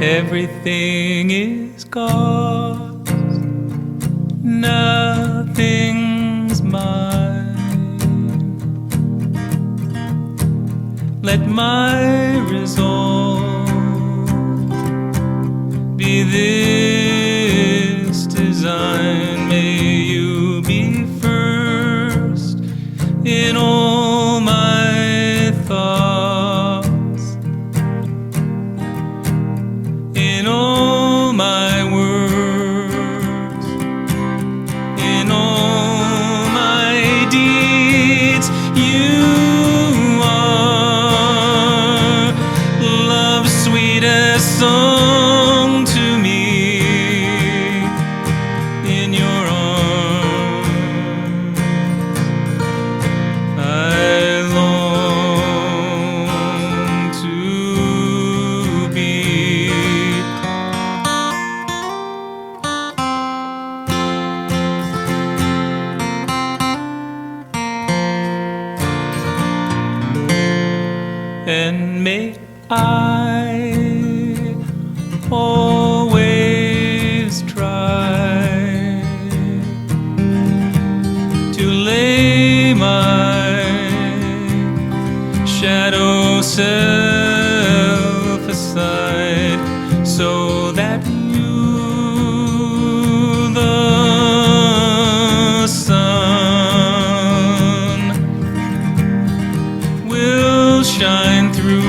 Everything is gone, nothing's mine. Let my resolve be this design. May you be first in all my thoughts, in all my words, in all my deeds. You are love's sweetest song to me. In your arms I long to be. And may I always try to lay my shadow self aside, so that you, the sun, will shine through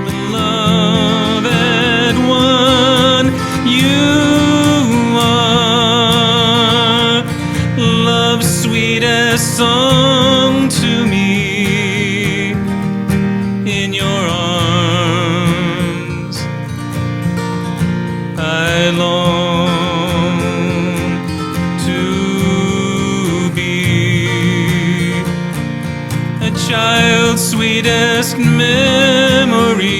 the love at one. You are love's sweetest song to me. In your arms I long to be. A child's sweetest memory.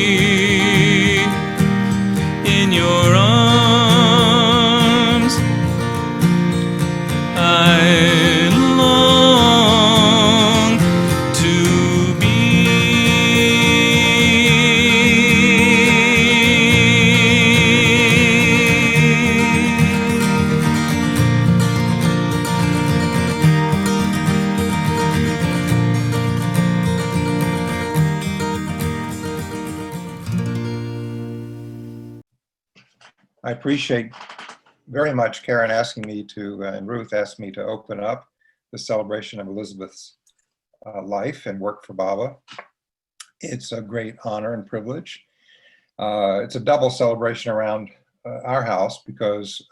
In your arms I long to be. I appreciate very much Karen asking me to, and Ruth asked me to open up the celebration of Elizabeth's life and work for Baba. It's a great honor and privilege. It's a double celebration around our house because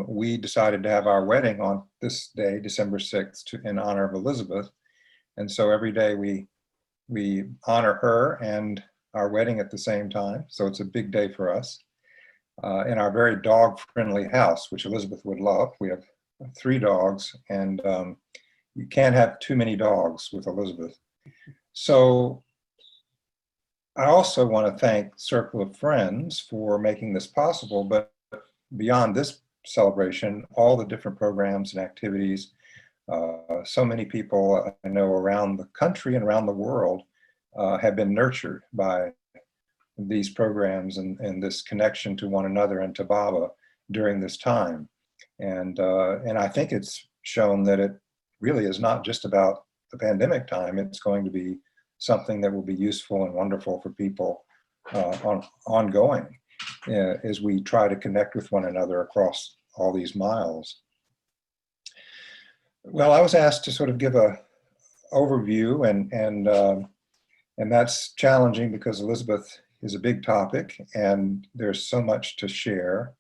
we decided to have our wedding on this day, December 6th, in honor of Elizabeth. And so every day we honor her and our wedding at the same time. So it's a big day for us. In our very dog-friendly house, which Elizabeth would love. We have 3 dogs, and you can't have too many dogs with Elizabeth. So I also want to thank Circle of Friends for making this possible, but beyond this celebration, all the different programs and activities, so many people I know around the country and around the world have been nurtured by these programs and this connection to one another and to Baba during this time. And I think it's shown that it really is not just about the pandemic time. It's going to be something that will be useful and wonderful for people ongoing as we try to connect with one another across all these miles. Well, I was asked to sort of give a overview, and that's challenging because Elizabeth is a big topic and there's so much to share.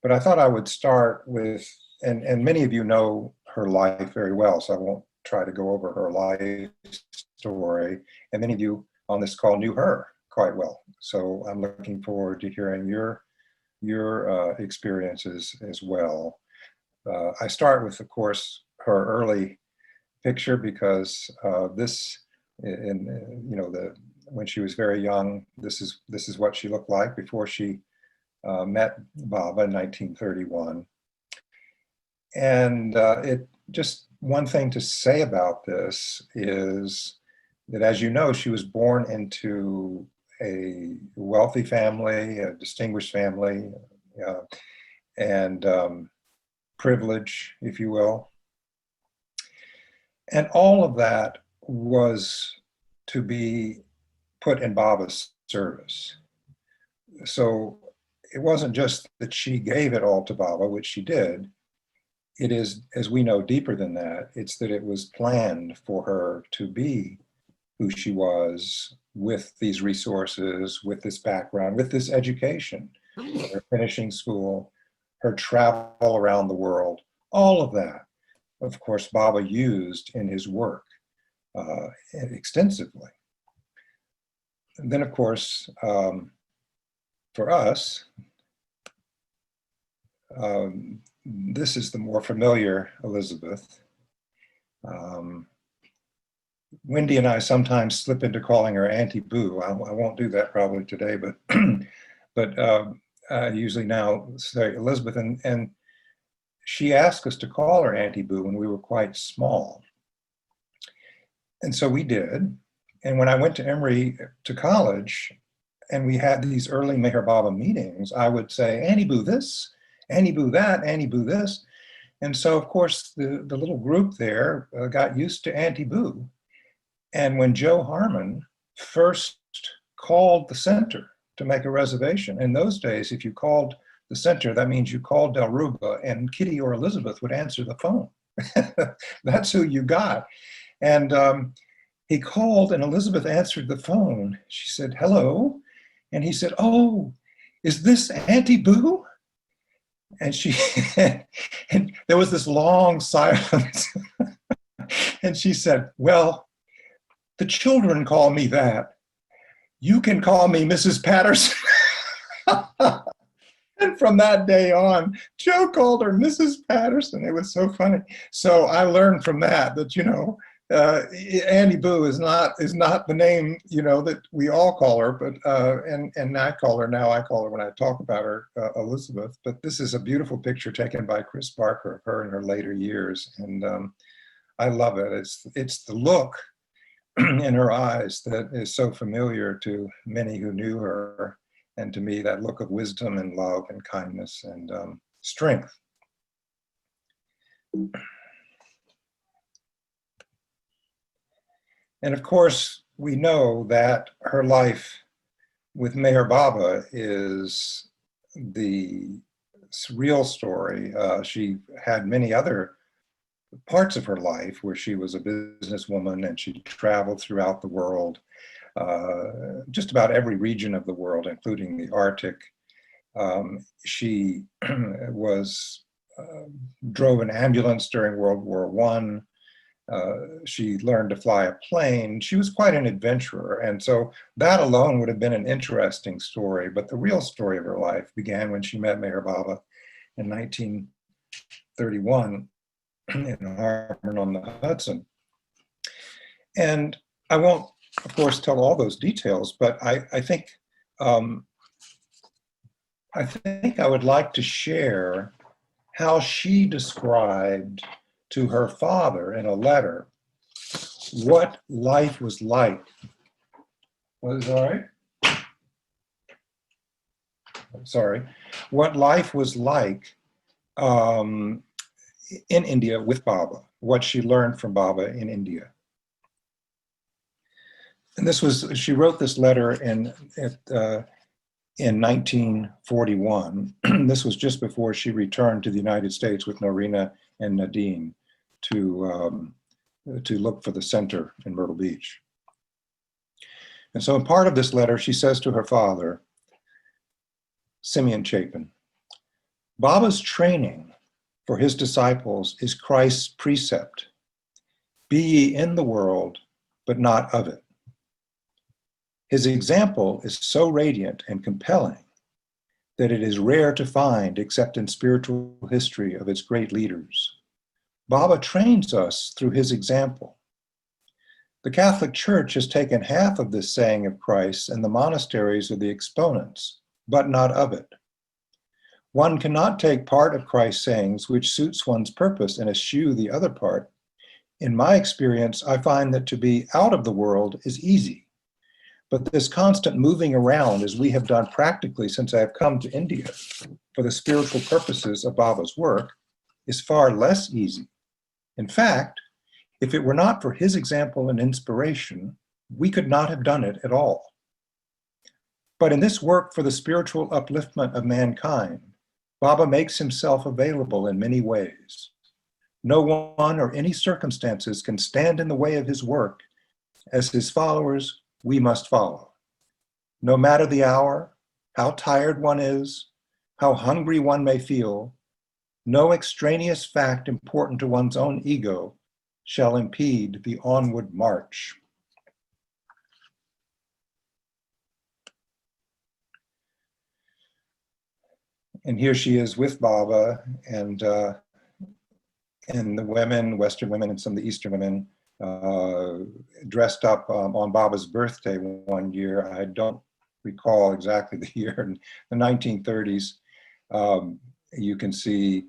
But I thought I would start with, and many of you know her life very well, so I won't try to go over her life story. And many of you on this call knew her quite well. So I'm looking forward to hearing your experiences as well. I start with, of course, her early picture because this, when she was very young, this is what she looked like before she met Baba in 1931. And it just one thing to say about this is that, as you know, she was born into a wealthy family, a distinguished family, and privilege, if you will. And all of that was to be put in Baba's service. So it wasn't just that she gave it all to Baba, which she did. It is, as we know, deeper than that. It's that it was planned for her to be who she was with these resources, with this background, with this education, her finishing school, her travel around the world, all of that, of course, Baba used in his work extensively. And then, of course, for us, this is the more familiar Elizabeth. Wendy and I sometimes slip into calling her Auntie Boo. I won't do that probably today, but usually now say Elizabeth. And she asked us to call her Auntie Boo when we were quite small. And so we did. And when I went to Emory to college, and we had these early Meher Baba meetings, I would say, Auntie Boo this, Auntie Boo that, Auntie Boo this. And so, of course, the little group there got used to Auntie Boo. And when Joe Harmon first called the center to make a reservation, in those days, if you called the center, that means you called Del Ruba, and Kitty or Elizabeth would answer the phone. That's who you got. And he called, and Elizabeth answered the phone. She said, hello. And he said, oh, is this Auntie Boo? And she, and there was this long silence. And she said, well, the children call me that. You can call me Mrs. Patterson. And from that day on, Joe called her Mrs. Patterson. It was so funny. So I learned from that, you know, Auntie Boo is not the name, you know, that we all call her, but and I call her when I talk about her, Elizabeth. But this is a beautiful picture taken by Chris Barker of her in her later years, and I love it. It's the look in her eyes that is so familiar to many who knew her, and to me, that look of wisdom and love and kindness and strength. And of course, we know that her life with Meher Baba is the real story. She had many other parts of her life where she was a businesswoman and she traveled throughout the world, just about every region of the world, including the Arctic. She drove an ambulance during World War I. She learned to fly a plane. She was quite an adventurer. And so that alone would have been an interesting story. But the real story of her life began when she met Meher Baba in 1931 in Harmon on the Hudson. And I won't, of course, tell all those details, but I think I would like to share how she described to her father in a letter what life was like. Was it all right? Sorry. What life was like in India with Baba, what she learned from Baba in India. And she wrote this letter in 1941. This was just before she returned to the United States with Norina and Nadine to look for the center in Myrtle Beach. And so in part of this letter, she says to her father, Simeon Chapin, Baba's training for his disciples is Christ's precept. Be ye in the world, but not of it. His example is so radiant and compelling that it is rare to find except in spiritual history of its great leaders. Baba trains us through his example. The Catholic Church has taken half of this saying of Christ, and the monasteries are the exponents, but not of it. One cannot take part of Christ's sayings which suits one's purpose and eschew the other part. In my experience, I find that to be out of the world is easy. But this constant moving around, as we have done practically since I have come to India for the spiritual purposes of Baba's work, is far less easy. In fact, if it were not for his example and inspiration, we could not have done it at all. But in this work for the spiritual upliftment of mankind, Baba makes himself available in many ways. No one or any circumstances can stand in the way of his work. As his followers, we must follow. No matter the hour, how tired one is, how hungry one may feel, no extraneous fact important to one's own ego shall impede the onward march. And here she is with Baba and the women, Western women and some of the Eastern women, dressed up on Baba's birthday one year. I don't recall exactly the year, in the 1930s. You can see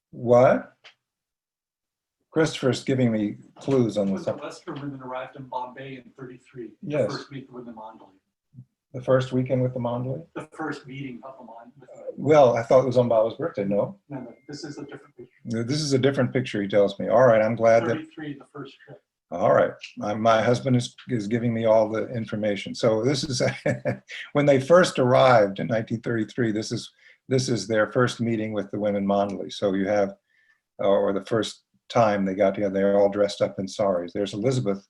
what? Christopher's giving me clues on When this. the Western women arrived in Bombay in 33, Yes. the first meeting with the Mandali. The first weekend with the Mandali? The first meeting of the Mandali. Well, I thought it was on Baba's birthday, no? No, this is a different picture. This is a different picture, he tells me. All right, I'm glad that, 33, the first trip. all right. My husband is giving me all the information. So this is, when they first arrived in 1933, this is their first meeting with the women Mandali. So you have, or the first time they got together, they're all dressed up in saris. There's Elizabeth.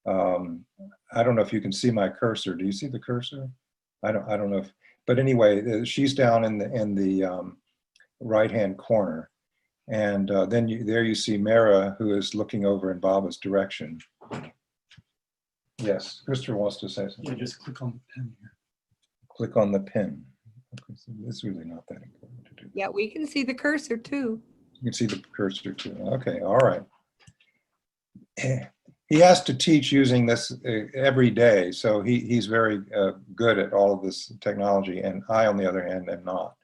I don't know if you can see my cursor. Do you see the cursor? I don't know if, but anyway, she's down in the right-hand corner. And then there you see Mara, who is looking over in Baba's direction. Yes, Christopher wants to say something. Yeah, just click on the pen here. Click on the pin. Okay, so it's really not that important to do. Yeah, we can see the cursor too. You can see the cursor too. Okay, all right. He has to teach using this every day, so he's very good at all of this technology, and I, on the other hand, am not.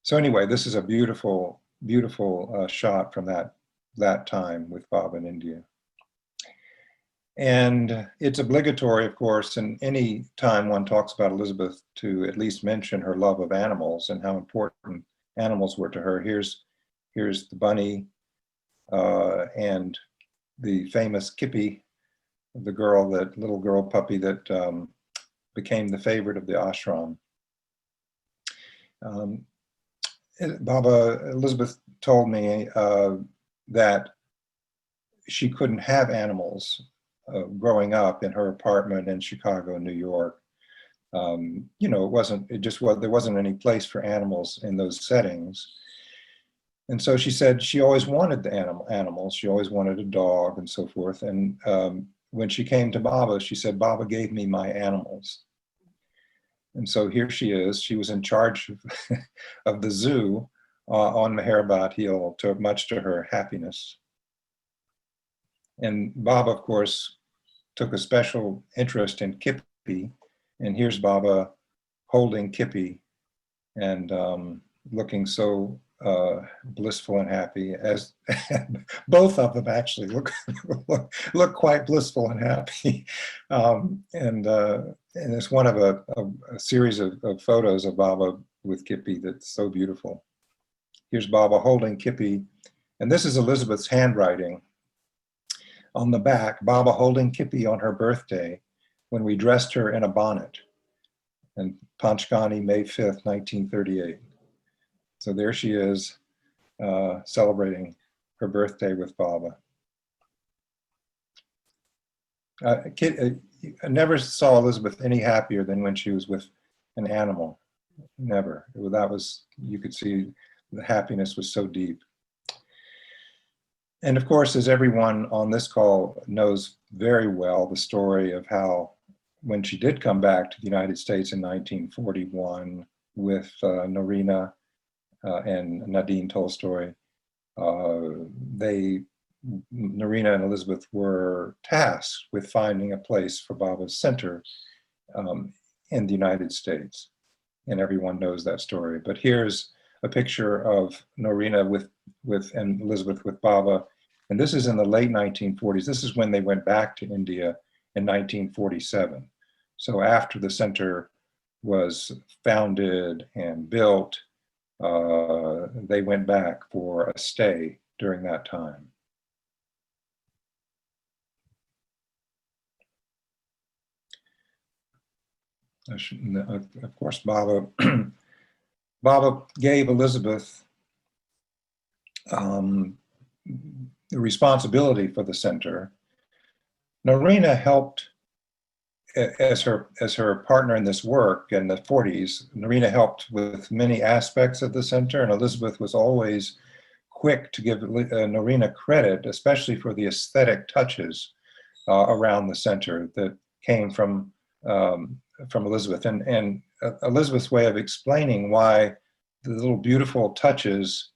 So anyway, this is a beautiful, beautiful shot from that time with Baba in India. And it's obligatory, of course, in any time one talks about Elizabeth, to at least mention her love of animals and how important animals were to her. Here's the bunny and the famous Kippy, the little girl puppy that became the favorite of the ashram. Elizabeth told me that she couldn't have animals growing up in her apartment in Chicago, New York. You know, there wasn't any place for animals in those settings. And so she said she always wanted the animals. She always wanted a dog and so forth. And when she came to Baba, she said, Baba gave me my animals. And so here she is. She was in charge of the zoo on Meherabad Hill, much to her happiness. And Baba, of course, took a special interest in Kippy. And here's Baba holding Kippy and looking so blissful and happy, as both of them actually look quite blissful and happy. And it's one of a series of photos of Baba with Kippy that's so beautiful. Here's Baba holding Kippy, and this is Elizabeth's handwriting. On the back, Baba holding Kippy on her birthday when we dressed her in a bonnet, and Panchgani, May 5th, 1938. So there she is, celebrating her birthday with Baba. I never saw Elizabeth any happier than when she was with an animal. Never. That was, you could see the happiness was so deep. And of course, as everyone on this call knows very well, the story of how when she did come back to the United States in 1941 with Norina and Nadine Tolstoy, Norina and Elizabeth were tasked with finding a place for Baba's center in the United States. and everyone knows that story. But here's a picture of Norina and Elizabeth with Baba. And this is in the late 1940s. This is when they went back to India in 1947. So after the center was founded and built, they went back for a stay during that time. Of course, Baba gave Elizabeth the responsibility for the center. Norina helped as her partner in this work in the 40s. Norina helped with many aspects of the center, and Elizabeth was always quick to give Norina credit, especially for the aesthetic touches around the center that came from Elizabeth. And Elizabeth's way of explaining why the little beautiful touches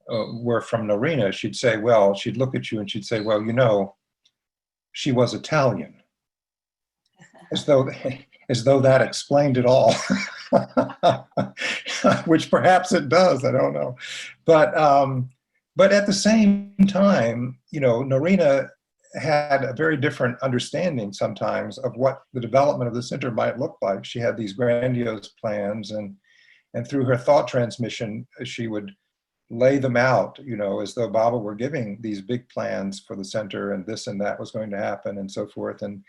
were from Norina, she'd say, well, she'd look at you and she'd say, well, you know, she was Italian. As though that explained it all, which perhaps it does, I don't know. But at the same time, you know, Norina had a very different understanding sometimes of what the development of the center might look like. She had these grandiose plans, and through her thought transmission, she would lay them out, you know, as though Baba were giving these big plans for the center, and this and that was going to happen and so forth. And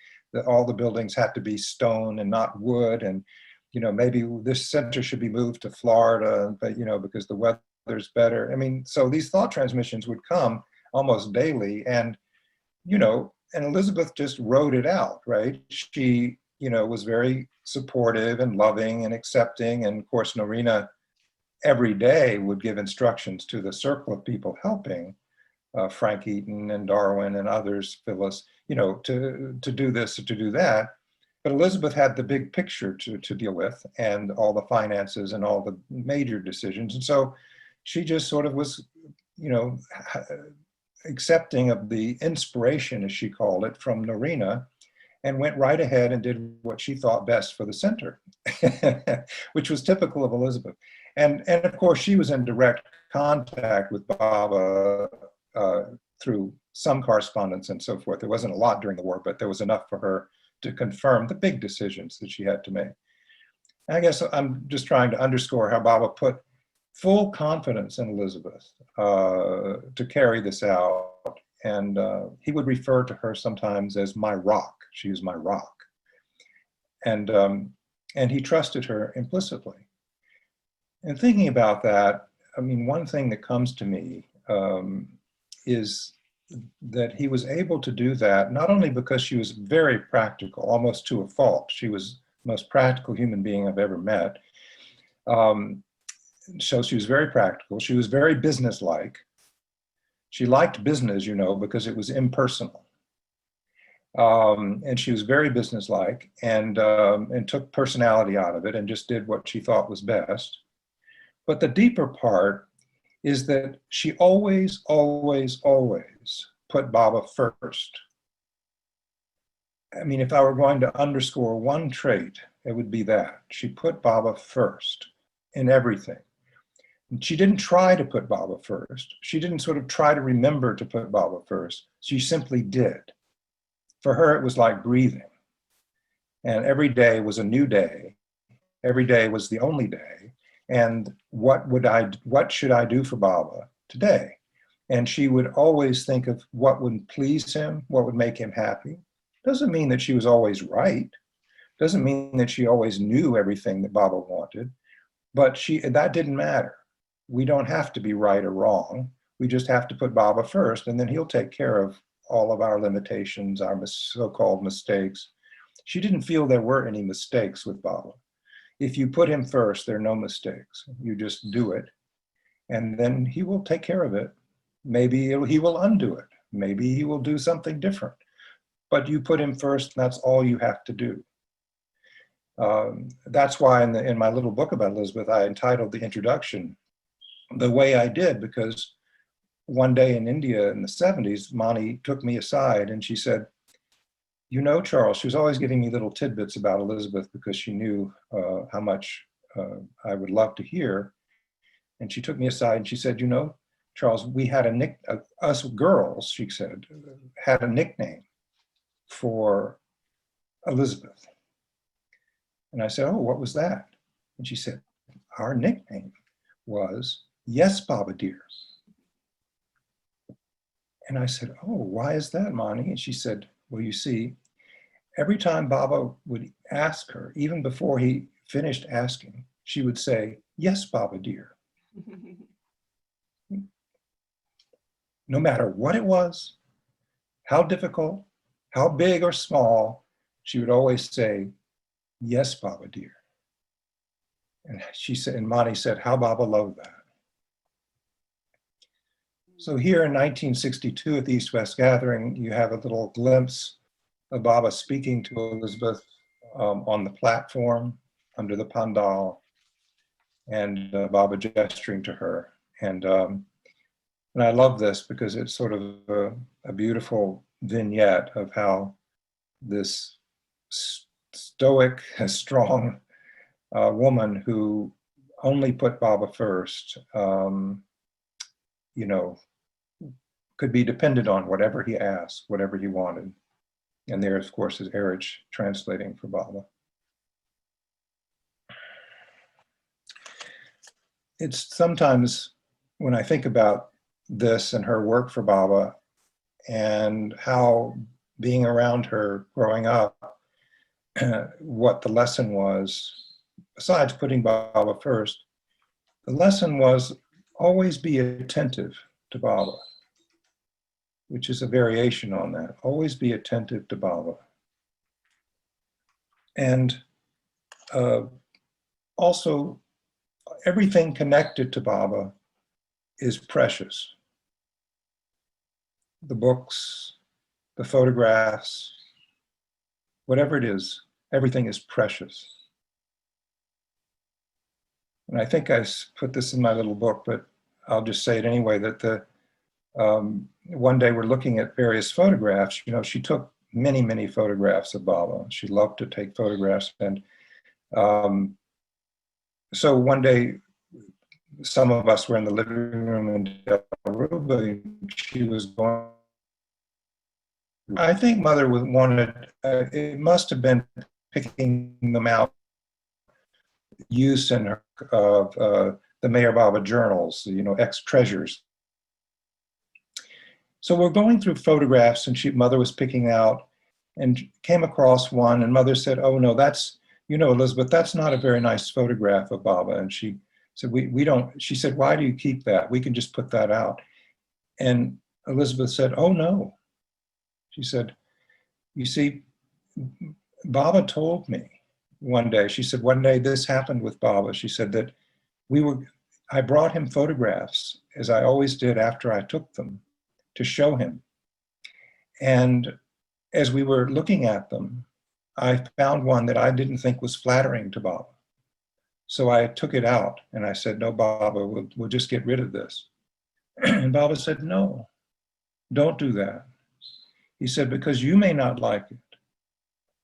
all the buildings had to be stone and not wood. And, you know, maybe this center should be moved to Florida, but, you know, because the weather's better. I mean, so these thought transmissions would come almost daily. And, you know, and Elizabeth just wrote it out, right? She, you know, was very supportive and loving and accepting. And of course, Norina every day would give instructions to the circle of people helping, Frank Eaton and Darwin and others, Phyllis, you know, to do this or to do that. But Elizabeth had the big picture to deal with, and all the finances and all the major decisions. And so she just sort of was, you know, accepting of the inspiration, as she called it, from Norina, and went right ahead and did what she thought best for the center, which was typical of Elizabeth. And of course, she was in direct contact with Baba through some correspondence and so forth. There wasn't a lot during the war, but there was enough for her to confirm the big decisions that she had to make. And I guess I'm just trying to underscore how Baba put full confidence in Elizabeth to carry this out. And he would refer to her sometimes as my rock. She was my rock. And he trusted her implicitly. And thinking about that, I mean, one thing that comes to me is that he was able to do that, not only because she was very practical, almost to a fault. She was the most practical human being I've ever met. So she was very practical. She was very businesslike. She liked business, you know, because it was impersonal. And she was very businesslike and took personality out of it and just did what she thought was best. But the deeper part is that she always, always, always put Baba first. I mean, if I were going to underscore one trait, it would be that. She put Baba first in everything. She didn't try to put Baba first. She didn't sort of try to remember to put Baba first. She simply did. For her, it was like breathing. And every day was a new day. Every day was the only day. And what should I do for Baba today? And she would always think of what would please him, what would make him happy. Doesn't mean that she was always right. Doesn't mean that she always knew everything that Baba wanted. But that didn't matter. We don't have to be right or wrong. We just have to put Baba first, and then he'll take care of all of our limitations, our so-called mistakes. She didn't feel there were any mistakes with Baba. If you put him first, there are no mistakes. You just do it, and then he will take care of it. Maybe he will undo it. Maybe he will do something different. But you put him first, and that's all you have to do. That's why in my little book about Elizabeth, I entitled the introduction the way I did, because one day in India in the 70s, Mani took me aside and she said, you know, Charles, she was always giving me little tidbits about Elizabeth because she knew how much I would love to hear. And she took me aside and she said, you know, Charles, we had us girls, she said, had a nickname for Elizabeth. And I said, oh, what was that? And she said, our nickname was Yes, Baba Dear. And I said, oh, why is that, Monty? And she said, well, you see, every time Baba would ask her, even before he finished asking, she would say, yes, Baba Dear. No matter what it was, how difficult, how big or small, she would always say, yes, Baba Dear. And she said, and Monty said, how Baba loved that. So here in 1962 at the East-West Gathering, you have a little glimpse of Baba speaking to Elizabeth on the platform under the pandal, and Baba gesturing to her. And I love this because it's sort of a beautiful vignette of how this stoic, strong woman who only put Baba first, you know, could be depended on whatever he asked, whatever he wanted. And there, of course, is Erich translating for Baba. It's sometimes when I think about this and her work for Baba and how being around her growing up, what the lesson was, besides putting Baba first, the lesson was always be attentive to Baba, which is a variation on that. Always be attentive to Baba. And also, everything connected to Baba is precious. The books, the photographs, whatever it is, everything is precious. And I think I put this in my little book, but I'll just say it anyway, that one day we're looking at various photographs. You know, she took many, many photographs of Baba. She loved to take photographs. And so one day, some of us were in the living room in Aruba. She was going. I think Mother wanted, it must have been picking them out, use in her of the Mayor Baba journals, you know, ex-treasures. So we're going through photographs and Mother was picking out and came across one, and Mother said, oh no, that's, you know, Elizabeth, that's not a very nice photograph of Baba. And she said, we don't, she said, why do you keep that? We can just put that out. And Elizabeth said, oh no. She said, you see, Baba told me one day, she said, one day this happened with Baba. She said that I brought him photographs, as I always did after I took them, to show him. And as we were looking at them, I found one that I didn't think was flattering to Baba. So I took it out and I said, no, Baba, we'll just get rid of this. And Baba said, no, don't do that. He said, because you may not like it,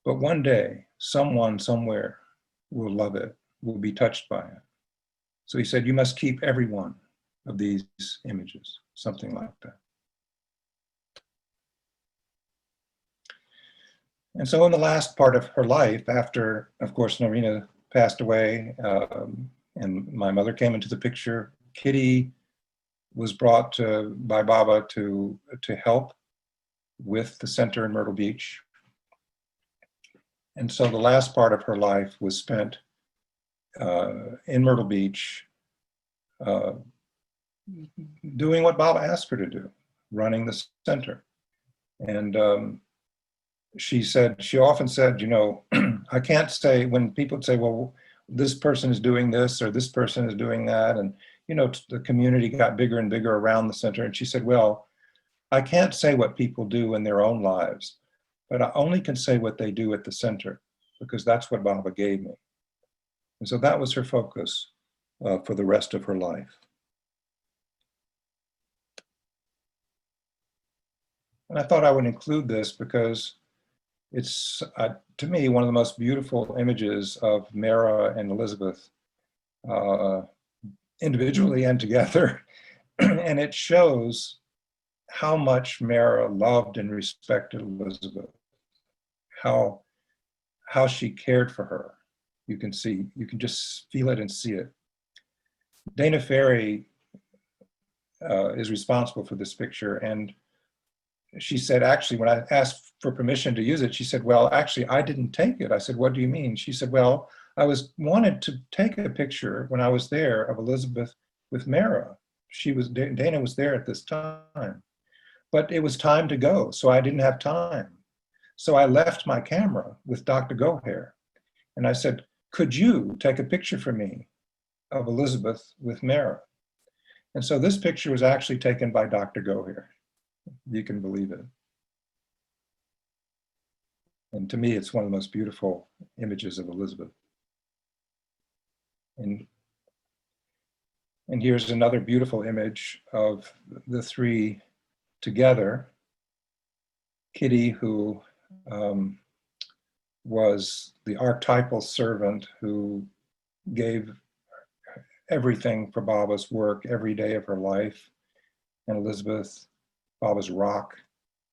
but one day, someone somewhere will love it, will be touched by it. So he said, you must keep every one of these images, something like that. And so in the last part of her life, after, of course, Norina passed away, and my mother came into the picture, Kitty was brought by Baba to help with the center in Myrtle Beach. And so the last part of her life was spent in Myrtle Beach, doing what Baba asked her to do, running the center. And she often said, you know, I can't say, when people say, well, this person is doing this or this person is doing that, and, you know, the community got bigger and bigger around the center. And she said, well, I can't say what people do in their own lives, but I only can say what they do at the center, because that's what Baba gave me. And so that was her focus for the rest of her life. And I thought I would include this because it's, to me, one of the most beautiful images of Mara and Elizabeth individually and together. And it shows how much Mara loved and respected Elizabeth, how she cared for her. You can just feel it and see it. Dana Ferry is responsible for this picture, and she said, actually, when I asked for permission to use it, she said, well, actually, I didn't take it. I said, what do you mean? She said, well, I wanted to take a picture when I was there of Elizabeth with Mara. Dana was there at this time, but it was time to go, so I didn't have time. So I left my camera with Dr. Gohair, and I said, could you take a picture for me of Elizabeth with Mara? And so this picture was actually taken by Dr. Gohair. You can believe it. And to me, it's one of the most beautiful images of Elizabeth. And here's another beautiful image of the three together. Kitty, who was the archetypal servant who gave everything for Baba's work every day of her life, and Elizabeth, Baba's rock,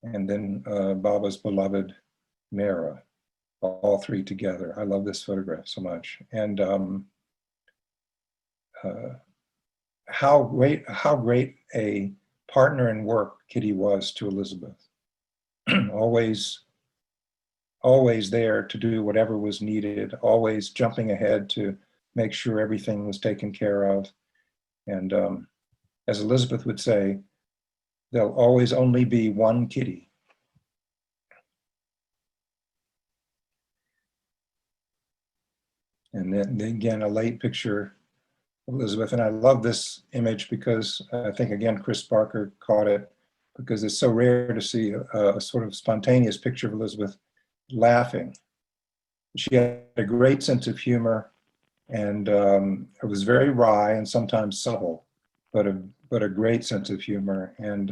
and then Baba's beloved Mara, all three together. I love this photograph so much. And how great a partner in work Kitty was to Elizabeth. always there to do whatever was needed, always jumping ahead to make sure everything was taken care of. And as Elizabeth would say, there'll always only be one Kitty. And then again, a late picture of Elizabeth. And I love this image because I think, again, Chris Barker caught it, because it's so rare to see a sort of spontaneous picture of Elizabeth laughing. She had a great sense of humor, and it was very wry and sometimes subtle, but a great sense of humor, and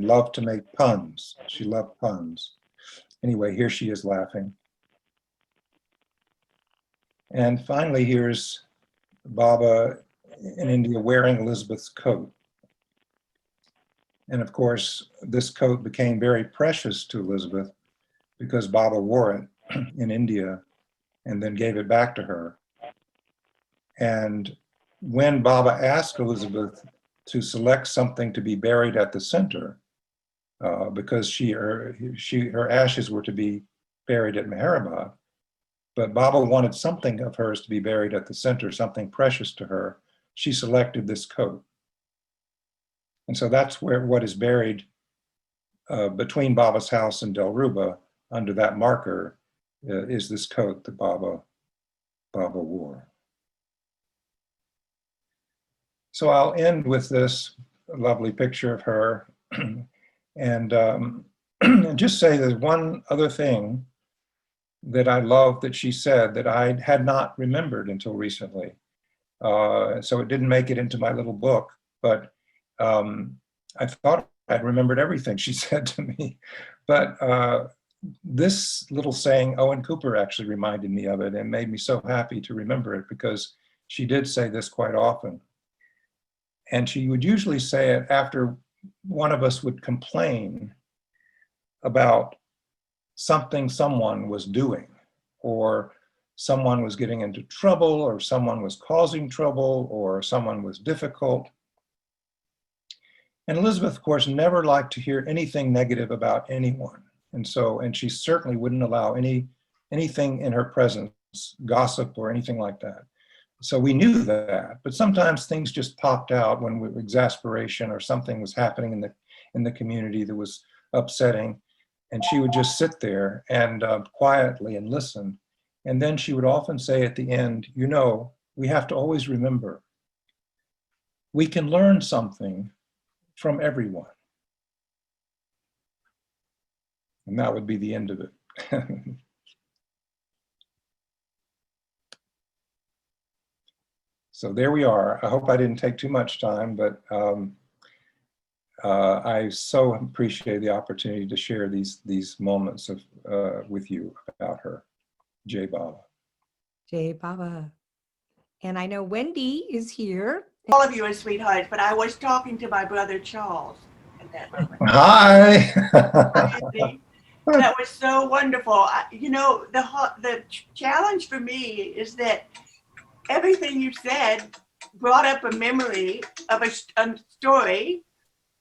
loved to make puns. She loved puns. Anyway, here she is laughing. And finally, here's Baba in India wearing Elizabeth's coat. And of course, this coat became very precious to Elizabeth because Baba wore it in India and then gave it back to her. And when Baba asked Elizabeth to select something to be buried at the center, because her ashes were to be buried at Meherabad, but Baba wanted something of hers to be buried at the center, something precious to her, she selected this coat. And so that's what is buried between Baba's house and Delruba, under that marker, is this coat that Baba wore. So I'll end with this lovely picture of her, and just say there's one other thing that I love that she said that I had not remembered until recently. So it didn't make it into my little book, but I thought I'd remembered everything she said to me. But this little saying, Owen Cooper actually reminded me of it and made me so happy to remember it, because she did say this quite often. And she would usually say it after one of us would complain about something someone was doing, or someone was getting into trouble, or someone was causing trouble, or someone was difficult. And Elizabeth, of course, never liked to hear anything negative about anyone. And she certainly wouldn't allow anything in her presence, gossip or anything like that. So we knew that, but sometimes things just popped out when exasperation or something was happening in the community that was upsetting. And she would just sit there and quietly and listen. And then she would often say at the end, you know, we have to always remember, we can learn something from everyone. And that would be the end of it. So there we are. I hope I didn't take too much time, but I so appreciate the opportunity to share these moments with you about her. Jai Baba. Jai Baba. And I know Wendy is here. All of you are sweethearts, but I was talking to my brother Charles at that moment. Hi. Andy, that was so wonderful. You know, the challenge for me is that everything you said brought up a memory of a story.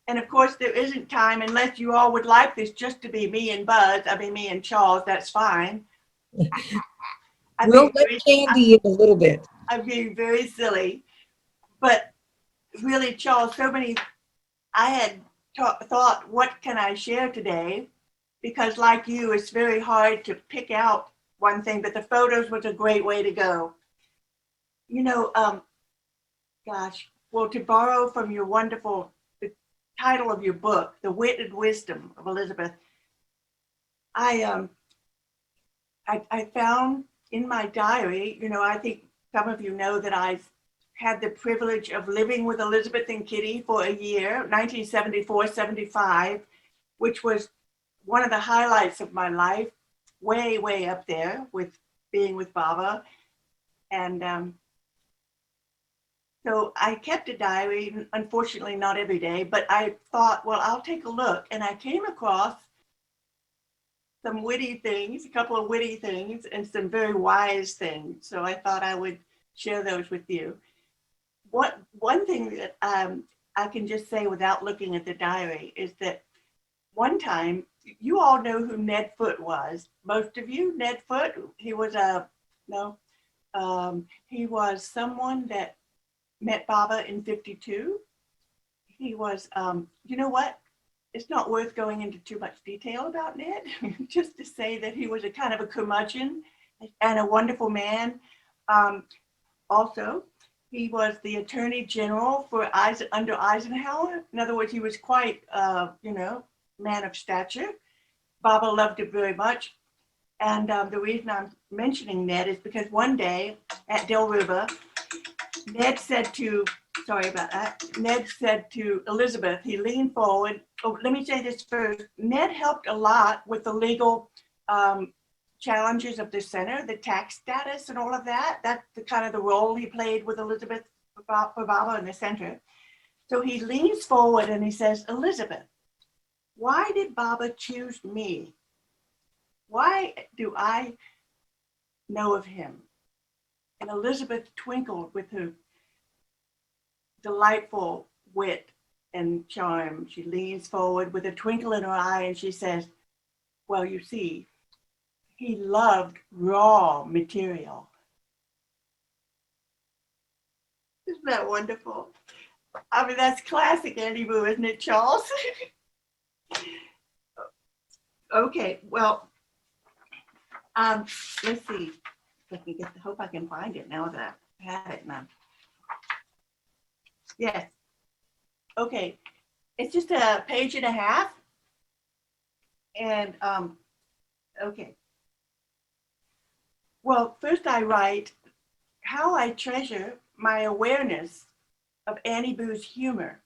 And of course, there isn't time unless you all would like this just to be me and Buzz. I mean, me and Charles, that's fine. We'll let Candy in a little bit. I'm being very silly. But really, Charles, I had thought, what can I share today? Because like you, it's very hard to pick out one thing, but the photos was a great way to go. You know, gosh, well, to borrow from your wonderful, the title of your book, The Wit and Wisdom of Elizabeth, I found in my diary, you know, I think some of you know that I've had the privilege of living with Elizabeth and Kitty for a year, 1974-75, which was one of the highlights of my life, way, way up there with being with Baba. And so I kept a diary, unfortunately not every day, but I thought, well, I'll take a look. And I came across some witty things, a couple of witty things, and some very wise things. So I thought I would share those with you. One thing that I can just say without looking at the diary is that one time, you all know who Ned Foote was. Most of you, Ned Foote, he was he was someone that met Baba in 52. He was, you know what? It's not worth going into too much detail about Ned, just to say that he was a kind of a curmudgeon and a wonderful man. Also, he was the Attorney General for under Eisenhower. In other words, he was quite, you know, man of stature. Baba loved him very much. And the reason I'm mentioning Ned is because one day at Del Riva, Ned said to Elizabeth, he leaned forward. Oh, let me say this first. Ned helped a lot with the legal challenges of the center, the tax status and all of that. That's the kind of the role he played with Elizabeth for Baba in the center. So he leans forward and he says, Elizabeth, why did Baba choose me? Why do I know of him? And Elizabeth twinkled with her delightful wit and charm. She leans forward with a twinkle in her eye and she says, well, you see, he loved raw material. Isn't that wonderful? I mean, that's classic Andy Boo, isn't it, Charles? Okay, well, let's see if I can hope I can find it now that I have it now. Yes. Okay, it's just a page and a half. And, okay. Well, first I write how I treasure my awareness of Annie Boo's humor.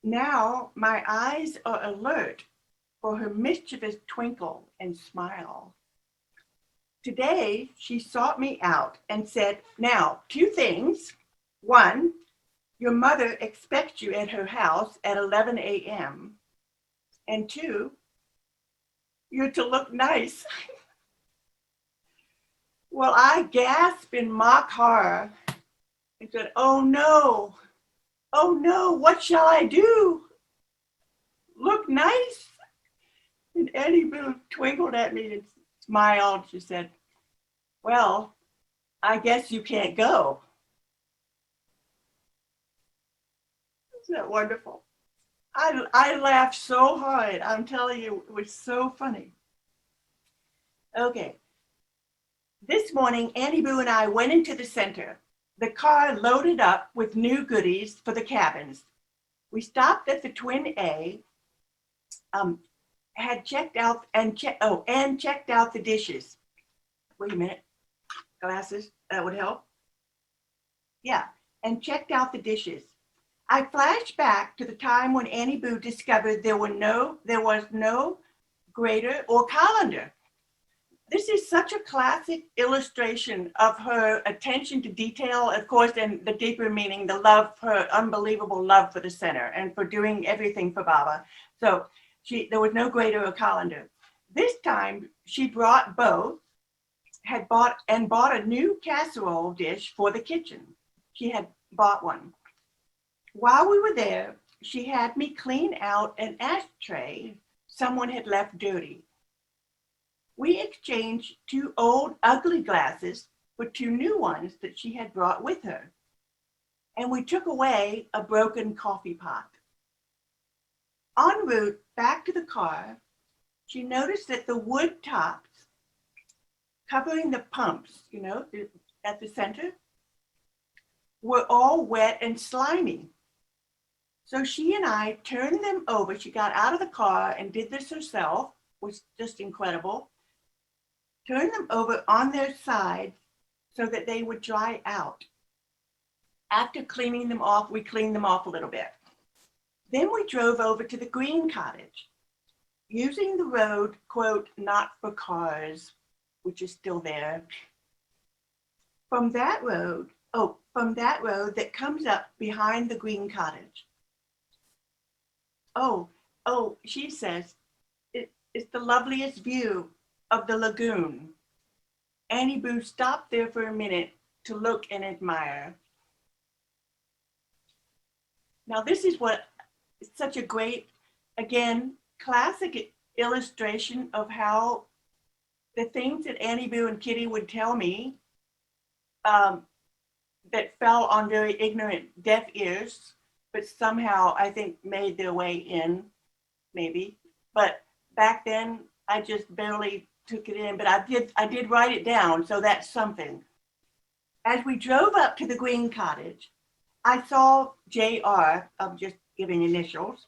Now my eyes are alert for her mischievous twinkle and smile. Today, she sought me out and said, now, 2 things. 1, your mother expects you at her house at 11 a.m. And 2, you're to look nice. Well, I gasped in mock horror and said, oh no, what shall I do? Look nice? And Annie Boo twinkled at me and smiled. She said, well, I guess you can't go. Isn't that wonderful? I laughed so hard. I'm telling you, it was so funny. Okay. This morning, Annie Boo and I went into the center. The car loaded up with new goodies for the cabins. We stopped at the Twin A, had checked out and checked out the dishes. Wait a minute. Glasses, that would help. Yeah, and checked out the dishes. I flashed back to the time when Annie Boo discovered there was no grater or colander. This is such a classic illustration of her attention to detail, of course, and the deeper meaning, the love, her unbelievable love for the center and for doing everything for Baba. So there was no greater a colander. This time she brought both, bought a new casserole dish for the kitchen. She had bought one. While we were there, she had me clean out an ashtray someone had left dirty. We exchanged 2 old ugly glasses for 2 new ones that she had brought with her. And we took away a broken coffee pot. En route back to the car, she noticed that the wood tops covering the pumps, at the center, were all wet and slimy. So she and I turned them over. She got out of the car and did this herself, which was just incredible. Turned them over on their side so that they would dry out. After cleaning them off, we cleaned them off a little bit. Then we drove over to the green cottage, using the road, quote, not for cars, which is still there. From that road that comes up behind the green cottage. Oh, she says, it's the loveliest view of the lagoon. Annie Boo stopped there for a minute to look and admire. Now this is such a great, again, classic illustration of how the things that Annie Boo and Kitty would tell me that fell on very ignorant, deaf ears, but somehow I think made their way in, maybe. But back then, I just barely took it in, but I did write it down, so that's something. As we drove up to the green cottage, I saw JR, I'm just giving initials,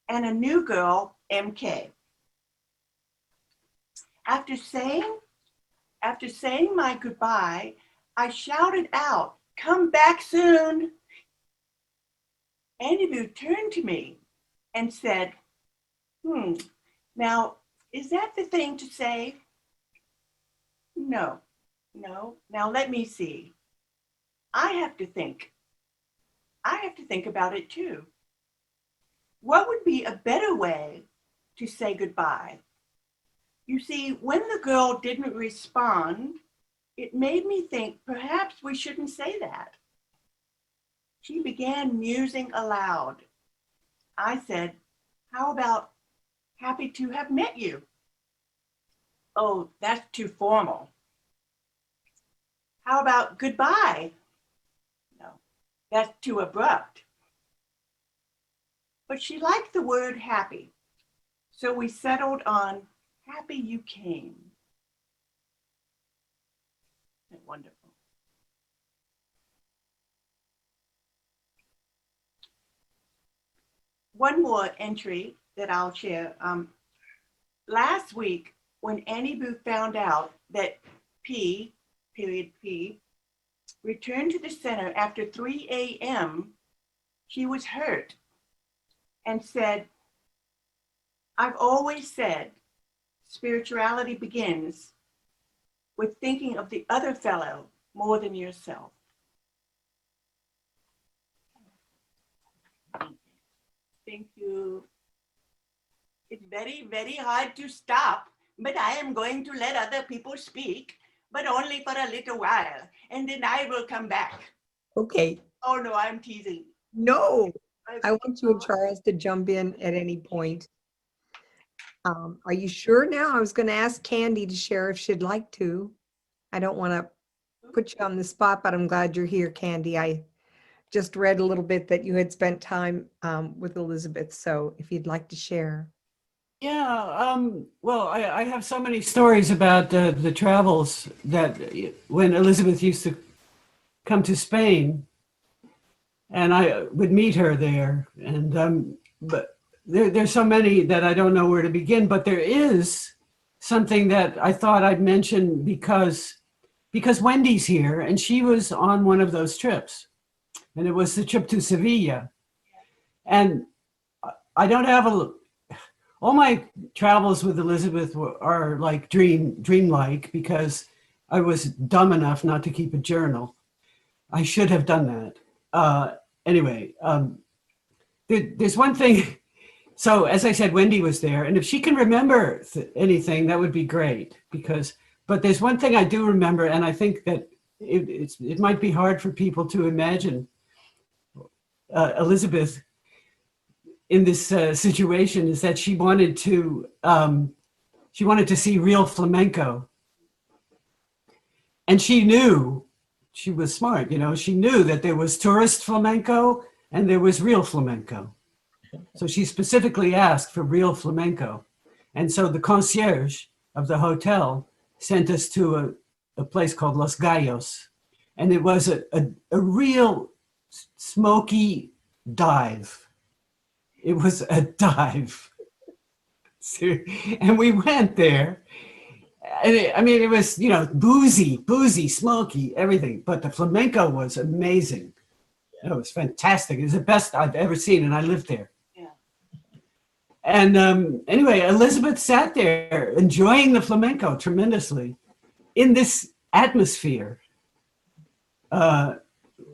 and a new girl, MK. After saying my goodbye, I shouted out, "Come back soon." Annie Boo turned to me and said, now, is that the thing to say? No. Now let me see. I have to think about it too. What would be a better way to say goodbye? You see, when the girl didn't respond, it made me think perhaps we shouldn't say that. She began musing aloud. I said, how about happy to have met you? Oh, that's too formal. How about goodbye? No, that's too abrupt. But she liked the word happy, so we settled on happy you came. Isn't it wonderful? One more entry that I'll share. Last week, when Annie Boo found out that P returned to the center after 3 a.m., she was hurt and said, I've always said spirituality begins with thinking of the other fellow more than yourself. Thank you. It's very, very hard to stop, but I am going to let other people speak, but only for a little while, and then I will come back. Okay. Oh no, I'm teasing. No, I want you and Charles to jump in at any point. Are you sure now? I was going to ask Candy to share if she'd like to. I don't want to put you on the spot, but I'm glad you're here, Candy. I just read a little bit that you had spent time with Elizabeth, so if you'd like to share. Yeah, well, I have so many stories about the travels that when Elizabeth used to come to Spain, and I would meet her there. And but there's so many that I don't know where to begin. But there is something that I thought I'd mention because Wendy's here, and she was on one of those trips, and it was the trip to Sevilla. And I don't have all my travels with Elizabeth are like dreamlike because I was dumb enough not to keep a journal. I should have done that. Anyway, there's one thing. So as I said, Wendy was there, and if she can remember anything, that would be great. But there's one thing I do remember, and I think that it might be hard for people to imagine Elizabeth in this situation, is that she wanted to see real flamenco, and she knew, she was smart, she knew that there was tourist flamenco and there was real flamenco. So she specifically asked for real flamenco. And so the concierge of the hotel sent us to a place called Los Gallos. And it was a real smoky dive. It was a dive. And we went there. And it was, boozy, smoky, everything. But the flamenco was amazing. It was fantastic. It was the best I've ever seen, and I lived there. Yeah. And anyway, Elizabeth sat there enjoying the flamenco tremendously in this atmosphere,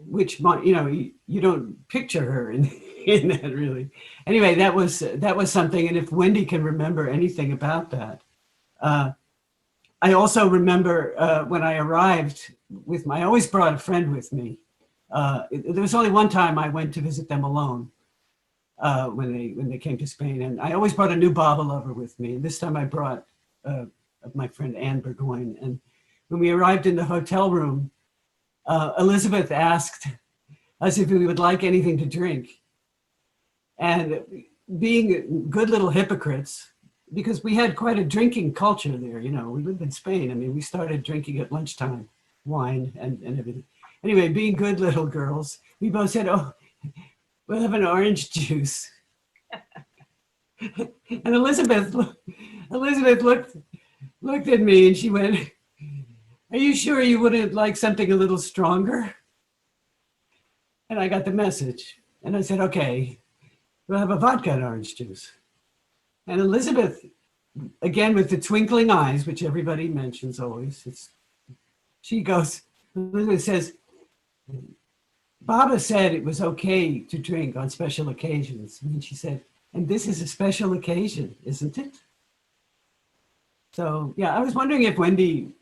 which you don't picture her in that really. Anyway, that was something. And if Wendy can remember anything about that, I also remember when I arrived I always brought a friend with me. There was only one time I went to visit them alone when they came to Spain, and I always brought a new Baba lover with me. And this time I brought my friend Anne Burgoyne. And when we arrived in the hotel room, Elizabeth asked us if we would like anything to drink. And being good little hypocrites, because we had quite a drinking culture there, we lived in Spain. We started drinking at lunchtime, wine and everything. Anyway, being good little girls, we both said, "Oh, we'll have an orange juice." And Elizabeth looked at me and she went, "Are you sure you wouldn't like something a little stronger?" And I got the message. And I said, "Okay, we'll have a vodka and orange juice." And Elizabeth, again with the twinkling eyes, which everybody mentions always, Elizabeth says, "Baba said it was okay to drink on special occasions." And she said, "And this is a special occasion, isn't it?" So yeah, I was wondering if Wendy,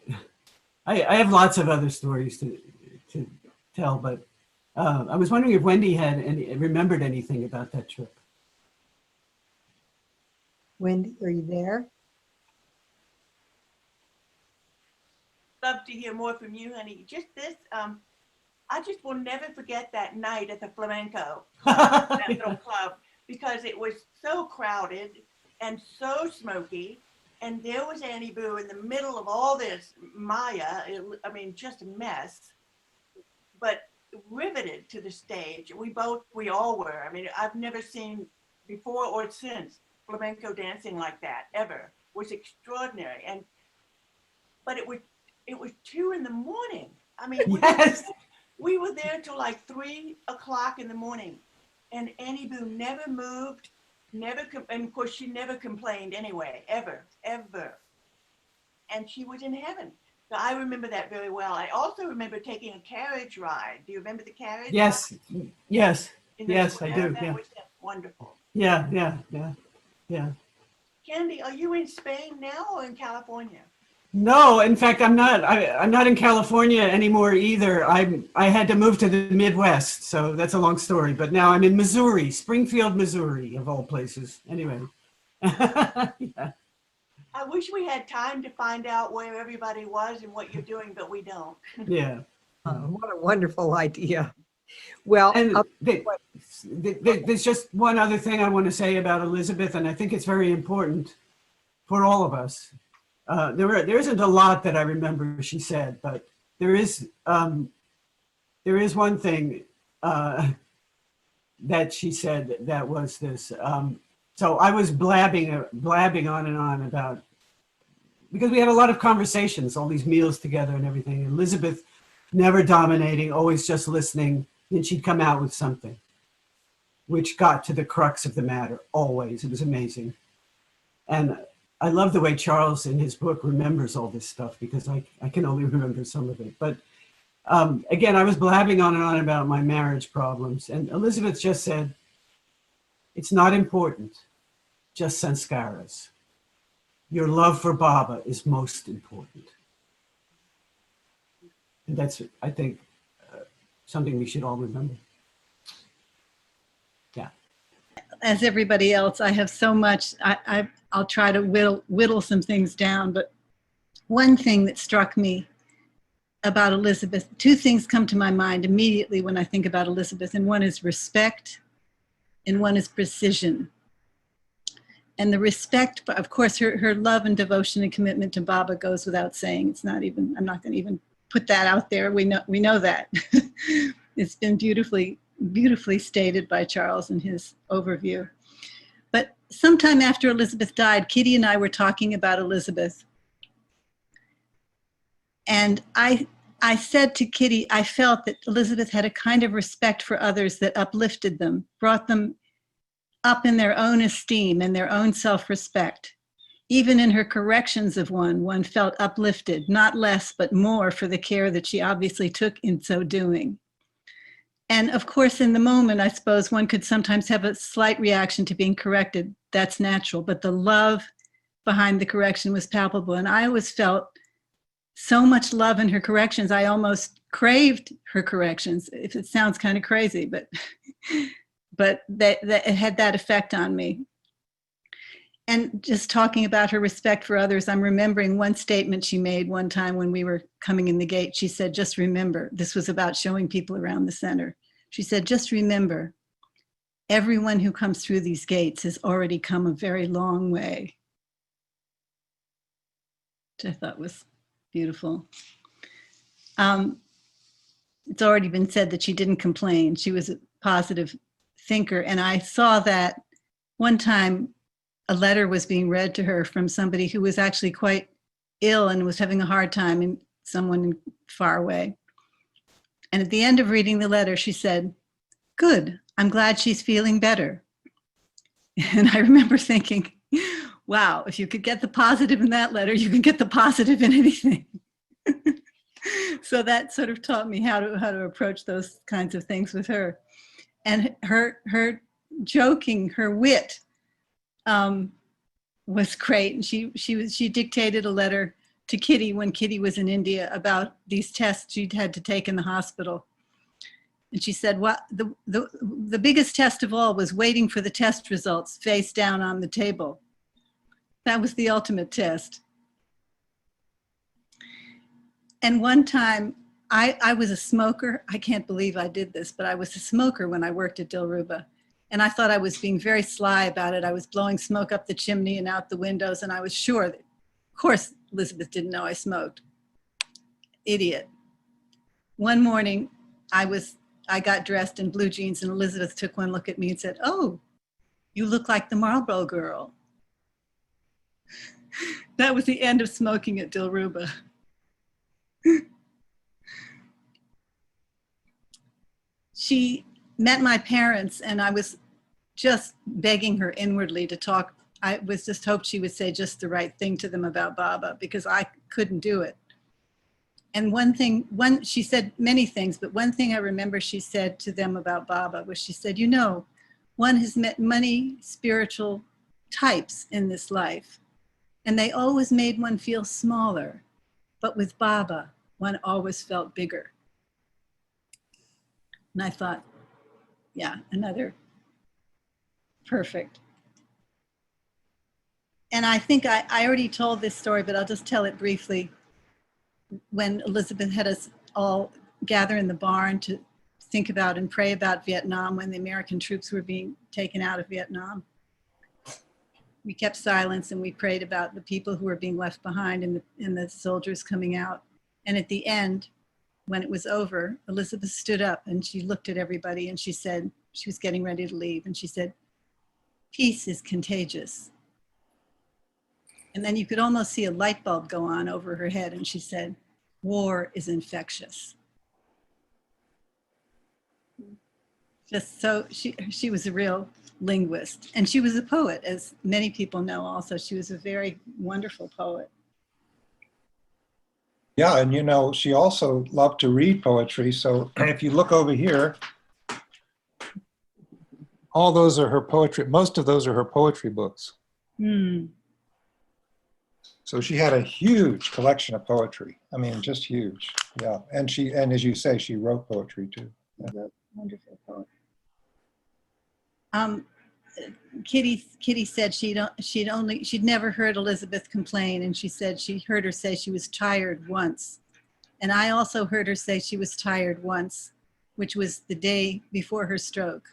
I have lots of other stories to tell, but I was wondering if Wendy remembered anything about that trip. Wendy, are you there? Love to hear more from you, honey. Just this, I just will never forget that night at the flamenco, that little club, because it was so crowded and so smoky. And there was Annie Boo in the middle of all this Maya. Just a mess, but riveted to the stage. We all were. I've never seen before or since flamenco dancing like that ever. It was extraordinary. But it was 2 a.m. Yes. We were there till like 3 o'clock in the morning, and Annie Boo never moved, and of course she never complained anyway, ever. And she was in heaven. So I remember that very well. I also remember taking a carriage ride. Do you remember the carriage? Yes. Yes, I do. That Yeah. was wonderful. Yeah. Candy, are you in Spain now or in California? No, in fact, I'm not. I'm not in California anymore either. I had to move to the Midwest, so that's a long story. But now I'm in Missouri, Springfield, Missouri, of all places. Anyway. Yeah. I wish we had time to find out where everybody was and what you're doing, but we don't. Yeah. What a wonderful idea. Well, And there's just one other thing I want to say about Elizabeth, and I think it's very important for all of us. There isn't a lot that I remember she said, but there is one thing that she said that was this. So I was blabbing on and on about, because we had a lot of conversations, all these meals together and everything. Elizabeth never dominating, always just listening. Then she'd come out with something which got to the crux of the matter, always. It was amazing. And I love the way Charles in his book remembers all this stuff, because I can only remember some of it. But again, I was blabbing on and on about my marriage problems. And Elizabeth just said, it's not important, just sanskaras. Your love for Baba is most important. And that's, I think, something we should all remember. Yeah. As everybody else, I have so much, I'll try to whittle some things down, but one thing that struck me about Elizabeth, two things come to my mind immediately when I think about Elizabeth, and one is respect and one is precision. And the respect, of course, her love and devotion and commitment to Baba goes without saying. It's not even, I'm not going to even put that out there. We know that. It's been beautifully stated by Charles in his overview. But sometime after Elizabeth died, Kitty and I were talking about Elizabeth. And I said to Kitty, I felt that Elizabeth had a kind of respect for others that uplifted them, brought them up in their own esteem and their own self-respect. Even in her corrections of one felt uplifted, not less, but more for the care that she obviously took in so doing. And of course, in the moment, I suppose one could sometimes have a slight reaction to being corrected. That's natural, but the love behind the correction was palpable. And I always felt so much love in her corrections. I almost craved her corrections, if it sounds kind of crazy, but that it had that effect on me. And just talking about her respect for others, I'm remembering one statement she made one time when we were coming in the gate. She said, just remember, this was about showing people around the center. She said, just remember, everyone who comes through these gates has already come a very long way. Which I thought was beautiful. It's already been said that she didn't complain. She was a positive thinker. And I saw that one time a letter was being read to her from somebody who was actually quite ill and was having a hard time, and someone far away. And at the end of reading the letter, she said, good, I'm glad she's feeling better. And I remember thinking, wow, if you could get the positive in that letter, you can get the positive in anything. So that sort of taught me how to approach those kinds of things with her. And her joking, her wit was great. And she dictated a letter to Kitty when Kitty was in India about these tests she'd had to take in the hospital. And she said, well, the biggest test of all was waiting for the test results face down on the table. That was the ultimate test. And one time, I was a smoker. I can't believe I did this, but I was a smoker when I worked at Dilruba. And I thought I was being very sly about it. I was blowing smoke up the chimney and out the windows, and I was sure that, of course, Elizabeth didn't know I smoked. Idiot. One morning, I got dressed in blue jeans, and Elizabeth took one look at me and said, oh, you look like the Marlboro girl. That was the end of smoking at Dilruba. She met my parents, and I was just begging her inwardly to talk. I was just hoped she would say just the right thing to them about Baba, because I couldn't do it. And she said many things, but one thing I remember she said to them about Baba was, she said, you know, one has met many spiritual types in this life, and they always made one feel smaller. But with Baba, one always felt bigger. And I thought, yeah, another perfect. And I think I already told this story, but I'll just tell it briefly. When Elizabeth had us all gather in the barn to think about and pray about Vietnam when the American troops were being taken out of Vietnam, we kept silence and we prayed about the people who were being left behind and the soldiers coming out. And at the end, when it was over, Elizabeth stood up and she looked at everybody and she said, she was getting ready to leave, and she said, peace is contagious. And then you could almost see a light bulb go on over her head, and she said, war is infectious. Just so she was a real linguist, and she was a poet, as many people know. Also, she was a very wonderful poet. Yeah, and you know, she also loved to read poetry. So if you look over here, all those are her poetry. Most of those are her poetry books. Hmm. So she had a huge collection of poetry. I mean, just huge. Yeah, and as you say, she wrote poetry too. Yeah. Wonderful poet. Kitty said she'd never heard Elizabeth complain, and she said she heard her say she was tired once. And I also heard her say she was tired once, which was the day before her stroke.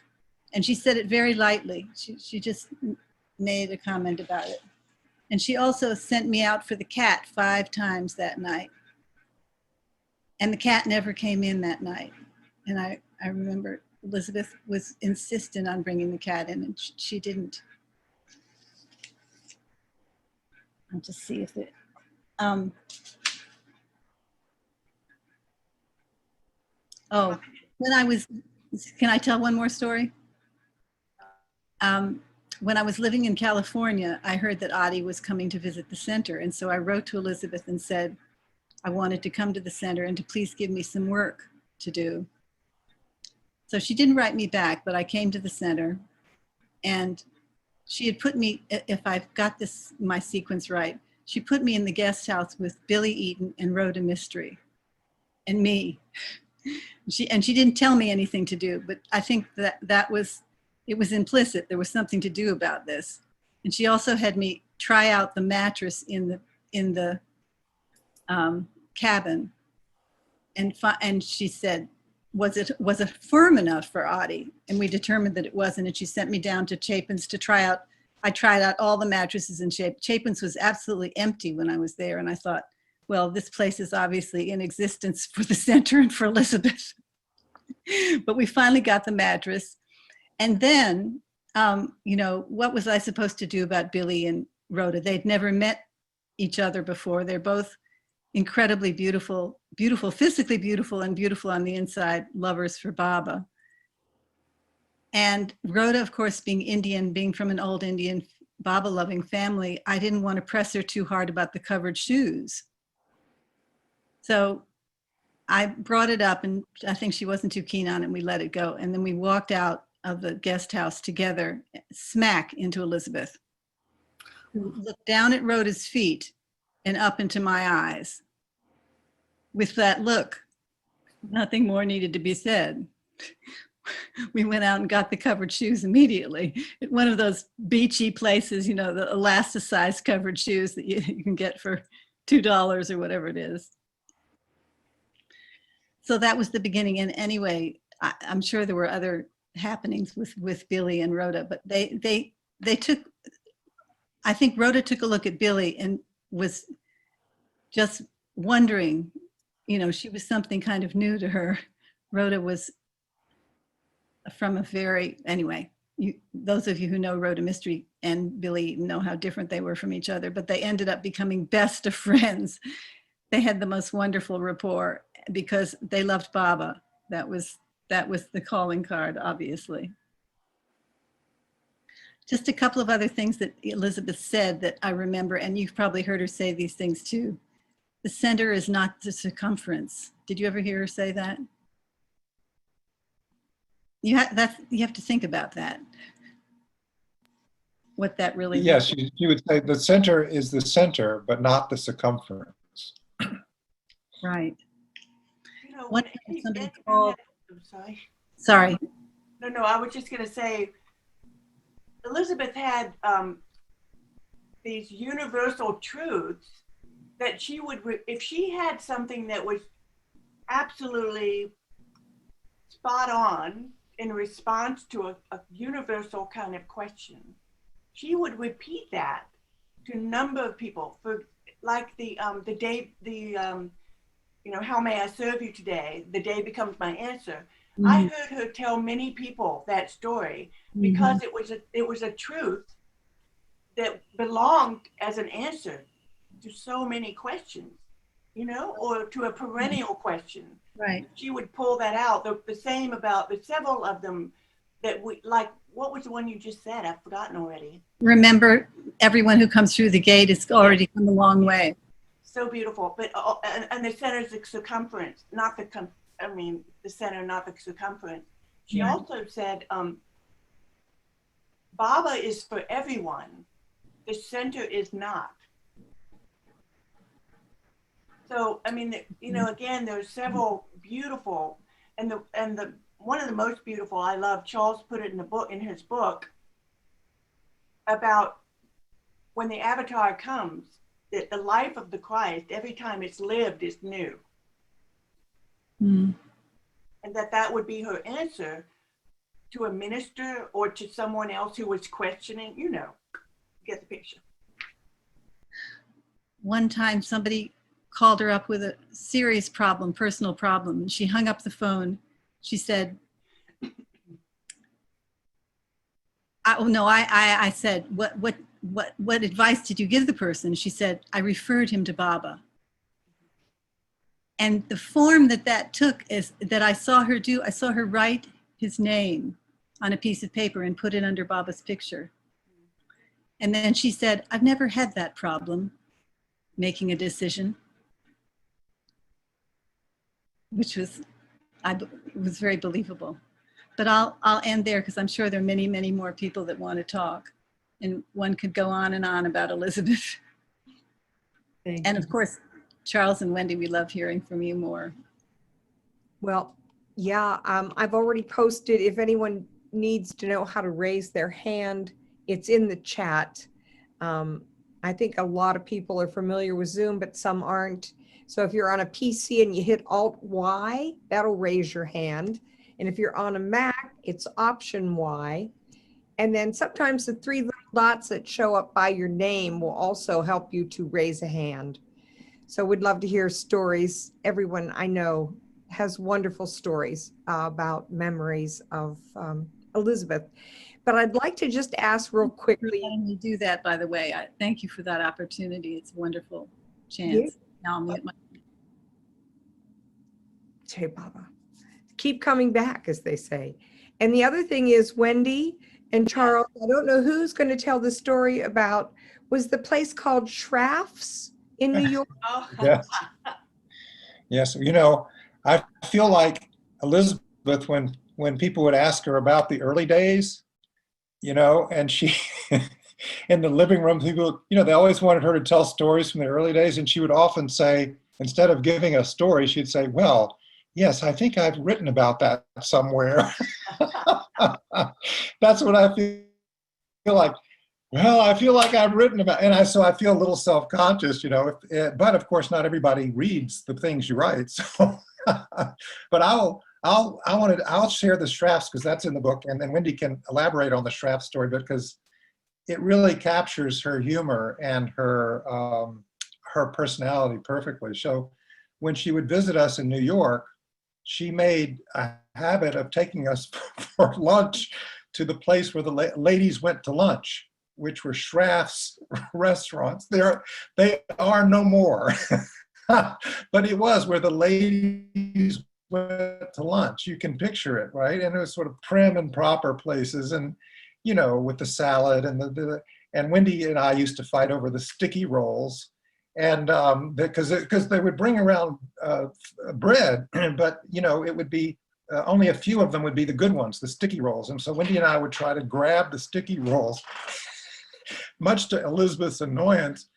And she said it very lightly. She just made a comment about it. And she also sent me out for the cat 5 times that night. And the cat never came in that night. And I remember Elizabeth was insistent on bringing the cat in, and she didn't. I'll just see if it, oh, can I tell one more story? When I was living in California, I heard that Audie was coming to visit the center. And so I wrote to Elizabeth and said, I wanted to come to the center and to please give me some work to do. So she didn't write me back, but I came to the center, and she had put me, if I've got my sequence right, she put me in the guest house with Billy Eaton and Rhoda Mystery and me. She didn't tell me anything to do, but I think it was implicit. There was something to do about this. And she also had me try out the mattress in the cabin, and she said, was it firm enough for Audie? And we determined that it wasn't, and she sent me down to Chapin's to try out. I tried out all the mattresses in Chapin's was absolutely empty when I was there, and I thought, well, this place is obviously in existence for the center and for Elizabeth. But we finally got the mattress. And then, you know, what was I supposed to do about Billy and Rhoda? They'd never met each other before. They're both incredibly beautiful, physically beautiful, and beautiful on the inside, lovers for Baba. And Rhoda, of course, being Indian, being from an old Indian Baba-loving family, I didn't want to press her too hard about the covered shoes. So I brought it up, and I think she wasn't too keen on it, and we let it go. And then we walked out of the guest house together, smack into Elizabeth, who looked down at Rhoda's feet and up into my eyes. With that look, nothing more needed to be said. We went out and got the covered shoes immediately at one of those beachy places, you know, the elasticized covered shoes that you can get for $2 or whatever it is. So that was the beginning. And anyway, I'm sure there were other happenings with Billy and Rhoda, but they took, I think Rhoda took a look at Billy and was just wondering, you know, she was something kind of new to her. Rhoda was from a very, anyway, those of you who know Rhoda Mystery and Billy know how different they were from each other, but they ended up becoming best of friends. They had the most wonderful rapport because they loved Baba. That was the calling card, obviously. Just a couple of other things that Elizabeth said that I remember, and you've probably heard her say these things too. The center is not the circumference. Did you ever hear her say that? You have to think about that. What that really Yes, you would say the center is the center, but not the circumference. Right. You know, What when somebody called? I'm sorry. Sorry. No, I was just going to say, Elizabeth had these universal truths that she would, if she had something that was absolutely spot on in response to a universal kind of question, she would repeat that to a number of people. For like the day, you know, how may I serve you today? The day becomes my answer. Mm-hmm. I heard her tell many people that story because mm-hmm. it was a truth that belonged as an answer to so many questions. you know, or to a perennial question. Right. She would pull that out. The same about the several of them that we like. What was the one you just said? I've forgotten already. Remember, everyone who comes through the gate has already come a long way. So beautiful. But and the center's the circumference, not the the center, not the circumference. She Right. also said, Baba is for everyone. The center is not. So, I mean, you know, again, there's several beautiful, and the one of the most beautiful I love, Charles put it in the book, in his book, about when the avatar comes, that the life of the Christ, every time it's lived, is new. Mm. And that would be her answer to a minister or to someone else who was questioning, you know, get the picture. One time somebody called her up with a serious problem, personal problem, and she hung up the phone. She said, I said, what advice did you give the person? She said, I referred him to Baba. And the form that took is that I saw her do, I saw her write his name on a piece of paper and put it under Baba's picture. And then she said, I've never had that problem making a decision, which was very believable. But I'll end there because I'm sure there are many, many more people that want to talk. And one could go on and on about Elizabeth. And of course, Charles and Wendy, we love hearing from you more. Well, yeah, I've already posted. If anyone needs to know how to raise their hand, it's in the chat. I think a lot of people are familiar with Zoom, but some aren't. So if you're on a PC and you hit Alt-Y, that'll raise your hand. And if you're on a Mac, it's Option Y. And then sometimes the three little dots that show up by your name will also help you to raise a hand. So we'd love to hear stories. Everyone I know has wonderful stories about memories of Elizabeth. But I'd like to just ask real quickly. Letting me do that, by the way. Thank you for that opportunity. It's a wonderful chance. Now I'll mute my. Hey, Baba. Keep coming back, as they say. And the other thing is, Wendy and Charles, I don't know who's going to tell the story about, was the place called Schraff's in New York? Oh, Yes. Yes. You know, I feel like Elizabeth, when people would ask her about the early days, you know, and she, in the living room, people, you know, they always wanted her to tell stories from the early days. And she would often say, instead of giving a story, she'd say, well, yes, I think I've written about that somewhere. That's what I feel like. Well, I feel like I've written about, and so I feel a little self-conscious, you know, but of course not everybody reads the things you write. So, but I'll share the Schraffs because that's in the book, and then Wendy can elaborate on the Schraff story because it really captures her humor and her personality perfectly. So when she would visit us in New York, she made a habit of taking us for lunch to the place where the ladies went to lunch, which were Schraff's restaurants. They are no more, but it was where the ladies went to lunch. You can picture it, right? And it was sort of prim and proper places, and you know, with the salad and and Wendy and I used to fight over the sticky rolls, and because they would bring around bread, but you know, it would be only a few of them would be the good ones, the sticky rolls, and so Wendy and I would try to grab the sticky rolls. Much to Elizabeth's annoyance.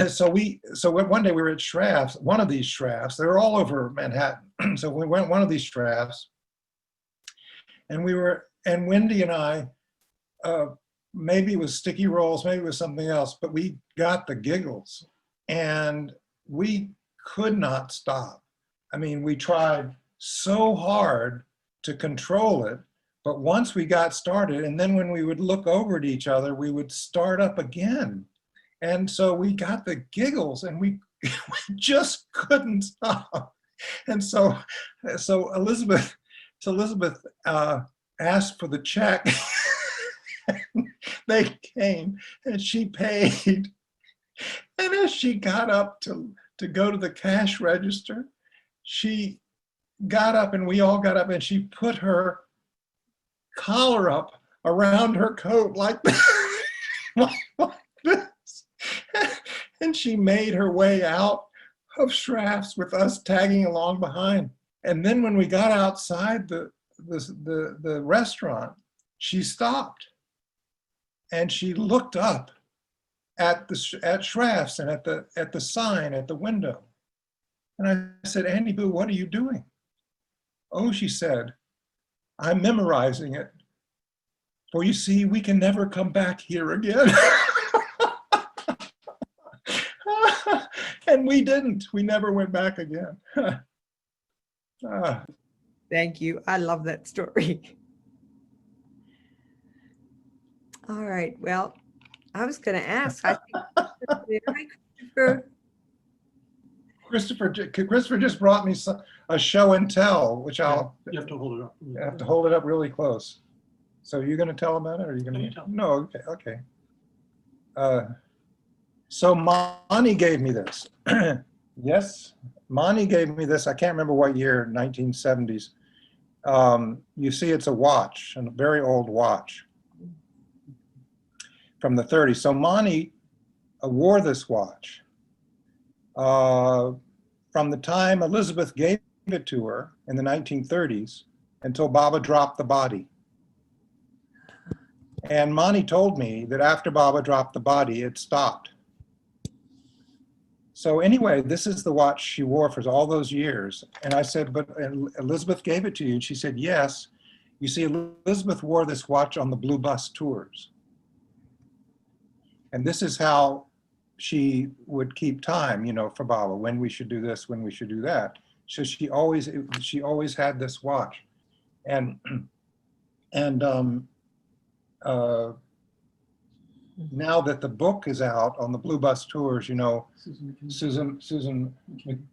So one day we were at Schraff's, one of these Schraff's, they were all over Manhattan. So we went one of these Schraff's, and Wendy and I, maybe it was sticky rolls, maybe it was something else, but we got the giggles and we could not stop. I mean, we tried so hard to control it, but once we got started, and then when we would look over at each other, we would start up again. And so we got the giggles and we just couldn't stop. And so Elizabeth asked for the check. They came and she paid. And as she got up to to go to the cash register, she got up and we all got up and she put her collar up around her coat like this. And she made her way out of Schraff's with us tagging along behind. And then when we got outside the restaurant, she stopped and she looked up at Schraff's and at the sign at the window. And I said, Andy Boo, what are you doing? Oh, she said, I'm memorizing it. For you see, we can never come back here again. And we didn't. We never went back again. Thank you. I love that story. All right. Well, I was going to ask. I think, hi, Christopher. Christopher just brought me a show and tell, which You I'll have to hold it up. have to hold it up really close. So you're going to tell about it, or are you going No, to? you tell. No, okay. So Monty gave me this. Yes, Monty gave me this. I can't remember what year, 1970s. You see, it's a watch, a very old watch from the 30s. So Monty wore this watch from the time Elizabeth gave it to her in the 1930s until Baba dropped the body. And Monty told me that after Baba dropped the body, it stopped. So anyway, this is the watch she wore for all those years. And I said, but Elizabeth gave it to you? And she said, yes. You see, Elizabeth wore this watch on the Blue Bus tours. And this is how she would keep time, you know, for Baba, when we should do this, when we should do that. So she always had this watch. And now that the book is out on the Blue Bus tours, you know, Susan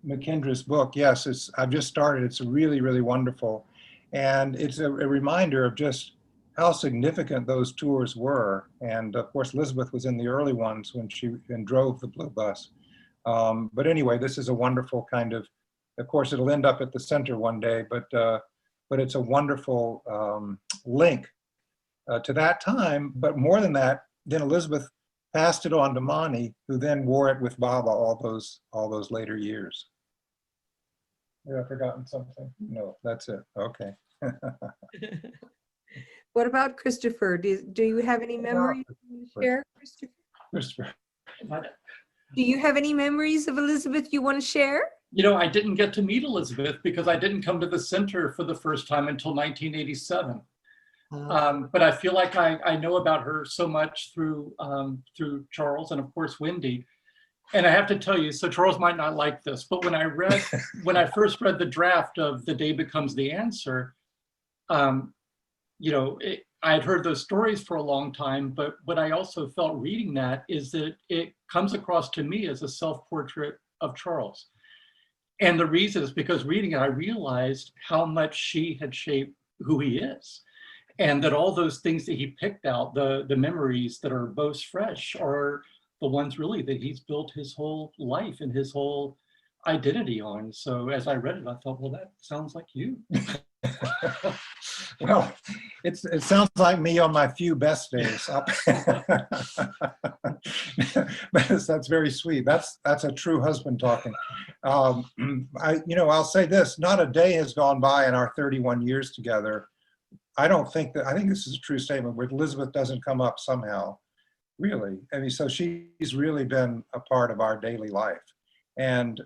McKendra's book, yes, I've just started. It's really, really wonderful. And it's a reminder of just how significant those tours were. And of course, Elizabeth was in the early ones when she drove the Blue Bus. But anyway, this is a wonderful kind of course, it'll end up at the center one day, but it's a wonderful link to that time. But more than that, then Elizabeth passed it on to Monty, who then wore it with Baba all those later years. Have I forgotten something? No, that's it. Okay. What about Christopher? Do you have any memories to share, Christopher? Christopher. Do you have any memories of Elizabeth you want to share? You know, I didn't get to meet Elizabeth because I didn't come to the center for the first time until 1987. But I feel like I know about her so much through Charles and of course Wendy. And I have to tell you, so Charles might not like this, but when I first read the draft of The Day Becomes the Answer, you know, I had heard those stories for a long time, but what I also felt reading that is that it comes across to me as a self-portrait of Charles. And the reason is because reading it, I realized how much she had shaped who he is. And that all those things that he picked out, the memories that are most fresh, are the ones really that he's built his whole life and his whole identity on. So as I read it, I thought, well, that sounds like you. Well, it sounds like me on my few best days. That's very sweet. That's a true husband talking. I'll say this: not a day has gone by in our 31 years together. I think this is a true statement where Elizabeth doesn't come up somehow, really. I mean, so she's really been a part of our daily life. And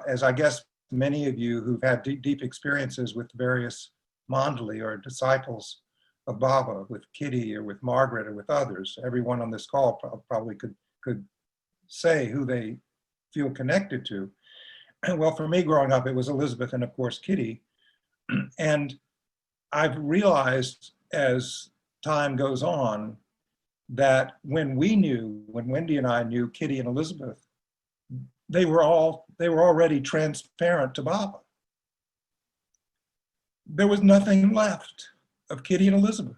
as I guess many of you who've had deep experiences with various Mandali or disciples of Baba, with Kitty or with Margaret or with others, everyone on this call probably could say who they feel connected to. Well, for me growing up, it was Elizabeth and of course Kitty. And I've realized as time goes on that when Wendy and I knew Kitty and Elizabeth, they were already transparent to Baba. There was nothing left of Kitty and Elizabeth,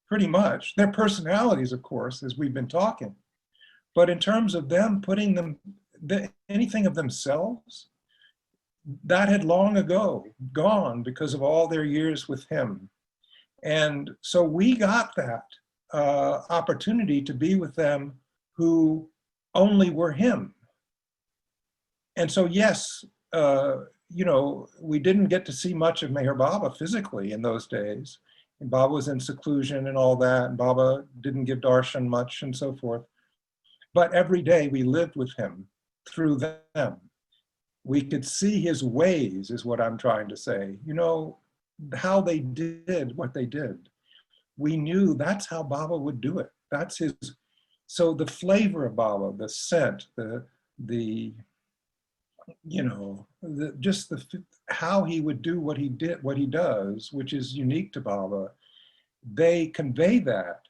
pretty much. Their personalities, of course, as we've been talking. But in terms of them putting anything of themselves. That had long ago gone because of all their years with him. And so we got that opportunity to be with them who only were him. And so, yes, we didn't get to see much of Meher Baba physically in those days. And Baba was in seclusion and all that, and Baba didn't give darshan much and so forth. But every day we lived with him through them. We could see his ways, is what I'm trying to say. How they did what they did. We knew that's how Baba would do it. That's his. So the flavor of Baba, the scent, how he would do what he did, what he does, which is unique to Baba. They convey that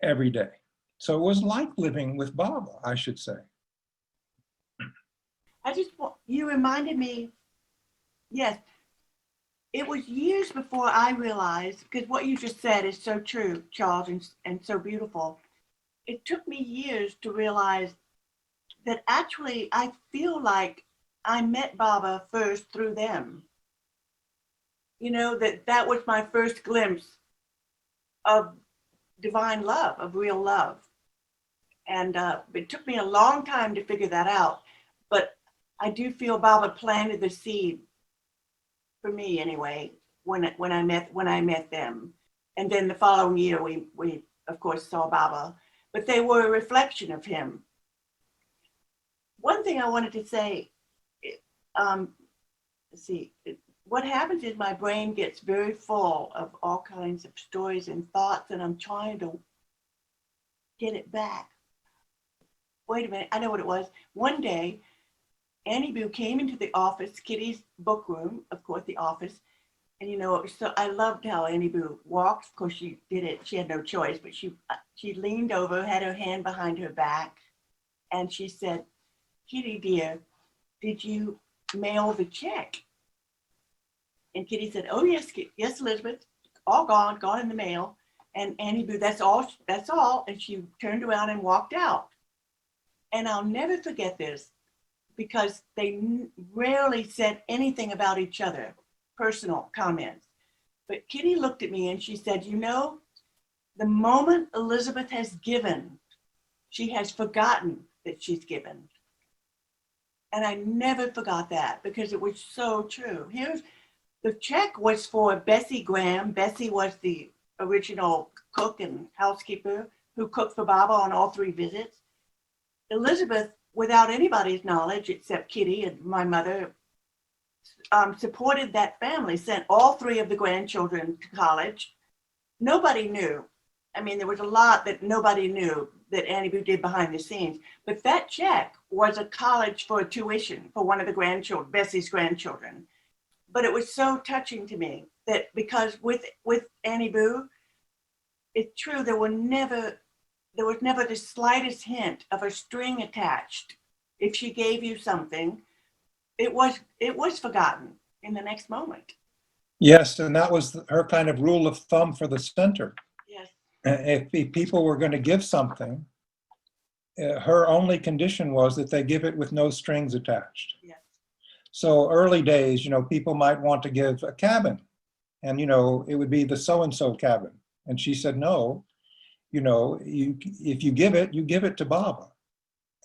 every day. So it was like living with Baba, I should say. You reminded me, yes, it was years before I realized, because what you just said is so true, Charles, and so beautiful. It took me years to realize that actually I feel like I met Baba first through them. That was my first glimpse of divine love, of real love. And it took me a long time to figure that out. But I do feel Baba planted the seed for me anyway, when I met them. And then the following year, we of course saw Baba, but they were a reflection of him. One thing I wanted to say, what happens is my brain gets very full of all kinds of stories and thoughts, and I'm trying to get it back. Wait a minute, I know what it was. One day, Annie Boo came into the office, Kitty's book room, of course, the office. And so I loved how Annie Boo walked. Of course, she did it. She had no choice, but she leaned over, had her hand behind her back, and she said, "Kitty, dear, did you mail the check?" And Kitty said, "Oh, yes, Elizabeth, all gone in the mail." And Annie Boo, that's all. And she turned around and walked out. And I'll never forget this, because they rarely said anything about each other, personal comments. But Kitty looked at me and she said, the moment Elizabeth has given, she has forgotten that she's given. And I never forgot that, because it was so true. The check was for Bessie Graham. Bessie was the original cook and housekeeper who cooked for Baba on all 3 visits. Elizabeth, without anybody's knowledge except Kitty and my mother, supported that family, sent all 3 of the grandchildren to college. Nobody knew. I mean, there was a lot that nobody knew that Annie Boo did behind the scenes. But that check was a college for a tuition for one of the grandchildren, Bessie's grandchildren. But it was so touching to me that, because with Annie Boo, it's true, there was never the slightest hint of a string attached. If she gave you something, it was forgotten in the next moment. Yes, and that was her kind of rule of thumb for the center. Yes. If people were going to give something, her only condition was that they give it with no strings attached. Yes. So early days, people might want to give a cabin, and it would be the so-and-so cabin. And she said, no, if you give it, you give it to Baba,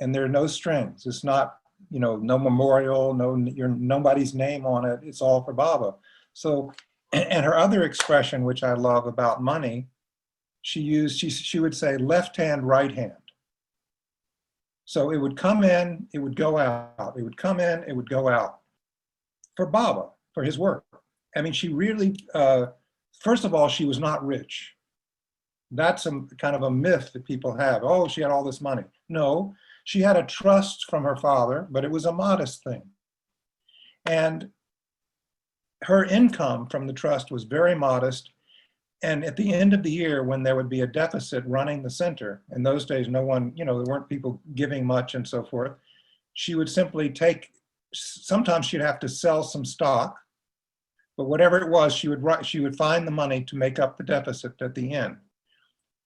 and there are no strings. It's not, no memorial, nobody's name on it. It's all for Baba. So, and her other expression, which I love about money, she would say left hand, right hand. So it would come in, it would go out. It would come in, it would go out. For Baba, for his work. I mean, she really, first of all, she was not rich. That's kind of a myth that people have. Oh, she had all this money. No, she had a trust from her father, but it was a modest thing. And her income from the trust was very modest. And at the end of the year, when there would be a deficit running the center, in those days, no one, there weren't people giving much and so forth, she would simply sometimes she'd have to sell some stock, but whatever it was, she would find the money to make up the deficit at the end.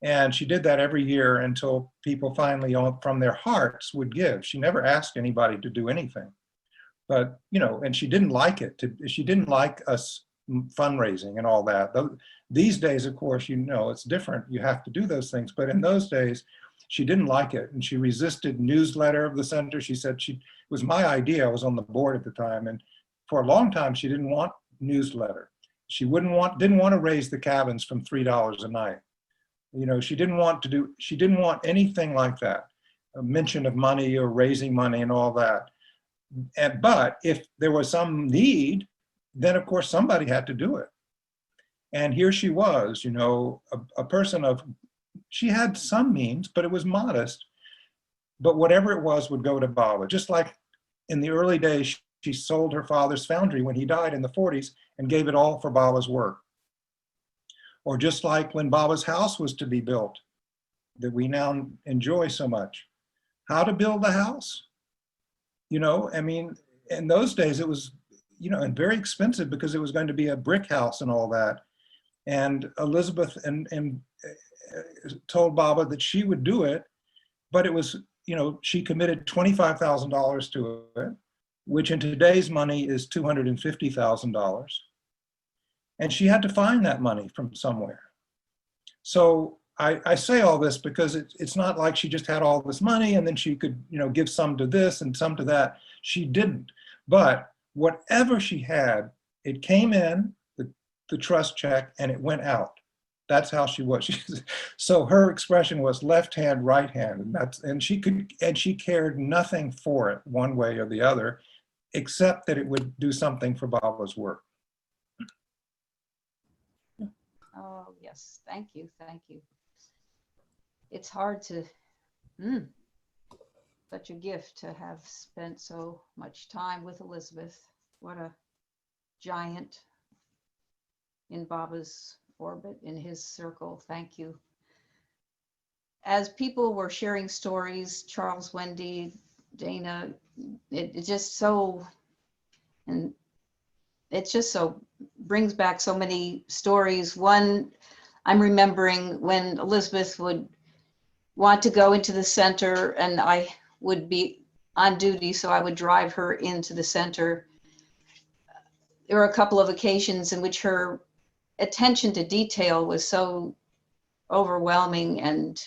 And she did that every year until people finally, from their hearts, would give. She never asked anybody to do anything. But, you know, and she didn't like it. She didn't like us fundraising and all that. These days, of course, you know, it's different. You have to do those things. But in those days, she didn't like it. And she resisted newsletter of the center. She said it was my idea. I was on the board at the time. And for a long time, she didn't want newsletter. She didn't want to raise the cabins from $3 a night. You know, she didn't want anything like that, a mention of money or raising money and all that. But if there was some need, then of course somebody had to do it. And here she was, you know, a person she had some means, but it was modest. But whatever it was would go to Baba. Just like in the early days, she sold her father's foundry when he died in the 40s and gave it all for Baba's work. Or just like when Baba's house was to be built, that we now enjoy so much. How to build the house? You know, I mean, in those days it was, you know, and very expensive because it was going to be a brick house and all that. And Elizabeth told Baba that she would do it, but it was, you know, she committed $25,000 to it, which in today's money is $250,000. And she had to find that money from somewhere. So I say all this because it's not like she just had all this money and then she could, you know, give some to this and some to that. She didn't. But whatever she had, it came in, the trust check, and it went out. That's how she was. So her expression was left hand, right hand, and she cared nothing for it one way or the other, except that it would do something for Baba's work. Oh, yes. Thank you. Thank you. It's hard to, such a gift to have spent so much time with Elizabeth. What a giant in Baba's orbit, in his circle. Thank you. As people were sharing stories, Charles, Wendy, Dana, it just so, and it's just so, brings back so many stories. One, I'm remembering when Elizabeth would want to go into the center and I would be on duty, so I would drive her into the center. There were a couple of occasions in which her attention to detail was so overwhelming and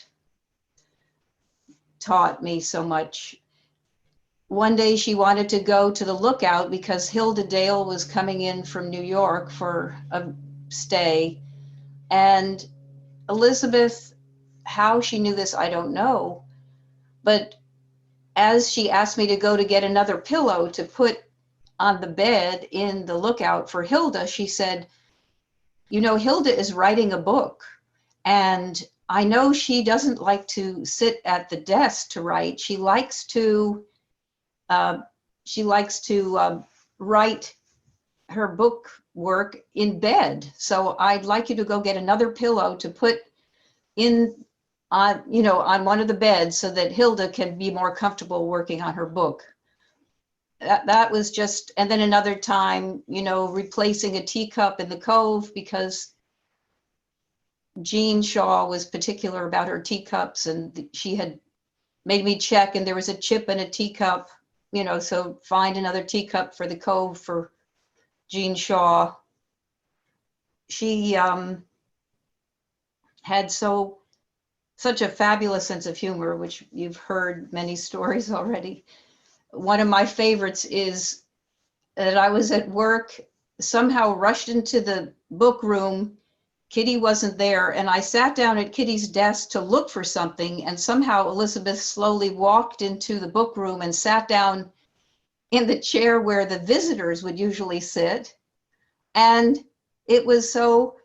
taught me so much. One day she wanted to go to the lookout because Hilda Dale was coming in from New York for a stay. And Elizabeth, how she knew this, I don't know. But as she asked me to go to get another pillow to put on the bed in the lookout for Hilda, she said, you know, Hilda is writing a book. And I know she doesn't like to sit at the desk to write. She likes to write her book work in bed. So I'd like you to go get another pillow to put in on, you know, on one of the beds so that Hilda can be more comfortable working on her book. That was just, and then another time, you know, replacing a teacup in the cove because Jean Shaw was particular about her teacups and she had made me check and there was a chip in a teacup, you know, so find another teacup for the cove for Jean Shaw. She had such a fabulous sense of humor, which you've heard many stories already. One of my favorites is that I was at work, somehow rushed into the book room. Kitty wasn't there, and I sat down at Kitty's desk to look for something, and somehow Elizabeth slowly walked into the book room and sat down in the chair where the visitors would usually sit. And it was so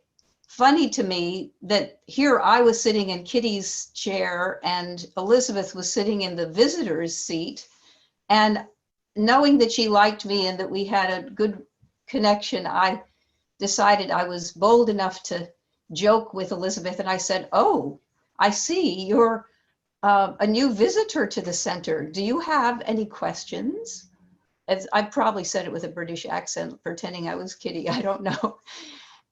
funny to me that here I was sitting in Kitty's chair and Elizabeth was sitting in the visitor's seat. And knowing that she liked me and that we had a good connection, I decided I was bold enough to joke with Elizabeth. And I said, oh, I see you're a new visitor to the center. Do you have any questions? As I probably said it with a British accent, pretending I was Kitty, I don't know.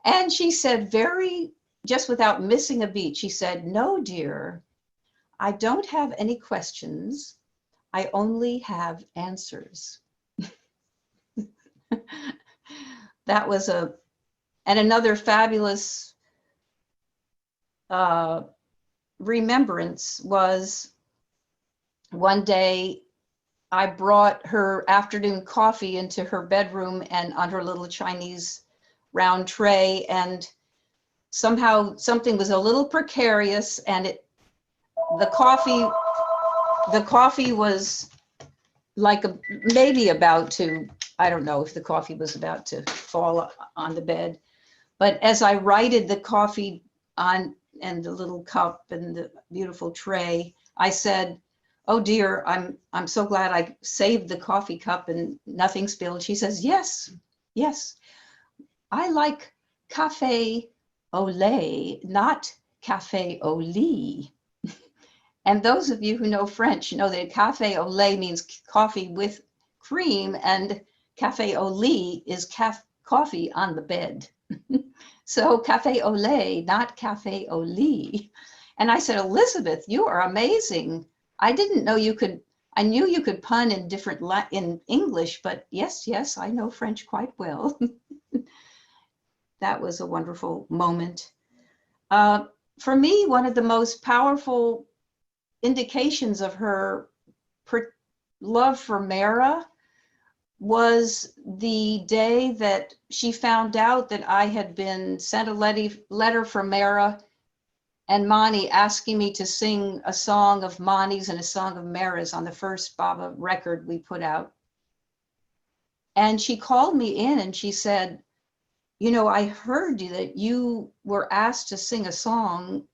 And she said very just without missing a beat, she said, "No, dear, I don't have any questions. I only have answers." That was and another fabulous remembrance was one day I brought her afternoon coffee into her bedroom and on her little Chinese round tray, and somehow something was a little precarious, and the coffee was like maybe about to, I don't know if the coffee was about to fall on the bed, but as I righted the coffee on and the little cup and the beautiful tray, I said, "Oh dear, I'm so glad I saved the coffee cup and nothing spilled." She says, "Yes, yes, I like cafe au lait, not cafe au lit." And those of you who know French know that cafe au lait means coffee with cream, and cafe au lit is coffee on the bed. So cafe au lait, not cafe au lit. And I said, "Elizabeth, you are amazing. I didn't know you could, I knew you could pun in in English, but yes, yes, I know French quite well." That was a wonderful moment. For me, one of the most powerful indications of her love for Mara was the day that she found out that I had been sent a letter from Mara and Mani asking me to sing a song of Mani's and a song of Mara's on the first Baba record we put out. And she called me in and she said, "You know, I heard that you were asked to sing a song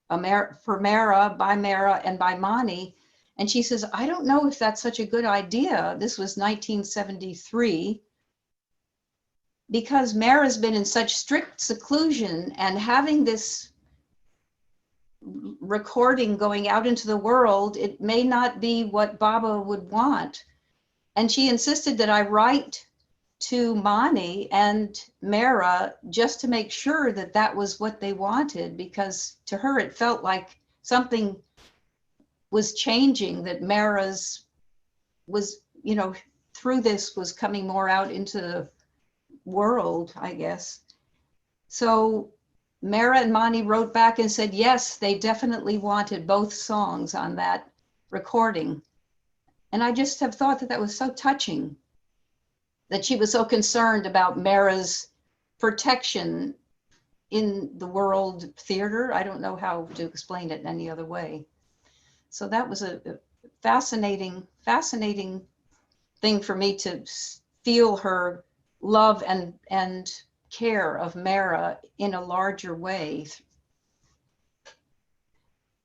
for Mara, by Mara, and by Mani." And she says, "I don't know if that's such a good idea." This was 1973. "Because Mara's been in such strict seclusion, and having this recording going out into the world, it may not be what Baba would want." And she insisted that I write to Mani and Mara just to make sure that that was what they wanted, because to her it felt like something was changing, that Mara's was, you know, through this was coming more out into the world, I guess. So Mara and Mani wrote back and said, yes, they definitely wanted both songs on that recording. And I just have thought that that was so touching, that she was so concerned about Mara's protection in the world theater. I don't know how to explain it any other way. So that was a fascinating thing for me to feel her love and care of Mara in a larger way.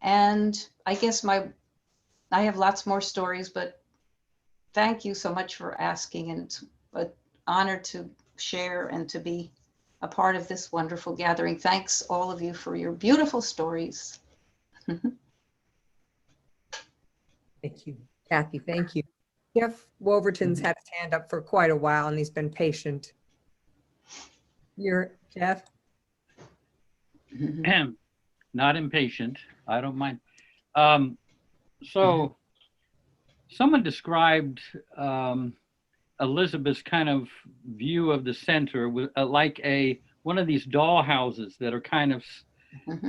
And I guess I have lots more stories, but thank you so much for asking, and it's an honor to share and to be a part of this wonderful gathering. Thanks all of you for your beautiful stories. Thank you, Kathy. Thank you. Jeff Wolverton's had his hand up for quite a while and he's been patient. You're Jeff? Not impatient. I don't mind. So someone described Elizabeth's kind of view of the center with like one of these doll houses that are kind of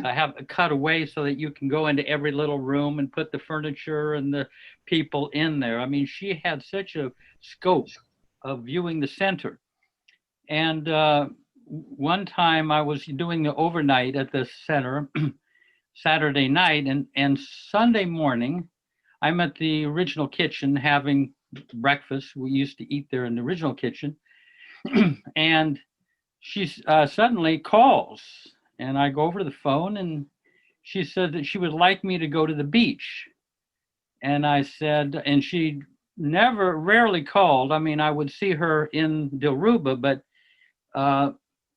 have a cut away so that you can go into every little room and put the furniture and the people in there. I mean, she had such a scope of viewing the center. And one time I was doing the overnight at the center Saturday night, and Sunday morning I'm at the original kitchen having breakfast. We used to eat there in the original kitchen. And she suddenly calls, and I go over to the phone, and she said that she would like me to go to the beach. And I said, and she rarely called. I mean, I would see her in Dilruba, but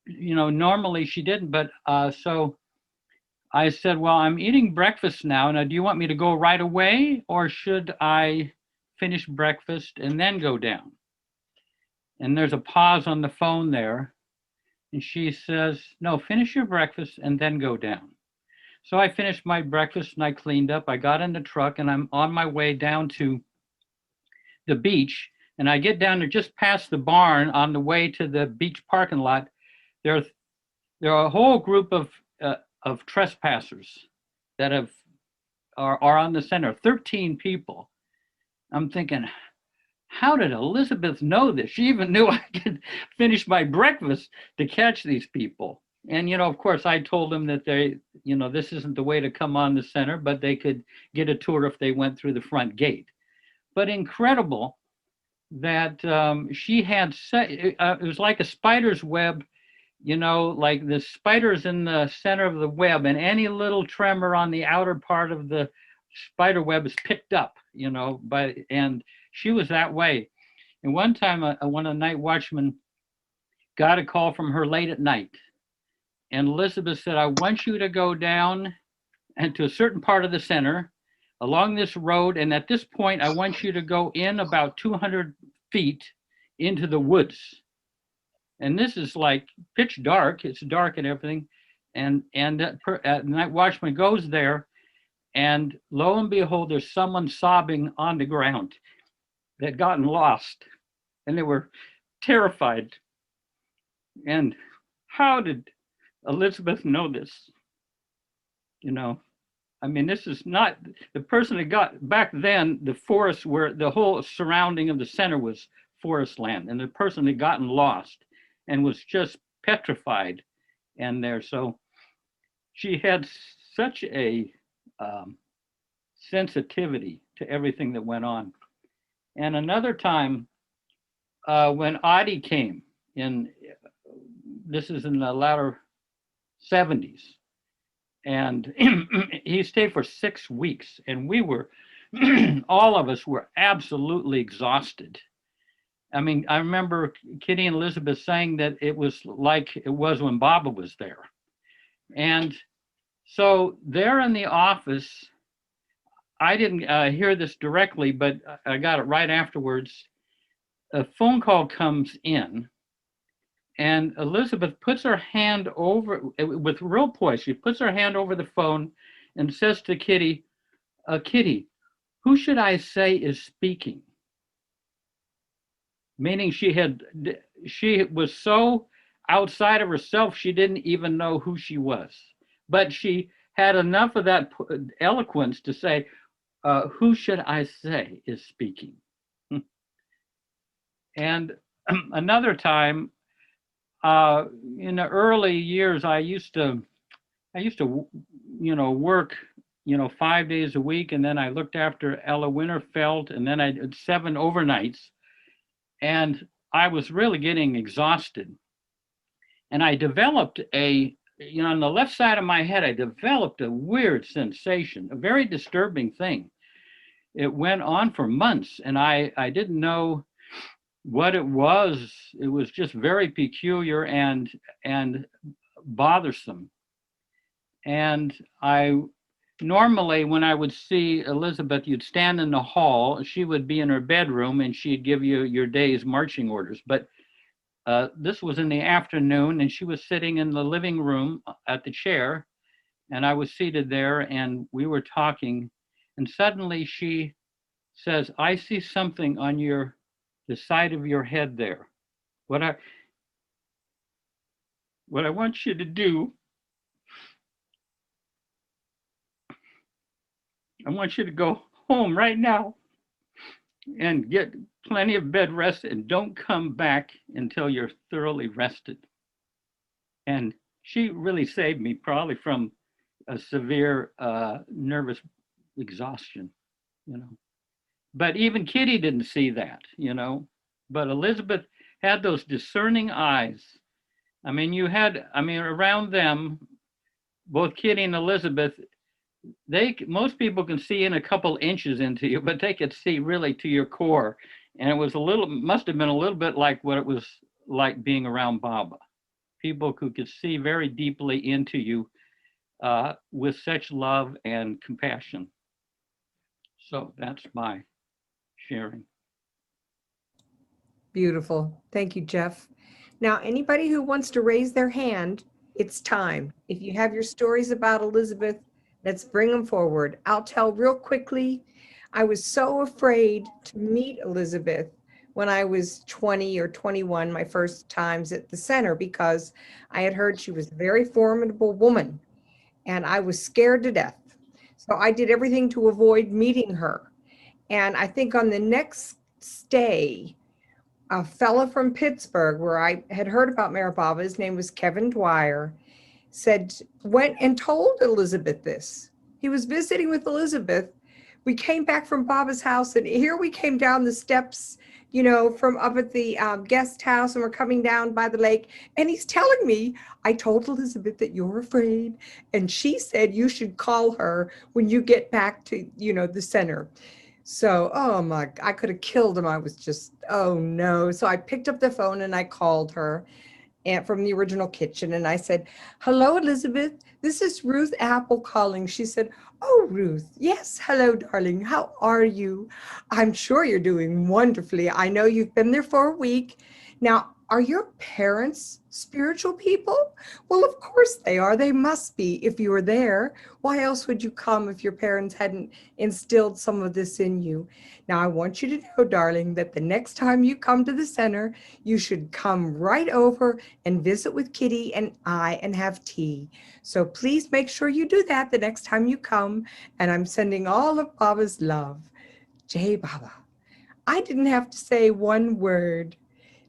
you know, normally she didn't. But so I said, well, I'm eating breakfast now. Now, do you want me to go right away, or should I finish breakfast and then go down? And there's a pause on the phone there. And she says, no, finish your breakfast and then go down. So I finished my breakfast and I cleaned up. I got in the truck and I'm on my way down to the beach. And I get down to just past the barn on the way to the beach parking lot. There are a whole group of trespassers that are on the center, 13 people. I'm thinking, how did Elizabeth know this? She even knew I could finish my breakfast to catch these people. And, of course, I told them that this isn't the way to come on the center, but they could get a tour if they went through the front gate. But incredible that she had, it was like a spider's web, like the spider's in the center of the web, and any little tremor on the outer part of the spider web is picked up, and she was that way. And one time, one of the night watchmen got a call from her late at night. And Elizabeth said, I want you to go down and to a certain part of the center along this road. And at this point, I want you to go in about 200 feet into the woods. And this is like pitch dark. It's dark and everything. And the night watchman goes there, and lo and behold, there's someone sobbing on the ground that had gotten lost. And they were terrified. And how did Elizabeth know this? This is not the person that got back then. The forest, where the whole surrounding of the center was forest land, and the person had gotten lost and was just petrified and there. So she had such a sensitivity to everything that went on. And another time when Audie came in, this is in the latter 70s, and he stayed for 6 weeks, and we were, all of us were absolutely exhausted. I remember Kitty and Elizabeth saying that it was like it was when Baba was there. And so there in the office, I didn't hear this directly, but I got it right afterwards. A phone call comes in, and Elizabeth puts her hand over, with real poise, she puts her hand over the phone and says to Kitty, Kitty, who should I say is speaking? Meaning she was so outside of herself, she didn't even know who she was. But she had enough of that eloquence to say, who should I say is speaking? And another time, in the early years, I used to work, 5 days a week, and then I looked after Ella Winterfeld, and then I did 7 overnights, and I was really getting exhausted. And I developed on the left side of my head, I developed a weird sensation, a very disturbing thing. It went on for months, and I didn't know what it was. It was just very peculiar and bothersome. And normally when I would see Elizabeth, you'd stand in the hall, she would be in her bedroom, and she'd give you your day's marching orders. But this was in the afternoon, and she was sitting in the living room at the chair, and I was seated there, and we were talking, and suddenly she says, I see something on the side of your head there. What I want you to do, I want you to go home right now and get plenty of bed rest, and don't come back until you're thoroughly rested. And she really saved me, probably from a severe nervous exhaustion, But even Kitty didn't see that, But Elizabeth had those discerning eyes. Around them, both Kitty and Elizabeth, most people can see in a couple inches into you, but they could see really to your core. And it was must have been a little bit like what it was like being around Baba. People who could see very deeply into you with such love and compassion. So that's my sharing. Beautiful. Thank you, Jeff. Now, anybody who wants to raise their hand, it's time. If you have your stories about Elizabeth, let's bring them forward. I'll tell real quickly. I was so afraid to meet Elizabeth when I was 20 or 21, my first times at the center, because I had heard she was a very formidable woman and I was scared to death. So I did everything to avoid meeting her. And I think on the next stay, a fellow from Pittsburgh, where I had heard about Mary Baba, his name was Kevin Dwyer, went and told Elizabeth this. He was visiting with Elizabeth. We came back from Baba's house, and here we came down the steps, you know, from up at the guest house, and we're coming down by the lake. And he's telling me, I told Elizabeth that you're afraid, and she said you should call her when you get back to, you know, the center. So, oh my, I could have killed him. I was just, oh no. So I picked up the phone and I called her and from the original kitchen. And I said, hello, Elizabeth. This is Ruth Appel calling. She said, oh, Ruth. Yes. Hello, darling. How are you? I'm sure you're doing wonderfully. I know you've been there for a week. Now, are your parents spiritual people? Well, of course they are. They must be if you were there. Why else would you come if your parents hadn't instilled some of this in you? Now, I want you to know, darling, that the next time you come to the center, you should come right over and visit with Kitty and I and have tea. So please make sure you do that the next time you come. And I'm sending all of Baba's love. Jai Baba. I didn't have to say one word.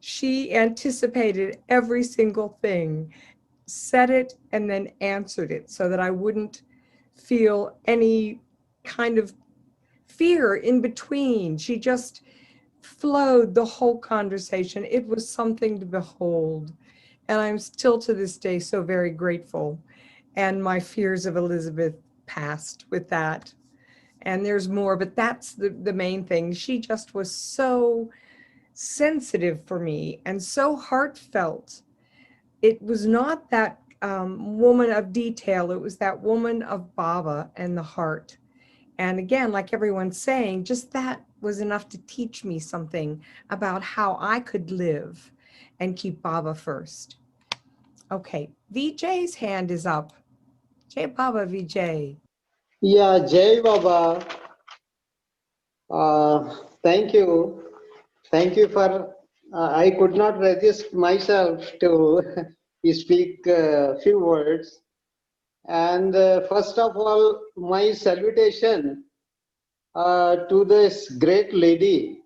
She anticipated every single thing, said it, and then answered it so that I wouldn't feel any kind of fear in between. She just flowed the whole conversation. It was something to behold. And I'm still to this day so very grateful. And my fears of Elizabeth passed with that. And there's more, but that's the main thing. She just was so sensitive for me and so heartfelt. It was not that woman of detail. It was that woman of Baba and the heart. And again, like everyone's saying, just that was enough to teach me something about how I could live and keep Baba first. Okay, Vijay's hand is up. Jai Baba, Vijay. Yeah, Jai Baba. Thank you. Thank you for, I could not resist myself to speak a few words. And first of all, my salutation to this great lady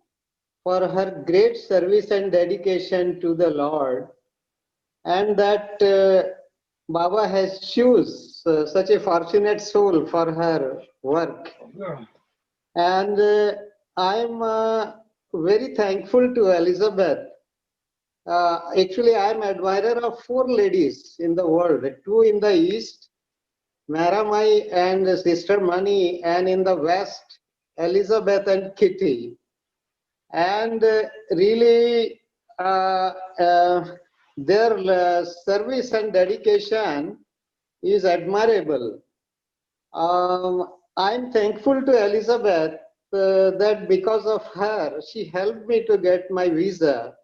for her great service and dedication to the Lord. And that Baba has chosen such a fortunate soul for her work. And I'm very thankful to Elizabeth. Actually, I am admirer of 4 ladies in the world, 2 in the East, Maramai and Sister Mani, and in the West, Elizabeth and Kitty. And really, their service and dedication is admirable. I'm thankful to Elizabeth that because of her, she helped me to get my visa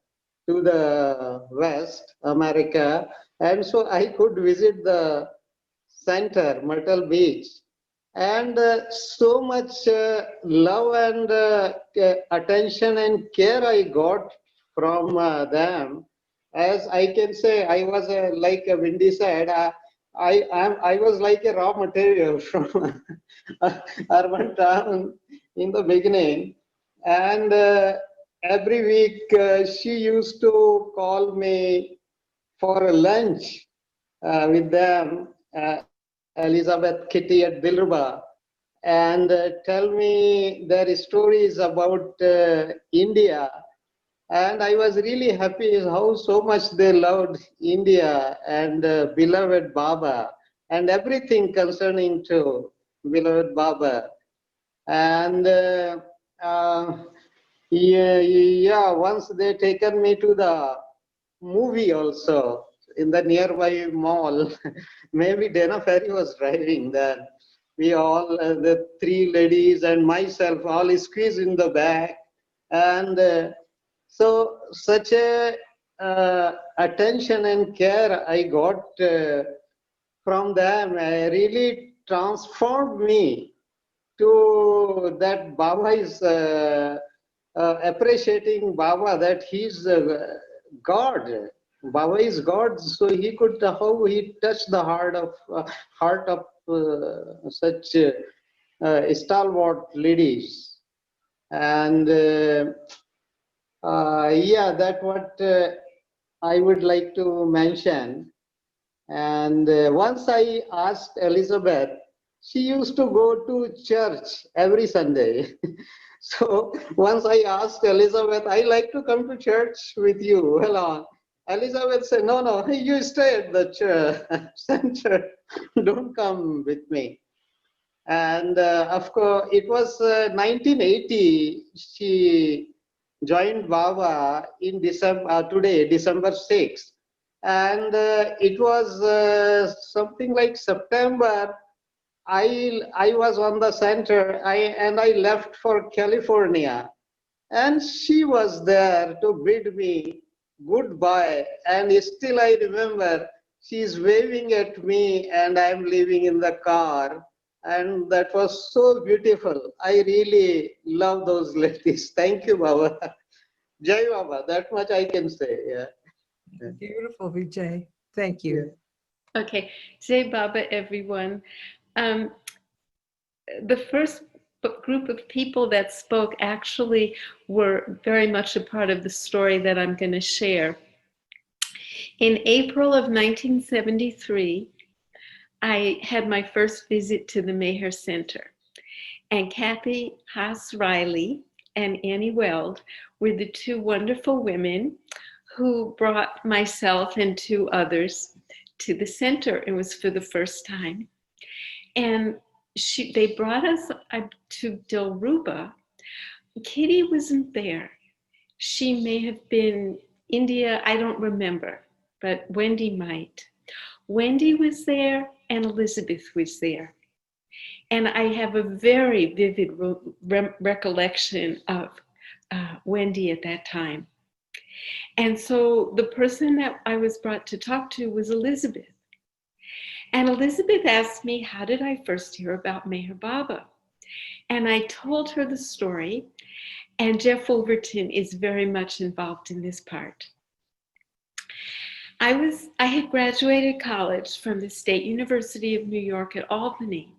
to the West America, and so I could visit the center, Myrtle Beach. And so much love and attention and care I got from them. As I can say, I was like Wendy said, I was like a raw material from urban town in the beginning. And every week she used to call me for a lunch with them. Elizabeth, Kitty at Dilruba, and tell me their stories about India. And I was really happy how so much they loved India and beloved Baba and everything concerning to beloved Baba. And yeah, once they taken me to the movie also in the nearby mall. Maybe Dana Ferry was driving then. We all, the 3 ladies and myself, all squeezed in the back. And so such a attention and care I got from them really transformed me to that Baba is appreciating Baba, that he's God. Baba is God, so he could, how he touched the heart of such stalwart ladies. And yeah, that's what I would like to mention. And once I asked Elizabeth, she used to go to church every Sunday. So once I asked Elizabeth, I like to come to church with you. Well, Elizabeth said, no, no, you stay at the church center. Don't come with me. And of course, it was 1980. She joined Baba in December, today, December 6th. And it was something like September. I was on the center and I left for California. And she was there to bid me goodbye. And still I remember she's waving at me and I'm leaving in the car. And that was so beautiful. I really love those ladies. Thank you, Baba. Jai Baba, that much I can say. Yeah. Beautiful, Vijay. Thank you. Okay, Jai Baba, everyone. The first group of people that spoke actually were very much a part of the story that I'm going to share. In April of 1973, I had my first visit to the Maher Center, and Kathy Haas-Riley and Annie Weld were the two wonderful women who brought myself and two others to the center. It was for the first time. And they brought us to Dilruba. Kitty wasn't there. She may have been India, I don't remember, but Wendy might. Wendy was there and Elizabeth was there. And I have a very vivid recollection of Wendy at that time. And so the person that I was brought to talk to was Elizabeth. And Elizabeth asked me, how did I first hear about Meher Baba? And I told her the story, and Jeff Wolverton is very much involved in this part. I had graduated college from the State University of New York at Albany,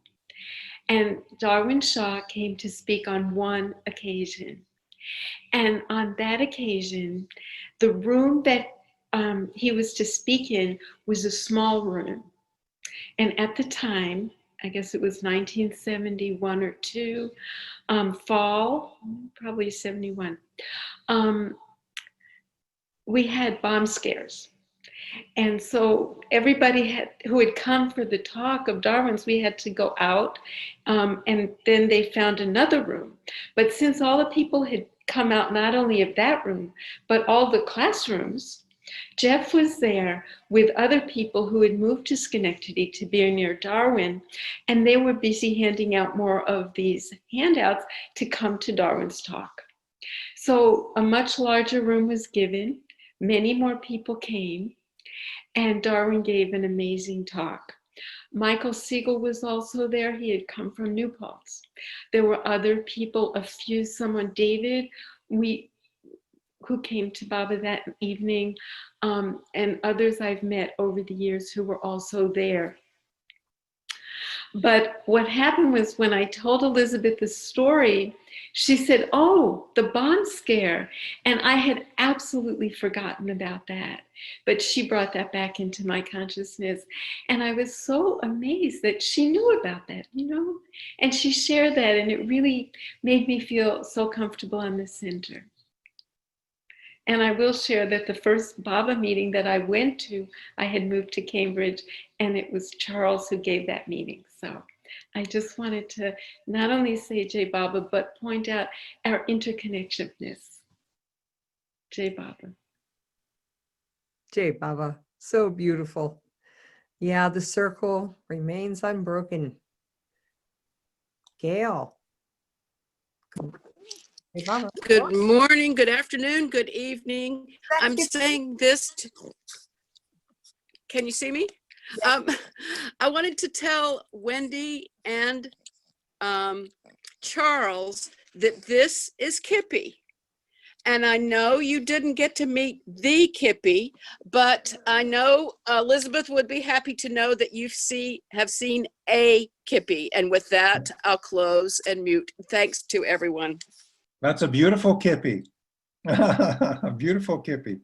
and Darwin Shaw came to speak on one occasion. And on that occasion, the room that he was to speak in was a small room. And at the time, I guess it was 1971 or 2, fall, probably 71, we had bomb scares. And so everybody who had come for the talk of Darwin's, we had to go out, and then they found another room. But since all the people had come out, not only of that room, but all the classrooms, Jeff was there with other people who had moved to Schenectady to be near Darwin, and they were busy handing out more of these handouts to come to Darwin's talk. So a much larger room was given, many more people came, and Darwin gave an amazing talk. Michael Siegel was also there. He had come from New Paltz. There were other people, David, who came to Baba that evening, and others I've met over the years who were also there. But what happened was when I told Elizabeth the story, she said, oh, the bomb scare. And I had absolutely forgotten about that. But she brought that back into my consciousness. And I was so amazed that she knew about that, and she shared that. And it really made me feel so comfortable in the center. And I will share that the first Baba meeting that I went to, I had moved to Cambridge, and it was Charles who gave that meeting. So I just wanted to not only say Jai Baba, but point out our interconnectedness. Jai Baba. Jai Baba, so beautiful. Yeah, the circle remains unbroken. Gail. Hey, Baba. Good morning, good afternoon, good evening. I'm saying this, can you see me? I wanted to tell Wendy and Charles that this is Kippy. And I know you didn't get to meet the Kippy, but I know Elizabeth would be happy to know that you have seen a Kippy. And with that, I'll close and mute. Thanks to everyone. That's a beautiful Kippy. A beautiful Kippy.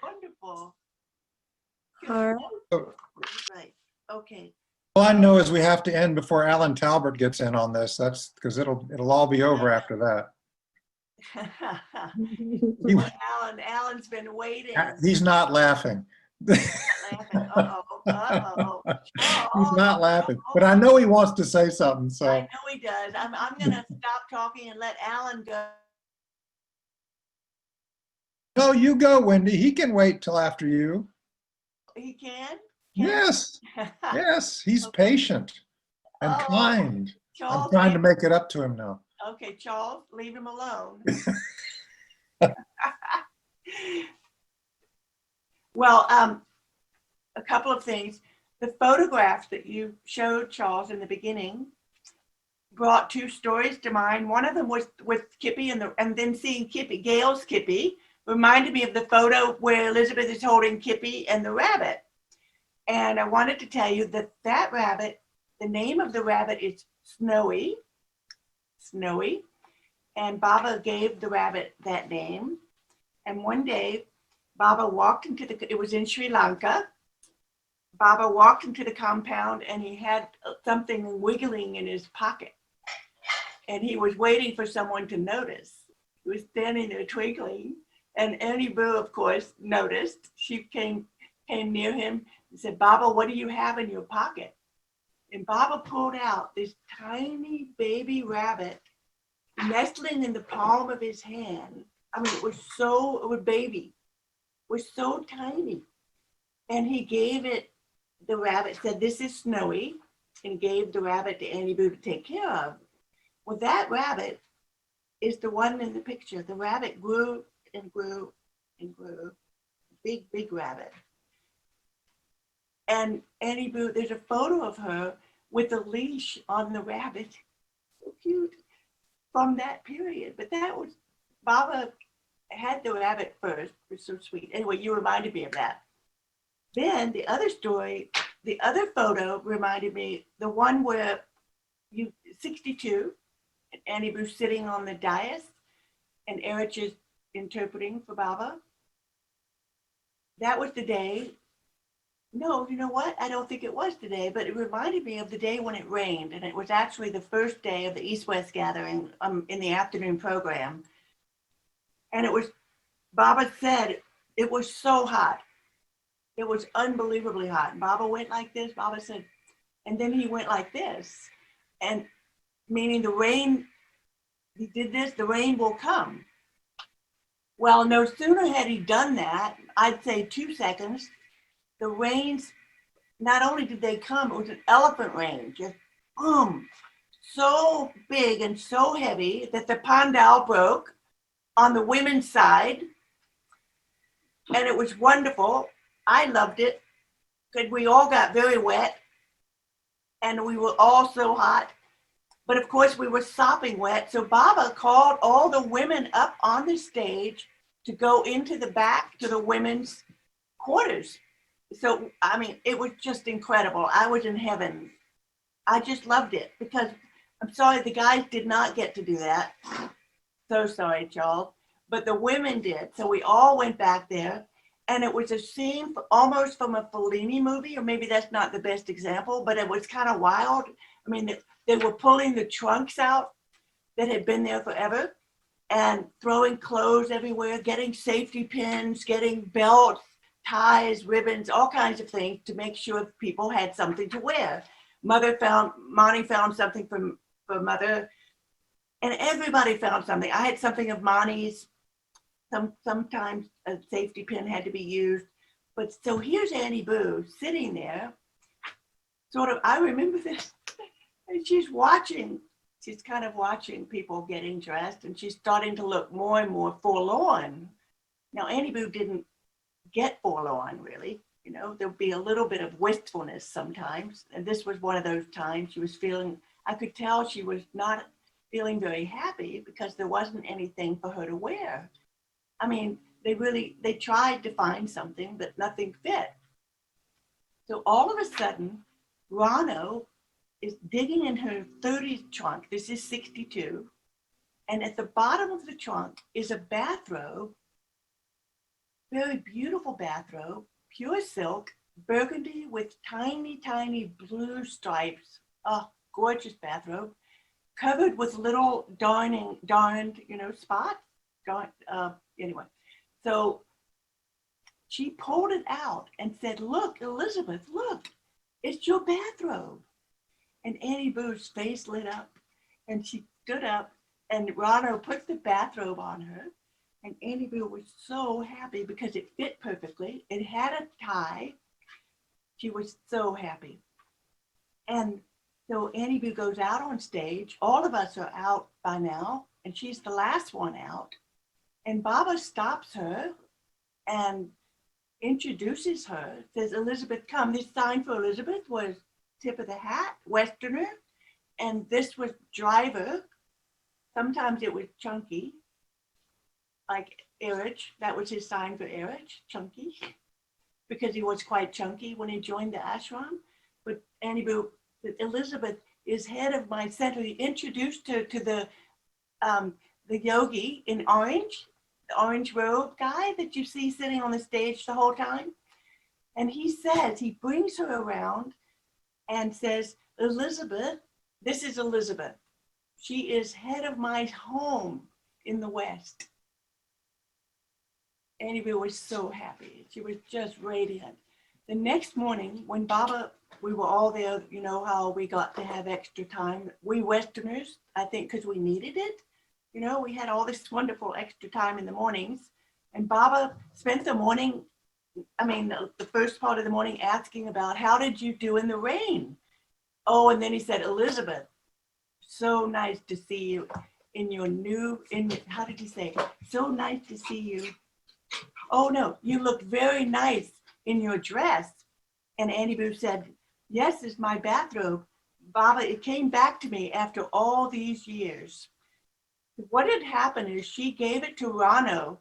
Wonderful. All right. Right, okay. All I know is we have to end before Alan Talbot gets in on this. That's because it'll all be over after that. Alan's been waiting. He's not laughing. Laughing. Uh-oh. He's not laughing, but I know he wants to say something. I So know he does. I'm gonna stop talking and let Alan go. no, you go, Wendy. He can wait till after you. He can? Yes, yes, he's patient and Oh, kind. I'm Charles, trying to make it up to him now. okay, Charles, leave him alone. Well, a couple of things. The photographs that you showed, Charles, in the beginning brought two stories to mind. One of them was with Kippy and then seeing Kippy, Gail's Kippy, reminded me of the photo where Elizabeth is holding Kippy and the rabbit. And I wanted to tell you that that rabbit, the name of the rabbit is Snowy. Snowy. And Baba gave the rabbit that name. And one day, Baba walked into it was in Sri Lanka. Baba walked into the compound and he had something wiggling in his pocket. And he was waiting for someone to notice. He was standing there twinkling. And Annie Boo, of course, noticed. She came near him and said, Baba, what do you have in your pocket? And Baba pulled out this tiny baby rabbit nestling in the palm of his hand. I mean, it was baby. It was so tiny. And he gave it, the rabbit said, this is Snowy, and gave the rabbit to Annie Boo to take care of. Well, that rabbit is the one in the picture. The rabbit grew and grew and grew. Big, big rabbit. And Annie Boo, there's a photo of her with a leash on the rabbit. So cute. From that period. But that was, Baba had the rabbit first. It was so sweet. Anyway, you reminded me of that. Then the other story, the other photo reminded me, the one where 62, and Annie Boo sitting on the dais and Erich is interpreting for Baba. That was the day. No, you know what? I don't think it was today, but it reminded me of the day when it rained. And it was actually the first day of the East-West gathering in the afternoon program. And it was, Baba said, it was so hot. It was unbelievably hot. And Baba went like this, Baba said, and then he went like this. And meaning the rain, he did this, the rain will come. Well, no sooner had he done that, I'd say 2 seconds, the rains, not only did they come, it was an elephant rain, just boom, so big and so heavy that the pandal broke on the women's side. And it was wonderful. I loved it because we all got very wet and we were all so hot. But of course we were sopping wet. So Baba called all the women up on the stage to go into the back to the women's quarters. So, I mean, it was just incredible. I was in heaven. I just loved it because I'm sorry, the guys did not get to do that. So sorry, Charles, but the women did. So we all went back there and it was a scene almost from a Fellini movie, or maybe that's not the best example, but it was kind of wild. I mean, they were pulling the trunks out that had been there forever and throwing clothes everywhere, getting safety pins, getting belts, ties, ribbons, all kinds of things to make sure people had something to wear. Monty found something for Mother, and everybody found something. I had something of Monty's. Sometimes a safety pin had to be used. But so here's Annie Boo sitting there, sort of, I remember this, and she's watching she's kind of watching people getting dressed, and she's starting to look more and more forlorn. Now, Annie Boo didn't get forlorn, really. You know, there'd be a little bit of wistfulness sometimes. And this was one of those times she was feeling, I could tell she was not feeling very happy because there wasn't anything for her to wear. I mean, they tried to find something, but nothing fit. So all of a sudden, Rano is digging in her 30s trunk. This is 62. And at the bottom of the trunk is a bathrobe, very beautiful bathrobe, pure silk, burgundy with tiny, tiny blue stripes. Oh, gorgeous bathrobe, covered with little darned, spots. Anyway, so she pulled it out and said, "Look, Elizabeth, look, it's your bathrobe." And Annie Boo's face lit up, and she stood up, and Rano put the bathrobe on her. And Annie Boo was so happy because it fit perfectly. It had a tie. She was so happy. And so Annie Boo goes out on stage. All of us are out by now, and she's the last one out. And Baba stops her and introduces her, says, "Elizabeth, come." This sign for Elizabeth was tip of the hat, Westerner. And this was driver. Sometimes it was Chunky, like Erich. That was his sign for Erich, Chunky, because he was quite chunky when he joined the ashram. But Annie Boo, Elizabeth is head of my center. He introduced her to the yogi in orange, the orange robe guy that you see sitting on the stage the whole time. And he brings her around and says, "Elizabeth, this is Elizabeth. She is head of my home in the West." Annie Boo was so happy. She was just radiant. The next morning, when Baba, we were all there, you know how we got to have extra time. We Westerners, I think because we needed it, we had all this wonderful extra time in the mornings. And Baba spent the morning, the first part of the morning asking about, how did you do in the rain? Oh, and then he said, "Elizabeth, so nice to see you in your how did he say? So nice to see you. Oh no, you look very nice in your dress." And Annie Boo said, "Yes, it's my bathrobe. Baba, it came back to me after all these years." What had happened is she gave it to Rano.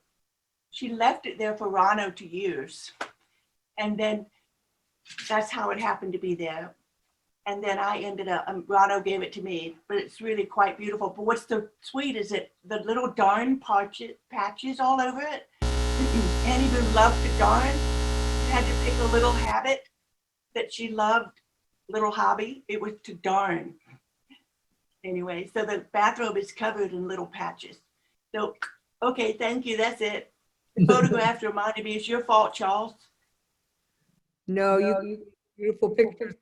She left it there for Rano to use. And then that's how it happened to be there. And then I ended up, Rano gave it to me, but it's really quite beautiful. But what's so sweet is that the little darn patches all over it. Annie Boo loved to darn. She had to pick a little habit that she loved, little hobby. It was to darn. Anyway, so the bathrobe is covered in little patches. So, okay, thank you, that's it. The photograph reminded me, it's your fault, Charles. No, you beautiful pictures.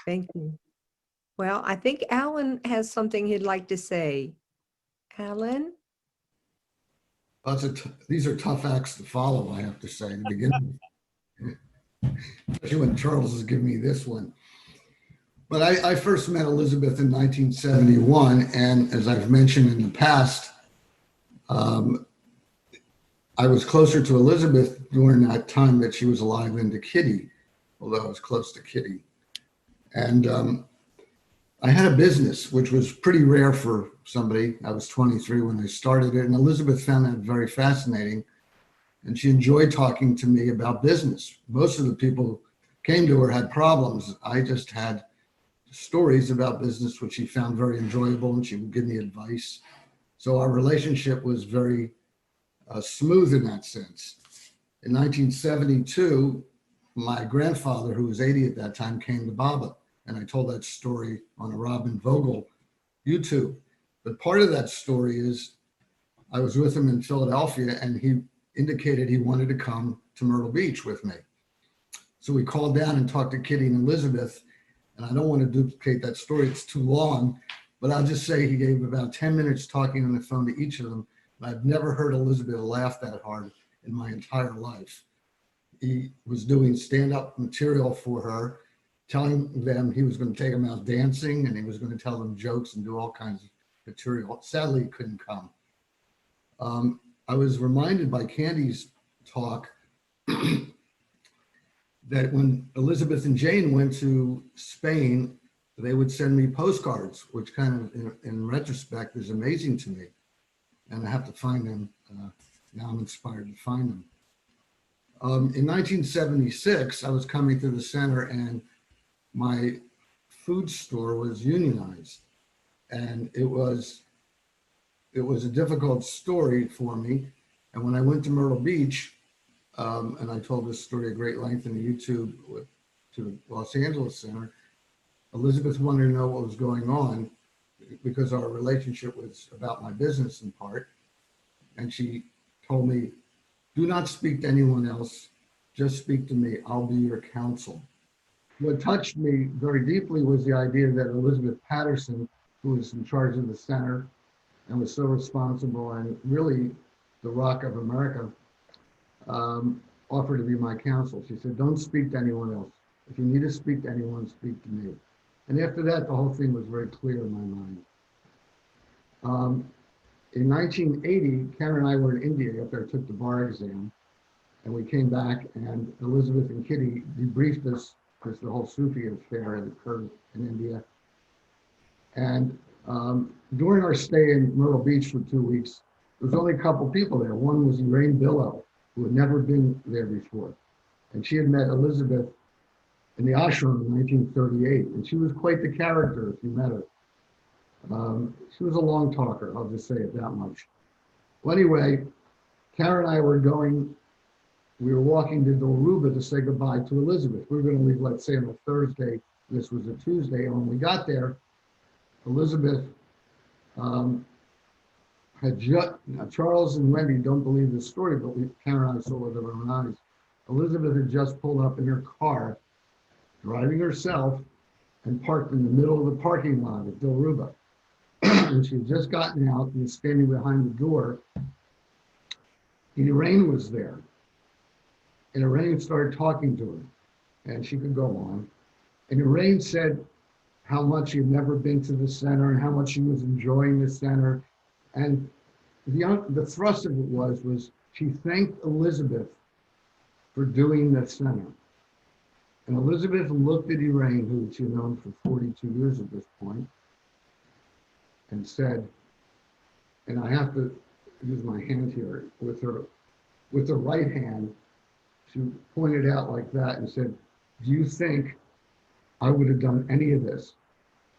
Thank you. Well, I think Alan has something he'd like to say. Alan? These are tough acts to follow, I have to say, to begin with. Especially when Charles is giving me this one. But I first met Elizabeth in 1971, and as I've mentioned in the past, I was closer to Elizabeth during that time that she was alive than to Kitty, although I was close to Kitty. And I had a business, which was pretty rare for somebody. I was 23 when I started it, and Elizabeth found that very fascinating. And she enjoyed talking to me about business. Most of the people who came to her had problems. I just had stories about business, which she found very enjoyable, and she would give me advice. So our relationship was very smooth in that sense. In 1972, my grandfather, who was 80 at that time, came to Baba, and I told that story on a Robin Vogel YouTube. But part of that story is I was with him in Philadelphia, and he indicated he wanted to come to Myrtle Beach with me. So we called down and talked to Kitty and Elizabeth, and I don't want to duplicate that story, it's too long, but I'll just say he gave about 10 minutes talking on the phone to each of them. And I've never heard Elizabeth laugh that hard in my entire life. He was doing stand-up material for her, telling them he was going to take them out dancing and he was going to tell them jokes and do all kinds of material. Sadly, he couldn't come. I was reminded by Candy's talk that when Elizabeth and Jane went to Spain, they would send me postcards, which kind of, in retrospect, is amazing to me. And I have to find them. Now I'm inspired to find them. In 1976, I was coming to the center and my food store was unionized. And it was a difficult story for me. And when I went to Myrtle Beach, and I told this story at great length in the YouTube to the Los Angeles Center, Elizabeth wanted to know what was going on because our relationship was about my business in part. And she told me, do not speak to anyone else, just speak to me, I'll be your counsel. What touched me very deeply was the idea that Elizabeth Patterson, who was in charge of the center and was so responsible and really the rock of America, offered to be my counsel. She said, don't speak to anyone else. If you need to speak to anyone, speak to me. And after that, the whole thing was very clear in my mind. In 1980, Karen and I were in India after I took the bar exam, and we came back and Elizabeth and Kitty debriefed us because the whole Sufi affair had occurred in India. And during our stay in Myrtle Beach for 2 weeks, there was only a couple people there. One was Elaine Billow, who had never been there before. And she had met Elizabeth in the ashram in 1938. And she was quite the character if you met her. She was a long talker, I'll just say it that much. Well, anyway, Karen and I were walking to Aruba to say goodbye to Elizabeth. We were going to leave, let's say, on a Thursday. This was a Tuesday. And when we got there, Elizabeth now Charles and Wendy don't believe this story, but Karen and I saw with our own eyes. Elizabeth had just pulled up in her car, driving herself, and parked in the middle of the parking lot at Aruba. And she had just gotten out and was standing behind the door. And Elaine was there. And Elaine started talking to her, and she could go on. And Elaine said how much she had never been to the center and how much she was enjoying the center. And the thrust of it was she thanked Elizabeth for doing the center. And Elizabeth looked at Elaine, who she had known for 42 years at this point, and said, and I have to use my hand here, with the right hand, she pointed out like that and said, do you think I would have done any of this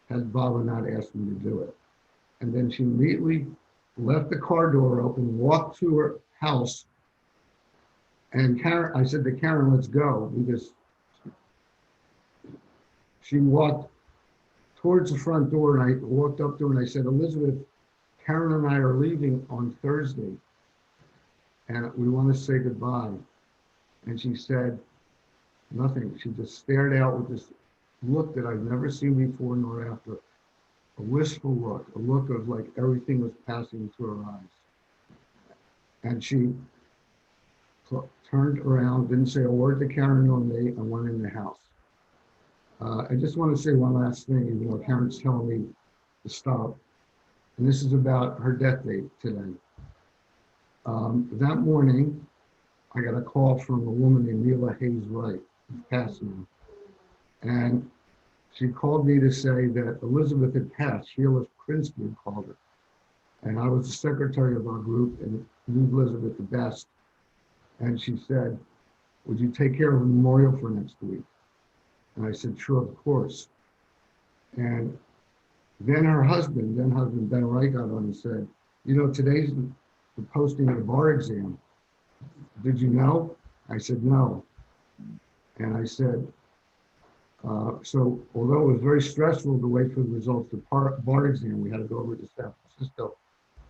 had Baba not asked me to do it? And then she immediately left the car door open, walked to her house, and I said to Karen, let's go, because she walked towards the front door, and I walked up to her and I said, Elizabeth, Karen and I are leaving on Thursday, and we want to say goodbye. And she said nothing. She just stared out with this look that I've never seen before nor after. A wistful look, a look of like everything was passing through her eyes. And she turned around, didn't say a word to Karen or me, and went in the house. I just want to say one last thing, even though Karen's telling me to stop. And this is about her death date today. That morning, I got a call from a woman named Mila Hayes Wright, who's passed now. And she called me to say that Elizabeth had passed. Sheila Krinsky had called her. And I was the secretary of our group and knew Elizabeth the best. And she said, would you take care of a memorial for next week? And I said, sure, of course. And then her husband, Ben Wright, got on and said, you know, today's the posting of the bar exam. Did you know? I said, no. And I said, so although it was very stressful to wait for the results of the bar exam, we had to go over to San Francisco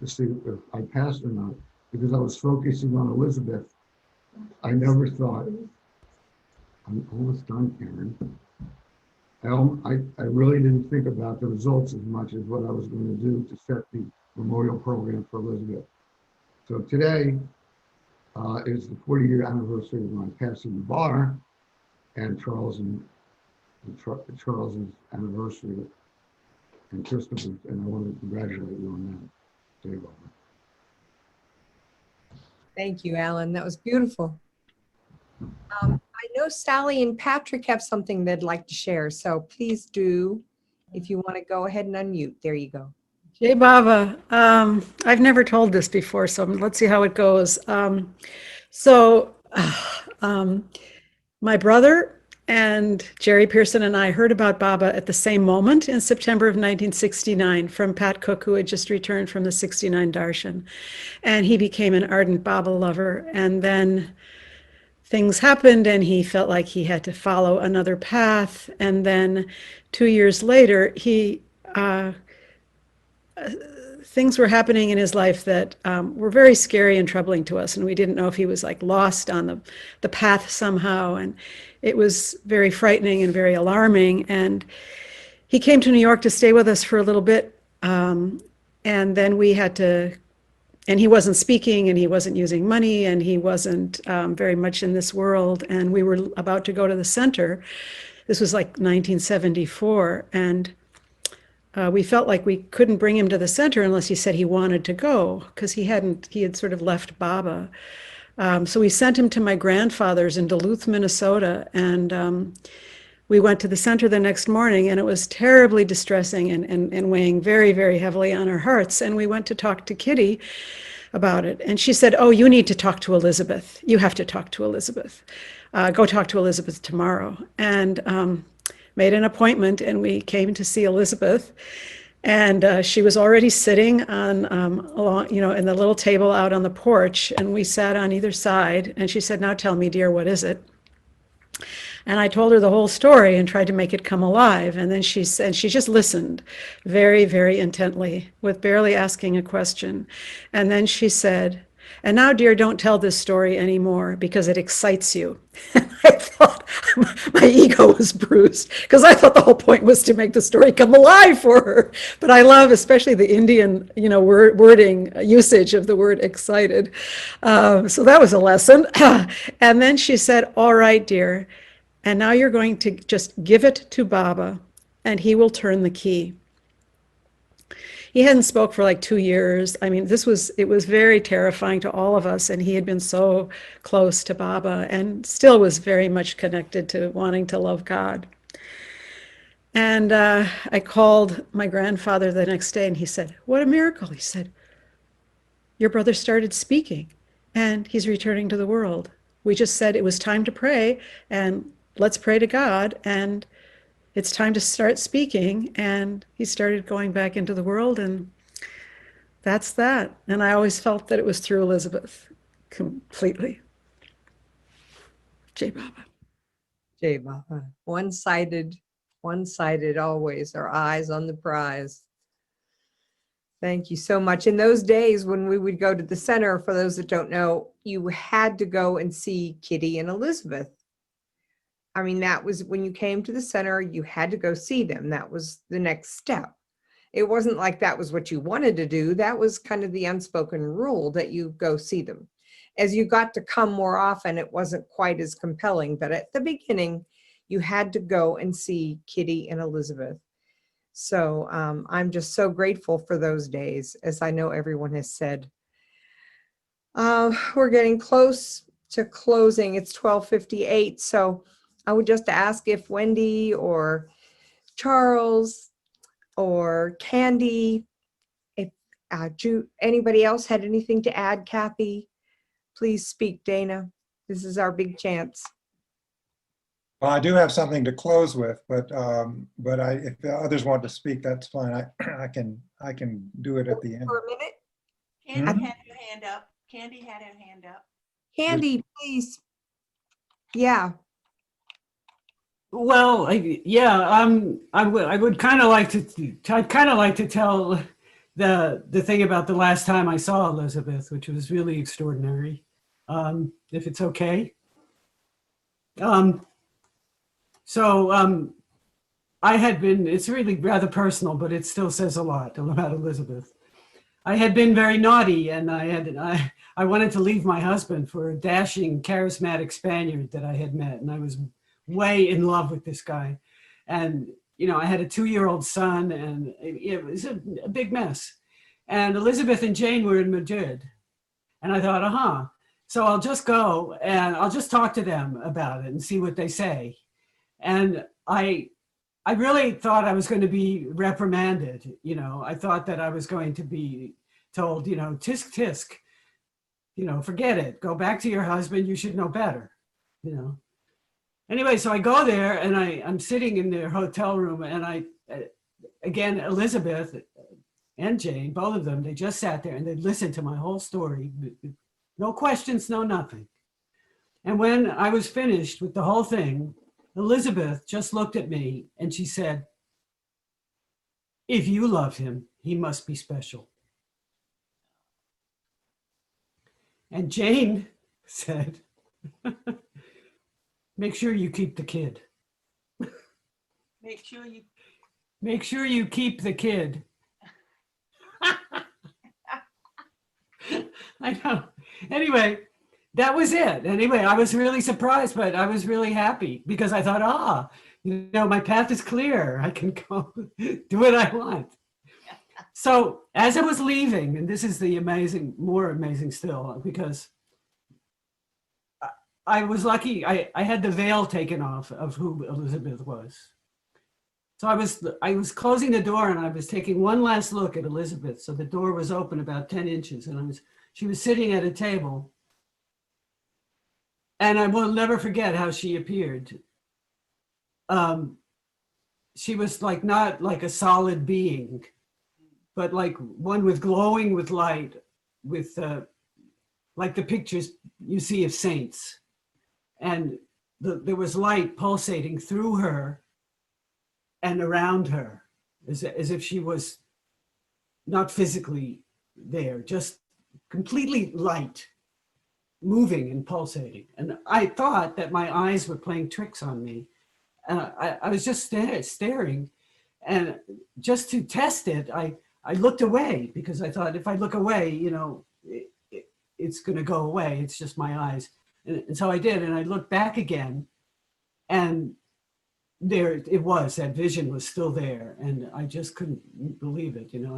to see if I passed or not, because I was focusing on Elizabeth. I never thought, I'm almost done, Karen. I really didn't think about the results as much as what I was going to do to set the memorial program for Elizabeth. So today is the 40-year anniversary of my passing the bar, and Charles and Charles's anniversary and Christopher's, and I want to congratulate you on that, Dave. Thank you, Alan. That was beautiful. I know Sally and Patrick have something they'd like to share, so please do. If you want to go ahead and unmute, there you go. Jai Baba, I've never told this before, so let's see how it goes. My brother and Jerry Pearson and I heard about Baba at the same moment in September of 1969 from Pat Cook, who had just returned from the 69 Darshan. And he became an ardent Baba lover. And then things happened and he felt like he had to follow another path. And then 2 years later, things were happening in his life that were very scary and troubling to us. And we didn't know if he was like lost on the path somehow. And it was very frightening and very alarming. And he came to New York to stay with us for a little bit. And then we had to, and he wasn't speaking and he wasn't using money and he wasn't very much in this world. And we were about to go to the center. This was like 1974. And we felt like we couldn't bring him to the center unless he said he wanted to go, because he had sort of left Baba. So we sent him to my grandfather's in Duluth, Minnesota, and we went to the center the next morning, and it was terribly distressing and weighing very, very heavily on our hearts. And we went to talk to Kitty about it, and she said, "Oh, you need to talk to Elizabeth. You have to talk to Elizabeth. Go talk to Elizabeth tomorrow." And made an appointment, and we came to see Elizabeth, and she was already sitting on along, in the little table out on the porch, and we sat on either side, and she said, "Now tell me, dear, what is it?" And I told her the whole story and tried to make it come alive. And then she said, she just listened very, very intently with barely asking a question. And then she said, "And now, dear, don't tell this story anymore because it excites you." And I thought my ego was bruised because I thought the whole point was to make the story come alive for her. But I love especially the Indian, wording usage of the word excited. So that was a lesson. And then she said, "All right, dear. And now you're going to just give it to Baba and he will turn the key." He hadn't spoke for like 2 years. I mean, it was very terrifying to all of us. And he had been so close to Baba and still was very much connected to wanting to love God. And I called my grandfather the next day and he said, "What a miracle." He said, "Your brother started speaking and he's returning to the world. We just said it was time to pray and let's pray to God. And it's time to start speaking." And he started going back into the world, and that's that. And I always felt that it was through Elizabeth completely. Jai Baba. Jai Baba. One-sided always, our eyes on the prize. Thank you so much. In those days when we would go to the center, for those that don't know, you had to go and see Kitty and Elizabeth. I mean, that was when you came to the center, you had to go see them. That was the next step. It wasn't like that was what you wanted to do. That was kind of the unspoken rule that you go see them. As you got to come more often, it wasn't quite as compelling, but at the beginning, you had to go and see Kitty and Elizabeth. So I'm just so grateful for those days, as I know everyone has said. We're getting close to closing. It's 12:58. So I would just ask if Wendy or Charles or Candy, if anybody else had anything to add. Kathy, please speak. Dana, this is our big chance. Well, I do have something to close with, but if the others want to speak, that's fine. I can do it at the end. For a minute. Candy had her hand up. Candy had her hand up. Candy, please. Yeah. Well, I would kind of like to tell the thing about the last time I saw Elizabeth, which was really extraordinary. If it's okay. I had been, it's really rather personal, but it still says a lot about Elizabeth. I had been very naughty, and I wanted to leave my husband for a dashing, charismatic Spaniard that I had met, and I was way in love with this guy. And, you know, I had a 2-year-old son, and it was a big mess. And Elizabeth and Jane were in Madrid. And I thought, so I'll just go and I'll just talk to them about it and see what they say. And I really thought I was going to be reprimanded. You know, I thought that I was going to be told, you know, tisk tisk, you know, forget it, go back to your husband, you should know better, you know. Anyway, so I go there and I'm sitting in their hotel room, and again, Elizabeth and Jane, both of them, they just sat there and they listened to my whole story. No questions, no nothing. And when I was finished with the whole thing, Elizabeth just looked at me and she said, "If you love him, he must be special." And Jane said, "Make sure you keep the kid. Make sure you. Make sure you keep the kid." I know. Anyway, that was it. Anyway, I was really surprised, but I was really happy because I thought, you know, my path is clear. I can go do what I want. So as I was leaving, and this is the more amazing still, because I was lucky, I had the veil taken off of who Elizabeth was. So I was closing the door and I was taking one last look at Elizabeth. So the door was open about 10 inches and she was sitting at a table. And I will never forget how she appeared. She was like, not like a solid being, but like one with glowing with light, with like the pictures you see of saints. And there was light pulsating through her and around her, as if she was not physically there, just completely light, moving and pulsating. And I thought that my eyes were playing tricks on me. And I was just staring. And just to test it, I looked away, because I thought if I look away, you know, it's going to go away. It's just my eyes. And so I did. And I looked back again, and there it was. That vision was still there. And I just couldn't believe it, you know.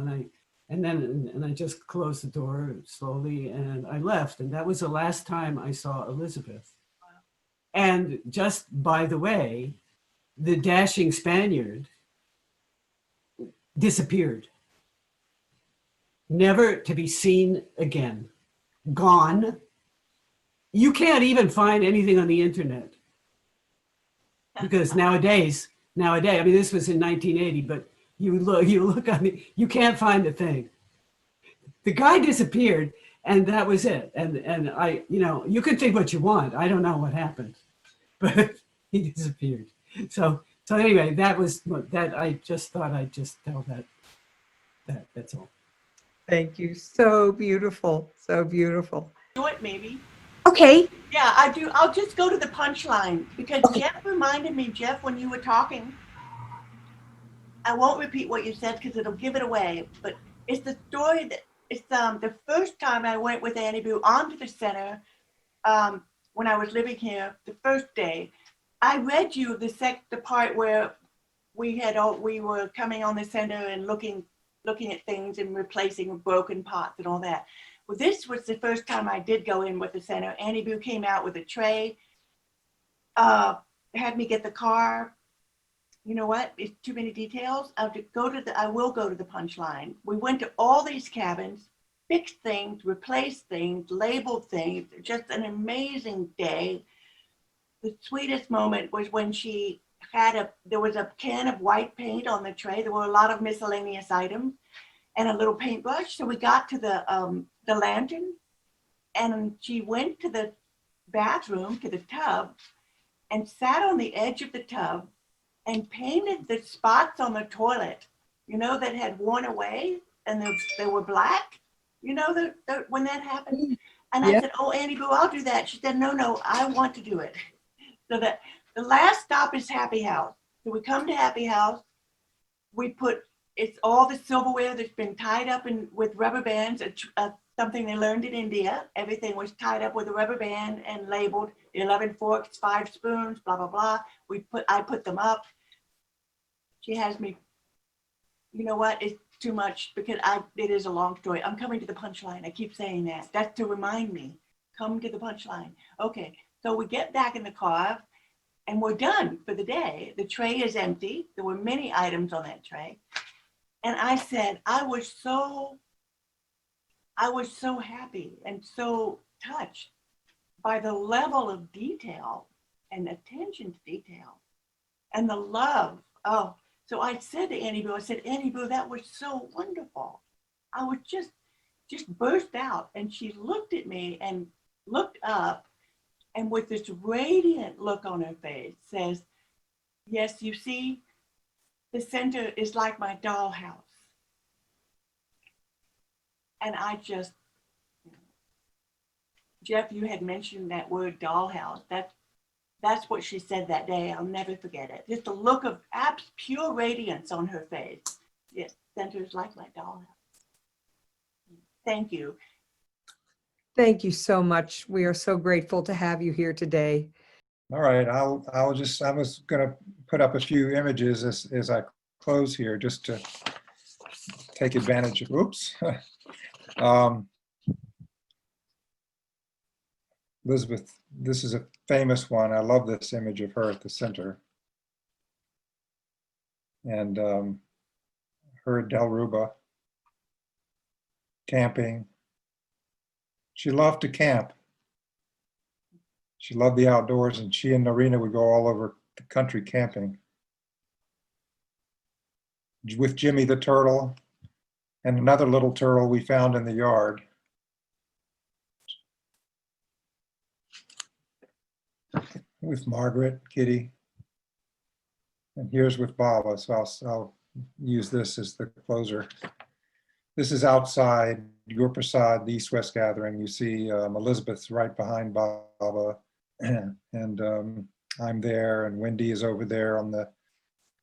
And I just closed the door slowly and I left. And that was the last time I saw Elizabeth. Wow. And just by the way, the dashing Spaniard disappeared. Never to be seen again. Gone. You can't even find anything on the internet. Because nowadays, I mean, this was in 1980, but you look on it, you can't find a thing. The guy disappeared, and that was it. And I, you know, you can think what you want. I don't know what happened, but he disappeared. So anyway, that was that. I just thought I'd just tell that's all. Thank you. So beautiful. So beautiful. Do it, maybe. Okay. Yeah, I do. I'll just go to the punchline because Jeff reminded me, Jeff, when you were talking, I won't repeat what you said because it'll give it away, but it's the story that it's the first time I went with Annie Boo onto the center when I was living here, the first day. I read you the part where we were coming on the center and looking at things and replacing broken pots and all that. Well, this was the first time I did go in with the center. Annie Boo came out with a tray, had me get the car. You know what? It's too many details. I will go to the punchline. We went to all these cabins, fixed things, replaced things, labeled things. Just an amazing day. The sweetest moment was when she there was a can of white paint on the tray. There were a lot of miscellaneous items and a little paintbrush. So we got to the lantern, and she went to the bathroom, to the tub, and sat on the edge of the tub and painted the spots on the toilet, you know, that had worn away and they were black, you know, when that happened. And I said, "Oh, Annie Boo, I'll do that." She said, No, I want to do it. So that the last stop is Happy House. So we come to Happy House, it's all the silverware that's been tied up with rubber bands, something they learned in India. Everything was tied up with a rubber band and labeled 11 forks, 5 spoons, blah, blah, blah. I put them up. she has me, you know what, it's too much because it is a long story. I'm coming to the punchline. I keep saying that. That's to remind me, come to the punchline. Okay, so we get back in the car and we're done for the day. The tray is empty. There were many items on that tray. And I said, I was so happy and so touched by the level of detail and attention to detail and the love. Oh, so I said to Annie Boo, I said, Annie Boo, that was so wonderful. I was just burst out. And she looked at me and looked up and with this radiant look on her face says, yes, you see, the center is like my dollhouse. And I just, Jeff, you had mentioned that word dollhouse. That's what she said that day. I'll never forget it. Just a look of pure radiance on her face. Yes, center is like my dollhouse. Thank you. Thank you so much. We are so grateful to have you here today. All right, I was gonna put up a few images as I close here, just to take advantage of, oops. Elizabeth, this is a famous one. I love this image of her at the center. And her at Del Ruba, camping. She loved to camp. She loved the outdoors, and she and Norina would go all over the country camping. With Jimmy the turtle and another little turtle we found in the yard. With Margaret, Kitty. And here's with Baba, so I'll use this as the closer. This is outside Gur Prasad, the East-West gathering. You see Elizabeth's right behind Baba, and I'm there, and Wendy is over there on the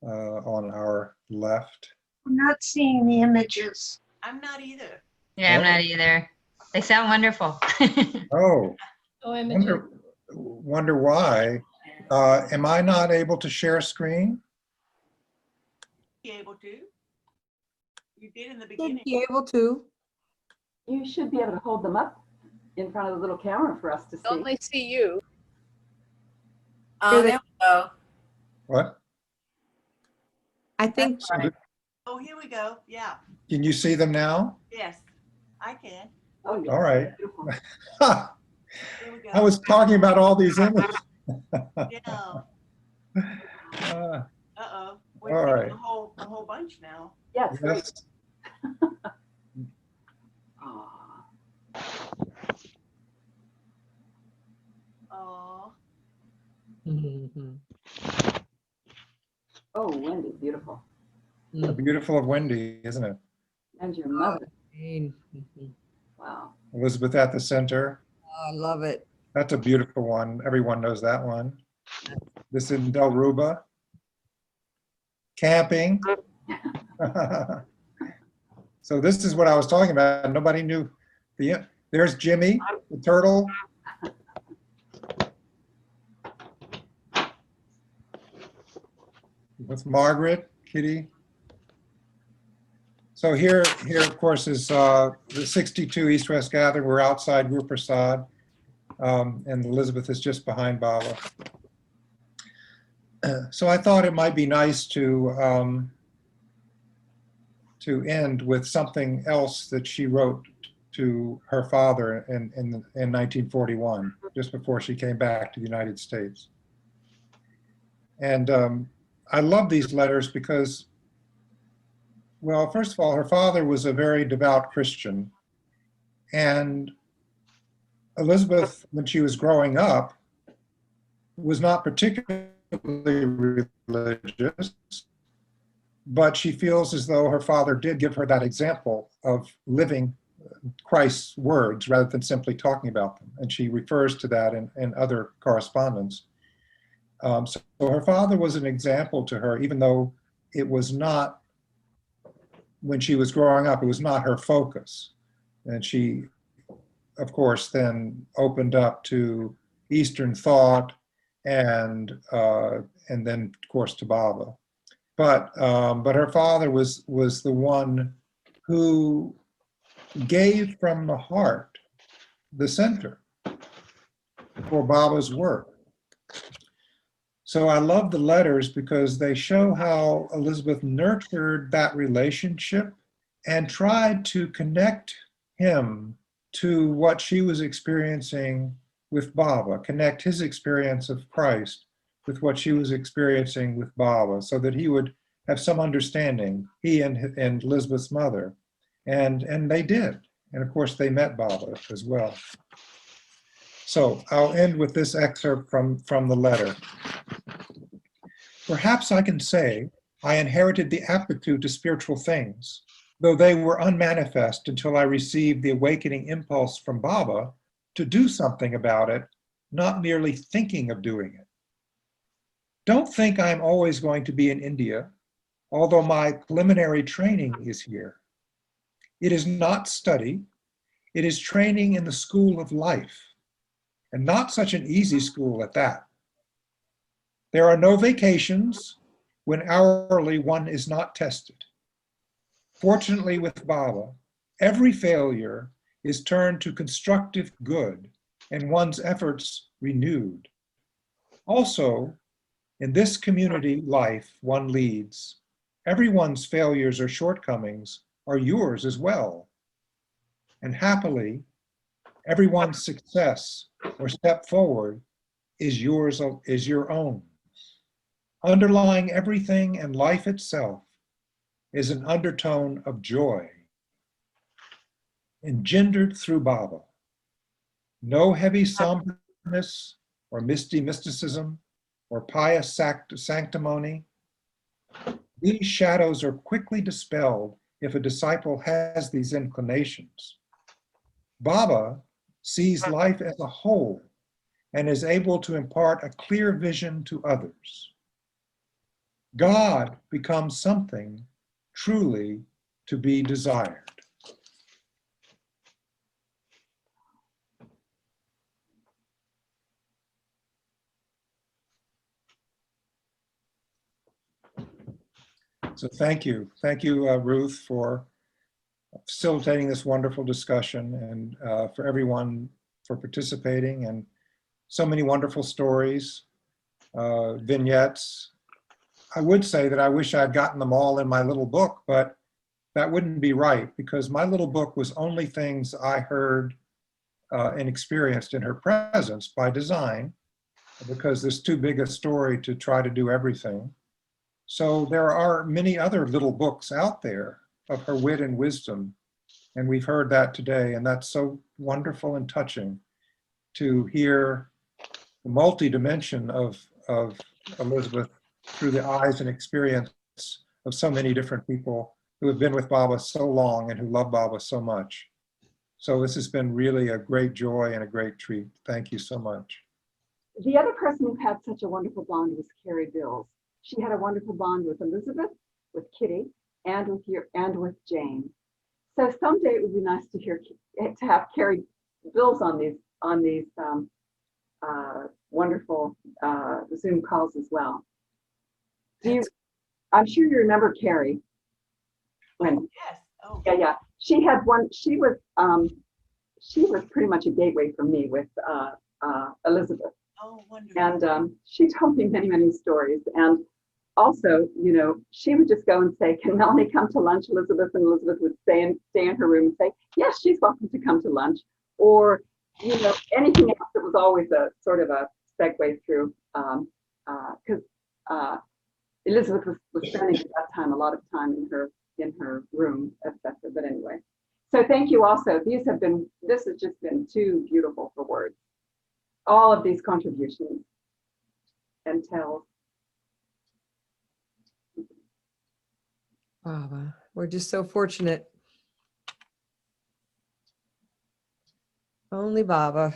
on our left. I'm not seeing the images. I'm not either. Yeah, I'm Oh. not either. They sound wonderful. Oh, Oh, images. wonder why. Am I not able to share screen? Be able to. You did in the Should beginning. be able to. You should be able to hold them up in front of the little camera for us to see. Only see you. Here they- There we go. What? I think Oh, here we go. Yeah. Can you see them now? Yes, I can. Oh, yeah. All right. Beautiful. Here we go. I was talking about all these images. Yeah. Uh-oh. We're All seeing right. a whole bunch now. Yeah, it's great. Yes. Aw. Oh. Oh, Wendy, beautiful. Beautiful of Wendy, isn't it? And your mother. I Wow. Elizabeth at the center. love it. That's a beautiful one. Everyone knows that one. This is in Del Ruba. Camping. So this is what I was talking about. Nobody knew. There's Jimmy, the turtle. With Margaret, Kitty. So here, of course, is the 62 East-West gathering. We're outside Gur Prasad, and Elizabeth is just behind Baba. So I thought it might be nice to end with something else that she wrote to her father in 1941, just before she came back to the United States. And I love these letters because, well, first of all, her father was a very devout Christian. And Elizabeth, when she was growing up, was not particularly religious, but she feels as though her father did give her that example of living Christ's words rather than simply talking about them. And she refers to that in other correspondence. So her father was an example to her, even though it was not, when she was growing up, it was not her focus. And she, of course, then opened up to Eastern thought and then, of course, to Baba. but her father was the one who gave from the heart the center for Baba's work. So I love the letters because they show how Elizabeth nurtured that relationship and tried to connect him to what she was experiencing with Baba, connect his experience of Christ with what she was experiencing with Baba, so that he would have some understanding, he and Elizabeth's mother. And they did. And of course, they met Baba as well. So I'll end with this excerpt from the letter. Perhaps I can say I inherited the aptitude to spiritual things, though they were unmanifest until I received the awakening impulse from Baba to do something about it, not merely thinking of doing it. Don't think I'm always going to be in India, although my preliminary training is here. It is not study, it is training in the school of life, and not such an easy school at that. There are no vacations when hourly one is not tested. Fortunately with Baba, every failure is turned to constructive good and one's efforts renewed. Also, in this community life one leads, everyone's failures or shortcomings are yours as well. And happily, everyone's success or step forward is yours, is your own. Underlying everything and life itself is an undertone of joy, engendered through Baba. No heavy somberness or misty mysticism or pious sanctimony. These shadows are quickly dispelled if a disciple has these inclinations. Baba sees life as a whole and is able to impart a clear vision to others. God becomes something truly to be desired. So thank you. Thank you, Ruth, for facilitating this wonderful discussion, and for everyone for participating, and so many wonderful stories, vignettes. I would say that I wish I'd gotten them all in my little book, but that wouldn't be right, because my little book was only things I heard and experienced in her presence by design, because there's too big a story to try to do everything. So there are many other little books out there of her wit and wisdom, and we've heard that today, and that's so wonderful and touching to hear the multi-dimension of Elizabeth through the eyes and experience of so many different people who have been with Baba so long and who love Baba so much. So this has been really a great joy and a great treat. Thank you so much. The other person who had such a wonderful bond was Carrie Bills. She had a wonderful bond with Elizabeth, with Kitty, and with Jane. So someday it would be nice to have Carrie Bills on these wonderful Zoom calls as well. I'm sure you remember Carrie. When, yes. Oh. Yeah. She had one. She was pretty much a gateway for me with Elizabeth. Oh, wonderful. And she told me many, many stories. And also, she would just go and say, "Can Melanie come to lunch, Elizabeth?" And Elizabeth would stay in her room and say, "Yes, she's welcome to come to lunch." Or, anything else that was always a sort of a segue through, because Elizabeth was spending at that time a lot of time in her room, etc. But anyway, so thank you also. This has just been too beautiful for words. All of these contributions and tells. Baba, we're just so fortunate. Only Baba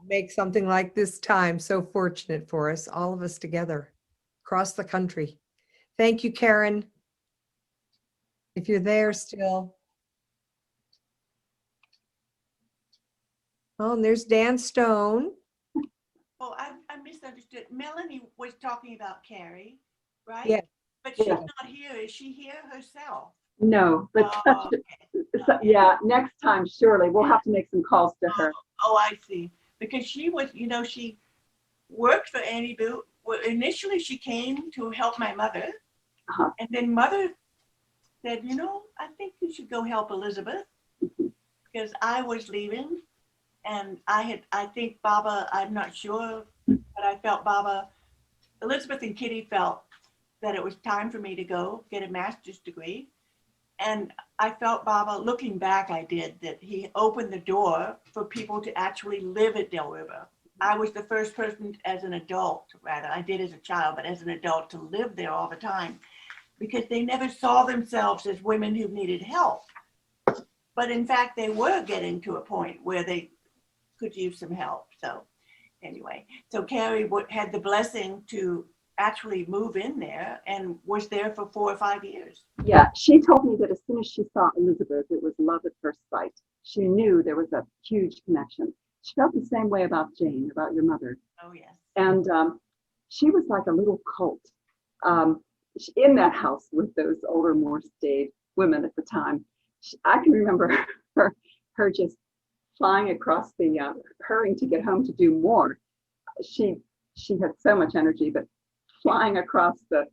make something like this time so fortunate for us, all of us together across the country. Thank you, Karen. If you're there still. Oh, and there's Dan Stone. Oh, I misunderstood. Melanie was talking about Carrie. right? Yeah. But she's Yeah. not here. Is she here herself? No, but Oh, yeah, next time, surely we'll have to make some calls to her. Oh, I see. Because she was, she worked for Annie Boo. Well, initially she came to help my mother. Uh-huh. And then mother said, I think you should go help Elizabeth because I was leaving. And I think Baba, I'm not sure, but I felt Baba, Elizabeth and Kitty felt that it was time for me to go get a master's degree. And I felt Baba, looking back, I did, that he opened the door for people to actually live at Del River. I was the first person as an adult, rather, I did as a child, but as an adult to live there all the time because they never saw themselves as women who needed help. But in fact, they were getting to a point where they could use some help. So anyway, so Carrie had the blessing to actually move in there and was there for 4 or 5 years. Yeah, she told me that as soon as she saw Elizabeth, it was love at first sight. She knew there was a huge connection. She felt the same way about Jane, about your mother. Oh, yes. And she was like a little cult in that house with those older, more staid women at the time. I can remember her just flying across the, hurrying to get home to do more. She had so much energy, but flying across the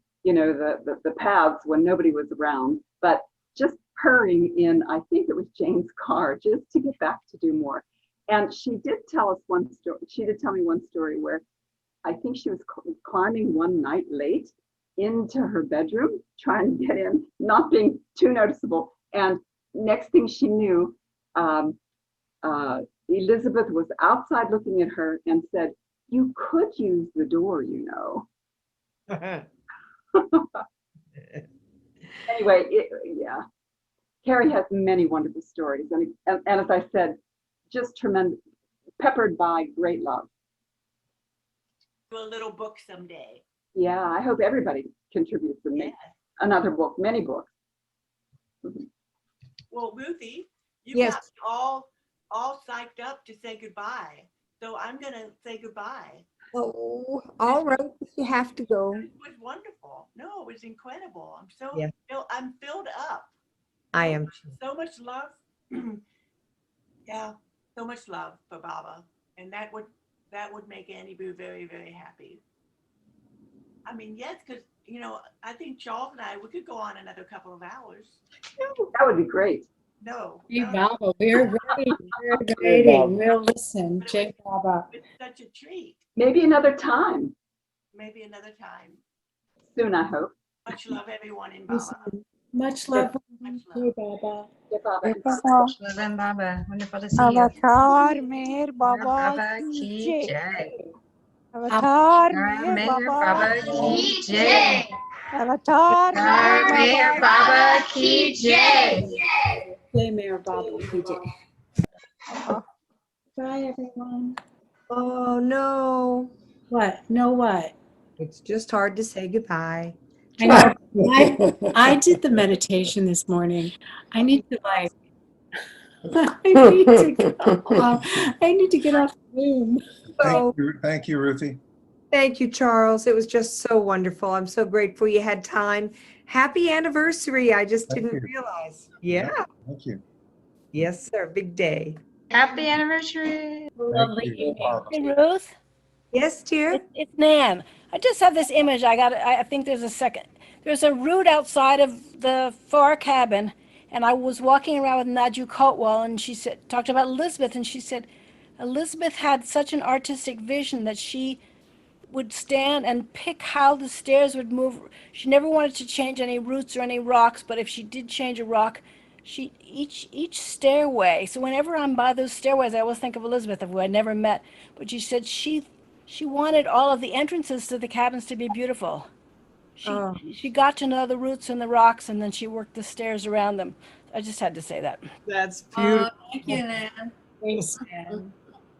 paths when nobody was around, but just hurrying in, I think it was Jane's car, just to get back to do more. And she did tell us one story. She did tell me one story where I think she was climbing one night late into her bedroom, trying to get in, not being too noticeable. And next thing she knew, Elizabeth was outside looking at her and said, "You could use the door, you know." Anyway, yeah. Carrie has many wonderful stories. And as I said, just tremendous, peppered by great love. Do a little book someday. Yeah, I hope everybody contributes to make another book, many books. Well, Ruthie, you Yes. got me all psyched up to say goodbye. So I'm going to say goodbye. Oh, all right. You have to go. It was wonderful. No, it was incredible. Yeah. I'm filled up. I am. So much love. Yeah, so much love for Baba. And that would make Annie Boo very, very happy. I mean, yes, because, I think Charles and I, we could go on another couple of hours. That would be great. No. J Baba, we're ready. We're waiting. We'll listen. J Baba. It's such a treat. Maybe another time. Maybe another time. Soon, I hope. Much love, everyone in Baba. Much love. Much J love. Baba. J Baba. Shlovan Baba, wonderful to see you. Avatar Meher Baba Baba ki ki jai. jai. Avatar Meher Meher Baba Baba ki ki jai. Avatar Meher Baba ki jai. J Mayor Baba. Bye, everyone. Oh, no. What? No, what? It's just hard to say goodbye. I know. I did the meditation this morning. I need to I need to go. I need to get off the room. So, Thank you, Ruthie. thank you, Charles. It was just so wonderful. I'm so grateful you had time. Happy anniversary. I just Thank didn't you. realize. Yeah. Thank you. Yes, sir. Big day. Happy anniversary. Thank you, Barbara. Hey, Ruth. Yes, dear. It's Nan. I just have this image. I think there's a second. There's a root outside of the far cabin, and I was walking around with Naju Coatwell, and she talked about Elizabeth, and she said Elizabeth had such an artistic vision that she would stand and pick how the stairs would move. She never wanted to change any roots or any rocks, but if she did change a rock, each stairway. So whenever I'm by those stairways, I always think of Elizabeth, who I never met, but she said she wanted all of the entrances to the cabins to be beautiful. She got to know the roots and the rocks, and then she worked the stairs around them. I just had to say that. That's beautiful. Thank you, Nan. Thanks, Nan.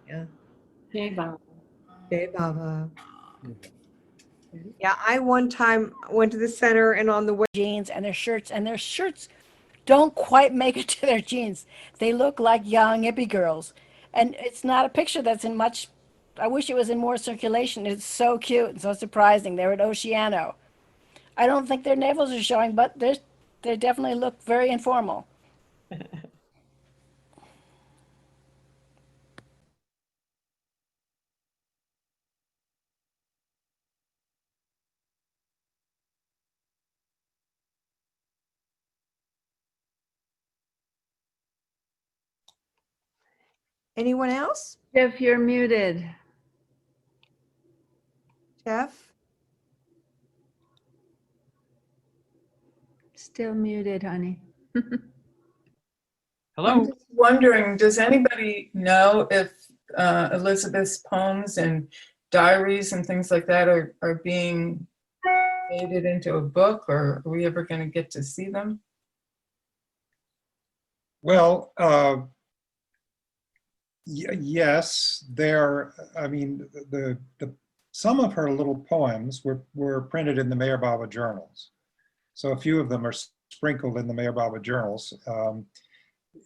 Yeah. J Baba. Hey, Baba. Yeah, I one time went to the center and on the way. Jeans and their shirts don't quite make it to their jeans. They look like young hippie girls. And it's not a picture that's in much, I wish it was in more circulation. It's so cute and so surprising. They're at Oceano. I don't think their navels are showing, but they definitely look very informal. Anyone else? Jeff, you're muted. Jeff? Still muted, honey. Hello? I'm just wondering, does anybody know if Elizabeth's poems and diaries and things like that are being made it into a book, or are we ever going to get to see them? Well, yes, I mean, some of her little poems were printed in the Mayor Baba journals. So a few of them are sprinkled in the Mayor Baba journals.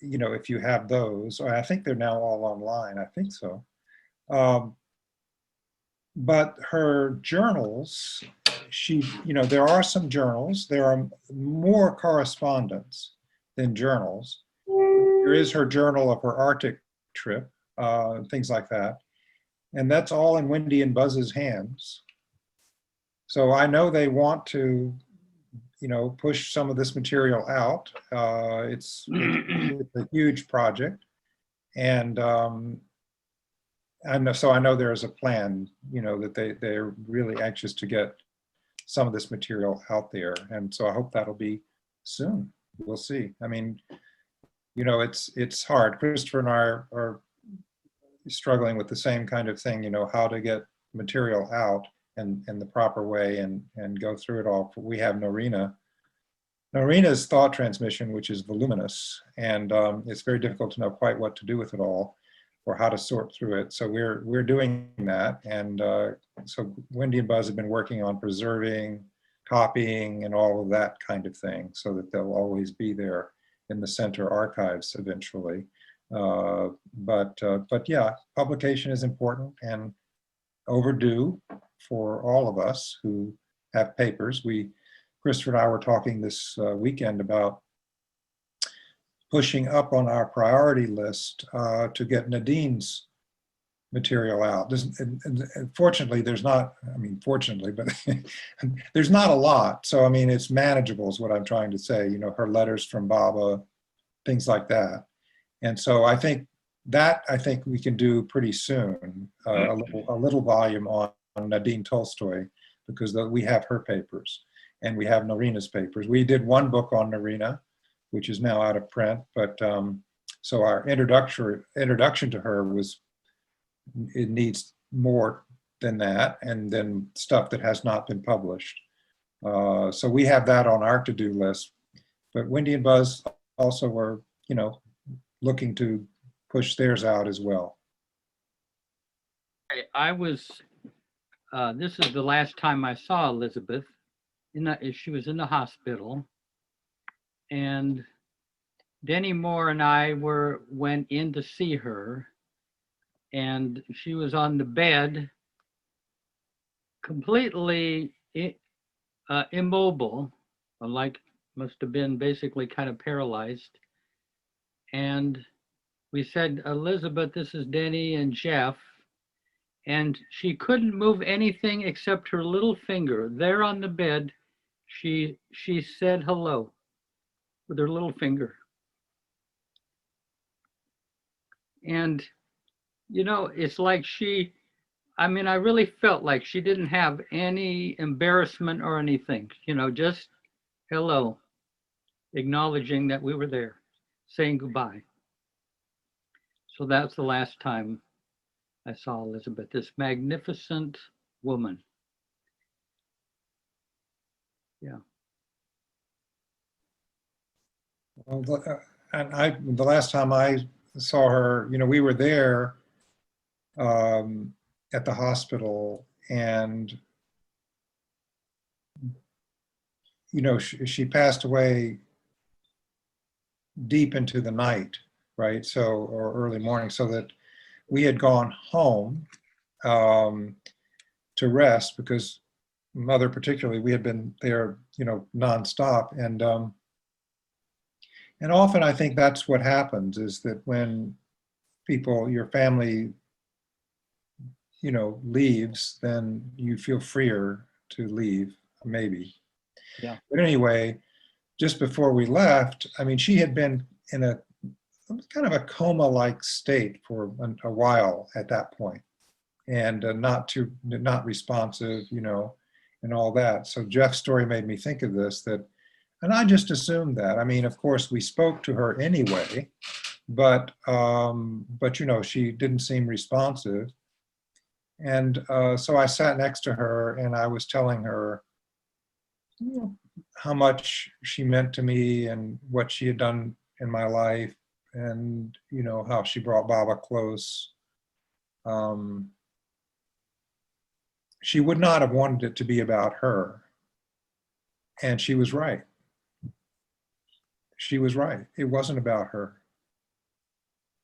You know, if you have those, I think they're now all online, I think so. But her journals, you know, there are some journals, there are more correspondence than journals. There is her journal of her Arctic trip, things like that. And that's all in Wendy and Buzz's hands. So I know they want to, you know, push some of this material out. It's a huge project. And so I know there's a plan, you know, that they're really anxious to get some of this material out there. And so I hope that'll be soon. We'll see. I mean, you know, it's hard. Christopher and I are struggling with the same kind of thing, you know, how to get material out in the proper way and go through it all. We have Norina's thought transmission, which is voluminous, and it's very difficult to know quite what to do with it all or how to sort through it. So we're doing that. And so Wendy and Buzz have been working on preserving, copying, and all of that kind of thing so that they'll always be there in the center archives eventually. But yeah, publication is important and overdue for all of us who have papers. Christopher and I were talking this weekend about pushing up on our priority list to get Nadine's material out. Fortunately, there's not, I mean, fortunately, but there's not a lot. So, I mean, it's manageable is what I'm trying to say, you know, her letters from Baba, things like that. And so I think we can do pretty soon, a little volume on Nadine Tolstoy, because we have her papers and we have Norina's papers. We did one book on Norina, which is now out of print, but so our introduction to her it needs more than that, and then stuff that has not been published. So we have that on our to-do list, but Wendy and Buzz also were, you know, looking to push theirs out as well. I was, this is the last time I saw Elizabeth. She was in the hospital, and Denny Moore and I went in to see her, and she was on the bed, completely immobile, like must have been basically kind of paralyzed. And we said, Elizabeth, this is Denny and Jeff. And she couldn't move anything except her little finger. There on the bed, she said hello with her little finger. And, you know, it's like I mean, I really felt like she didn't have any embarrassment or anything, you know, just hello, acknowledging that we were there, saying goodbye. So that's the last time I saw Elizabeth, this magnificent woman. Yeah. Well, and the last time I saw her, you know, we were there at the hospital, and you know, she passed away deep into the night, right? So, or early morning, so that we had gone home to rest because mother particularly, we had been there, you know, nonstop. And often I think that's what happens, is that when people, your family, you know, leaves, then you feel freer to leave, maybe. Yeah. But anyway, just before we left, I mean, she had been in a kind of a coma-like state for a while at that point, and not responsive, you know, and all that. So Jeff's story made me think of this, and I just assumed that. I mean, of course, we spoke to her anyway, but you know, she didn't seem responsive. And so I sat next to her and I was telling her, you know, how much she meant to me and what she had done in my life, and, you know, how she brought Baba close. She would not have wanted it to be about her. And she was right. She was right. It wasn't about her.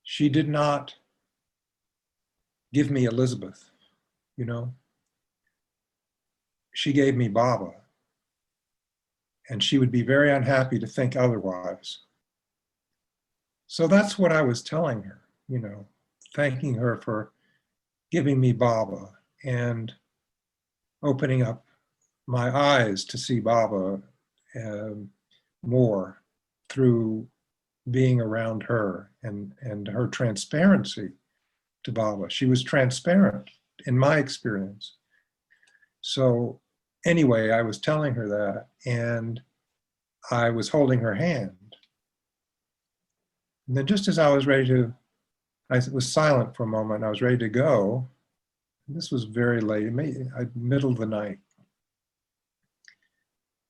She did not give me Elizabeth, you know. She gave me Baba. And she would be very unhappy to think otherwise. So that's what I was telling her, you know, thanking her for giving me Baba and opening up my eyes to see Baba more through being around her and her transparency to Baba. She was transparent in my experience. So anyway, I was telling her that, and I was holding her hand. And then just as I was ready to, I was silent for a moment, I was ready to go. This was very late, middle of the night.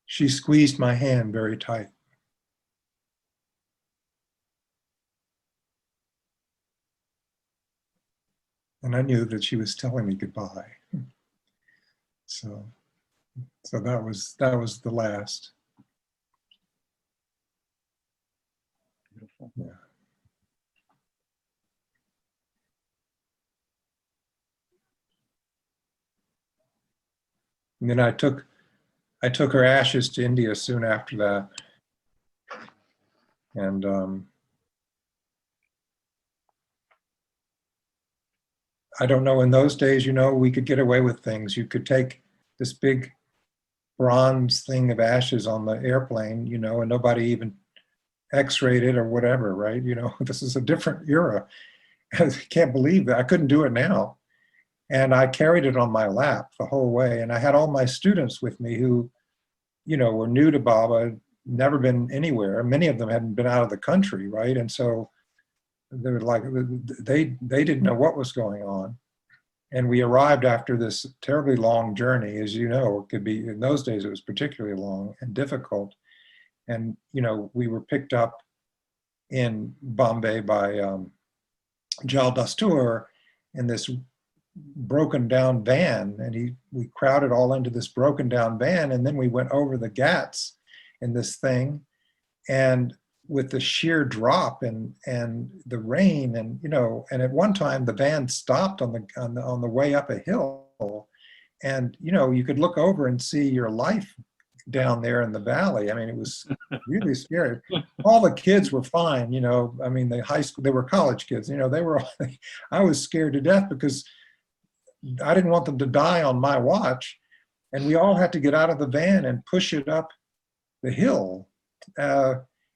She squeezed my hand very tight. And I knew that she was telling me goodbye. So that was the last. Beautiful. Yeah. And then I took her ashes to India soon after that. And I don't know, in those days, you know, we could get away with things. You could take this big bronze thing of ashes on the airplane, you know, and nobody even x-rayed it or whatever, right? You know, this is a different era. I can't believe that. I couldn't do it now. And I carried it on my lap the whole way. And I had all my students with me who, you know, were new to Baba, never been anywhere. Many of them hadn't been out of the country, right? And so they were like, they didn't know what was going on. And we arrived after this terribly long journey. As you know, it could be, in those days, it was particularly long and difficult. And, you know, we were picked up in Bombay by Jal Dastur in this broken down van, and we crowded all into this broken down van, and then we went over the Ghats in this thing, and with the sheer drop and the rain, and, you know, and at one time the van stopped on the way up a hill, and, you know, you could look over and see your life down there in the valley. I mean, it was really scary. All the kids were fine, you know. I mean, they were college kids, you know. They were. I was scared to death because I didn't want them to die on my watch, and we all had to get out of the van and push it up the hill.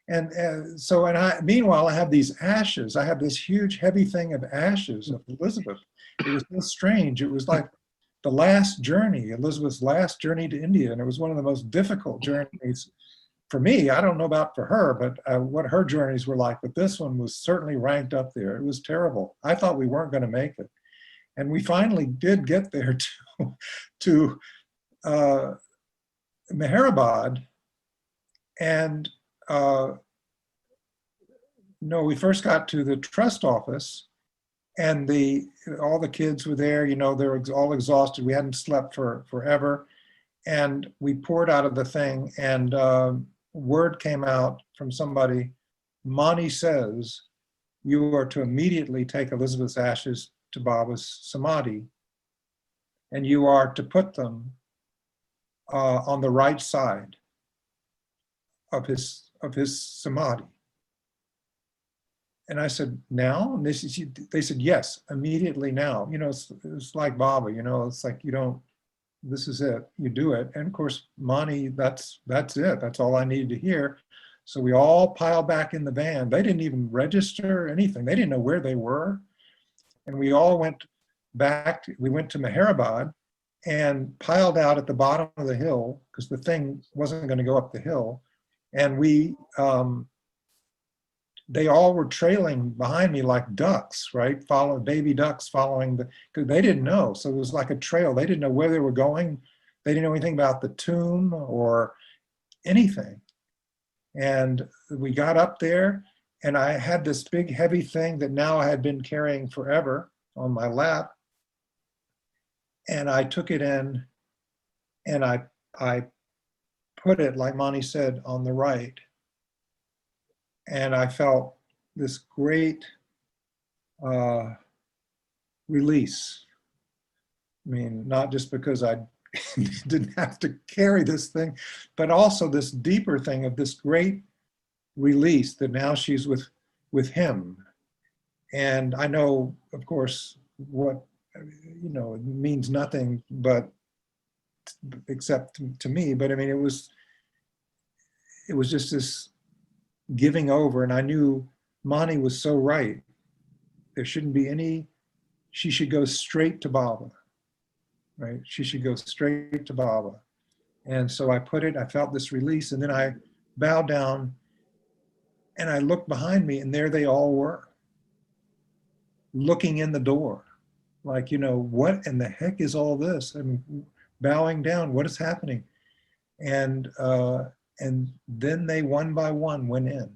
Meanwhile, I have these ashes. I have this huge, heavy thing of ashes of Elizabeth. It was so strange. It was like the last journey, Elizabeth's last journey to India, and it was one of the most difficult journeys for me. I don't know about for her, but what her journeys were like. But this one was certainly ranked up there. It was terrible. I thought we weren't going to make it, and we finally did get there to Meherabad, and no, we first got to the trust office, and all the kids were there, you know, they were all exhausted. We hadn't slept for forever. And we poured out of the thing, and word came out from somebody, Mani says, you are to immediately take Elizabeth's ashes to Baba's Samadhi, and you are to put them on the right side of his samadhi. And I said, now? And they said, yes, immediately now. You know, it's like Baba, you know, it's like, you don't, this is it, you do it. And of course, Mani, that's it. That's all I needed to hear. So we all piled back in the van. They didn't even register anything. They didn't know where they were. And we all went back, we went to Meherabad and piled out at the bottom of the hill because the thing wasn't going to go up the hill. And we, they all were trailing behind me like ducks, right? Baby ducks following because they didn't know. So it was like a trail. They didn't know where they were going. They didn't know anything about the tomb or anything. And we got up there and I had this big heavy thing that now I had been carrying forever on my lap. And I took it in and I put it, like Mani said, on the right. And I felt this great release. I mean, not just because I didn't have to carry this thing, but also this deeper thing of this great release that now she's with him. And I know, of course, what, you know, it means nothing but except to me, but I mean, it was just this giving over. And I knew Mani was so right. There shouldn't be any, she should go straight to Baba, right? She should go straight to Baba. And so I put it, I felt this release, and then I bowed down and I looked behind me and there they all were, looking in the door. Like, you know, what in the heck is all this? I mean, bowing down, what is happening? And then they one by one went in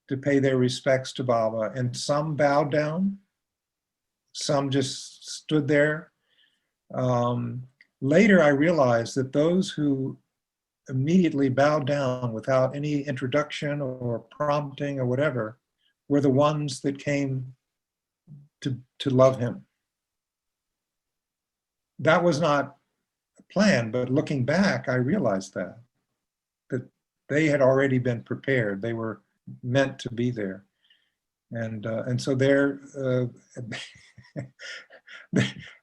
to pay their respects to Baba. And some bowed down, some just stood there. Later, I realized that those who immediately bowed down without any introduction or prompting or whatever were the ones that came to love him. That was not a plan, but looking back, I realized that they had already been prepared. They were meant to be there. And so there,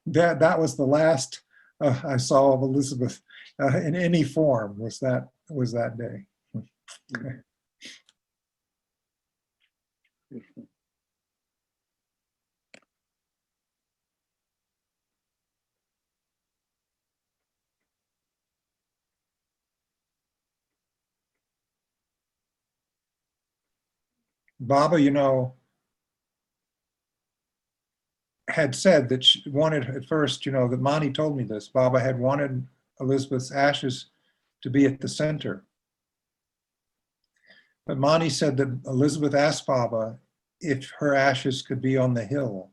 that was the last I saw of Elizabeth in any form was that day. Okay. Baba, you know, had said that she wanted at first, you know, that Mani told me this, Baba had wanted Elizabeth's ashes to be at the center. But Mani said that Elizabeth asked Baba if her ashes could be on the hill,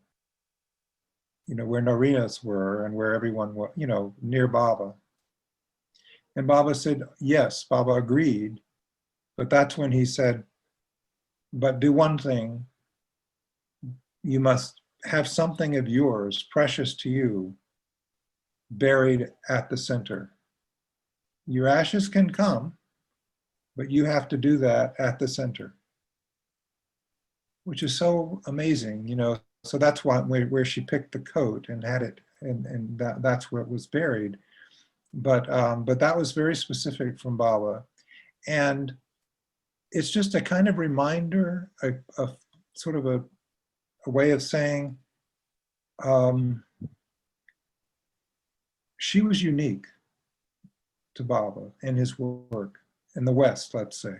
you know, where Narina's were and where everyone was, you know, near Baba. And Baba said, yes, Baba agreed. But that's when he said, but do one thing, you must have something of yours, precious to you, buried at the center. Your ashes can come, but you have to do that at the center, which is so amazing, you know. So that's why where she picked the coat and had it, and that's where it was buried. But that was very specific from Baba, and it's just a kind of reminder, a sort of a way of saying she was unique to Baba in his work in the West, let's say.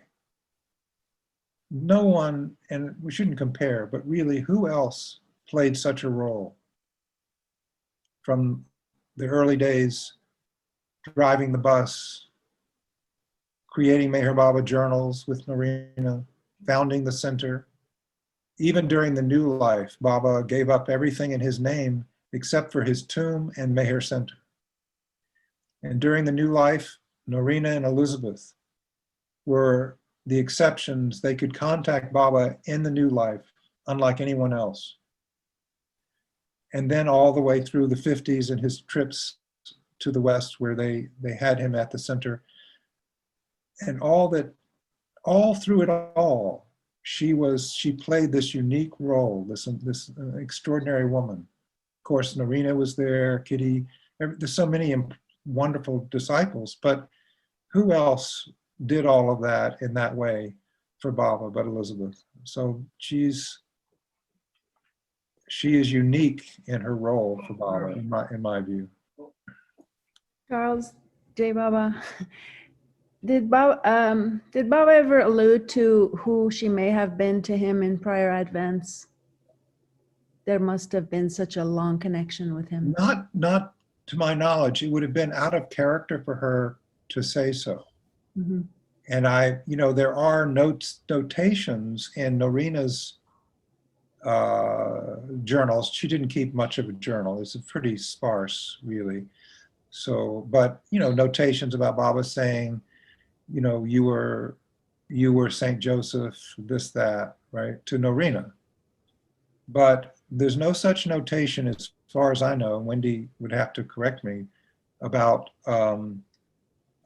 No one, and we shouldn't compare, but really who else played such a role from the early days, driving the bus, creating Meher Baba journals with Narina, founding the center. Even during the new life, Baba gave up everything in his name except for his tomb and Meher Center. And during the new life, Narina and Elizabeth were the exceptions. They could contact Baba in the new life, unlike anyone else. And then all the way through the 50s and his trips to the West where they had him at the center. And all through it all, she played this unique role, this extraordinary woman. Of course, Norina was there, Kitty, there's so many wonderful disciples, but who else did all of that in that way for Baba but Elizabeth? So she is unique in her role for Baba, in my view. Charles J. Baba, did Baba ever allude to who she may have been to him in prior advents? There must have been such a long connection with him. Not to my knowledge. It would have been out of character for her to say so. Mm-hmm. And there are notations in Norina's journals. She didn't keep much of a journal. It's pretty sparse, really. So, but notations about Baba saying, you were Saint Joseph, this, that, right, to Norina. But there's no such notation, as far as I know, Wendy would have to correct me, about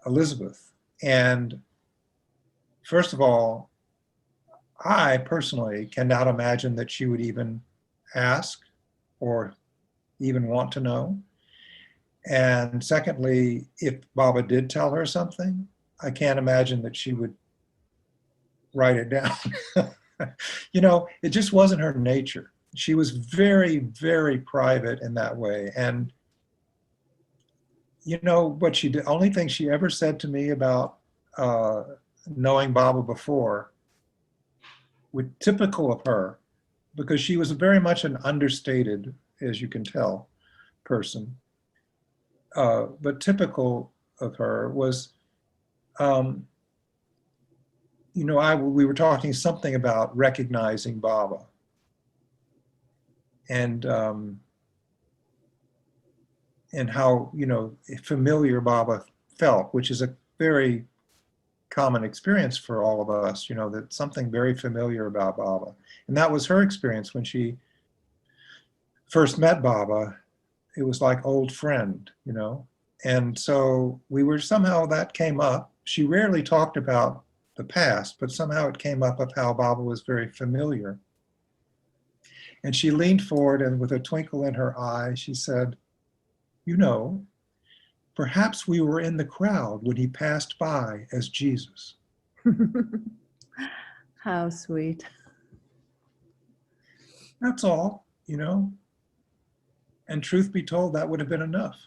Elizabeth. And first of all, I personally cannot imagine that she would even ask or even want to know. And secondly, if Baba did tell her something, I can't imagine that she would write it down. It just wasn't her nature. She was very, very private in that way. And what the only thing she ever said to me about knowing Baba before, was typical of her, because she was very much an understated, as you can tell, person. But typical of her was, we were talking something about recognizing Baba. And how, familiar Baba felt, which is a very common experience for all of us, that something very familiar about Baba. And that was her experience when she first met Baba. It was like old friend, And so somehow that came up. She rarely talked about the past, but somehow it came up of how Baba was very familiar. And she leaned forward, and with a twinkle in her eye, she said, perhaps we were in the crowd when he passed by as Jesus. How sweet. That's all, And truth be told, that would have been enough.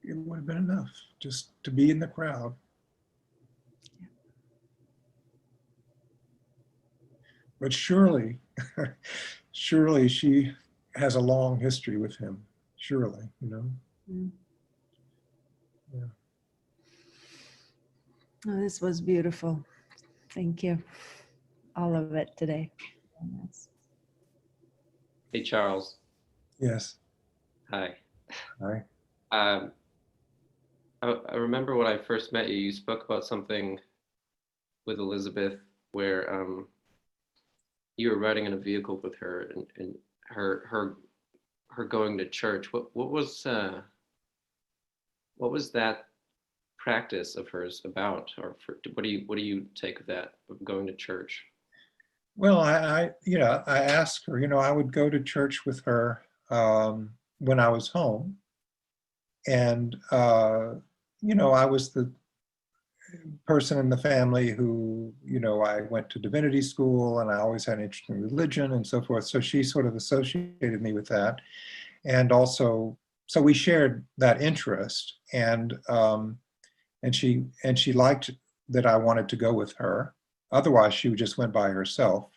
It would have been enough just to be in the crowd. But surely she has a long history with him. Surely, Mm. Yeah. Oh, this was beautiful. Thank you. All of it today. Yes. Hey, Charles. Yes. Hi. Hi. I remember when I first met you, you spoke about something with Elizabeth where you were riding in a vehicle with her and her going to church. What was that practice of hers about, or what do you take of that, of going to church? Well, I asked her. I would go to church with her when I was home, and I was the person in the family who, I went to divinity school, and I always had an interest in religion and so forth. So she sort of associated me with that, and also, so we shared that interest, and she liked that I wanted to go with her. Otherwise, she just went by herself.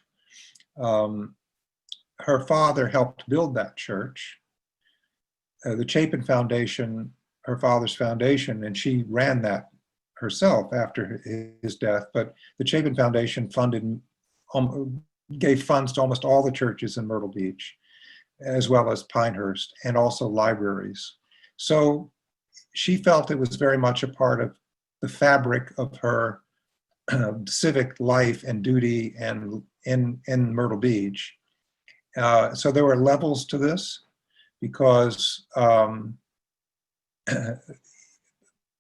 Her father helped build that church, the Chapin Foundation, her father's foundation, and she ran that herself after his death. But the Chapin Foundation gave funds to almost all the churches in Myrtle Beach, as well as Pinehurst, and also libraries. So she felt it was very much a part of the fabric of her civic life and duty and in Myrtle Beach. So there were levels to this because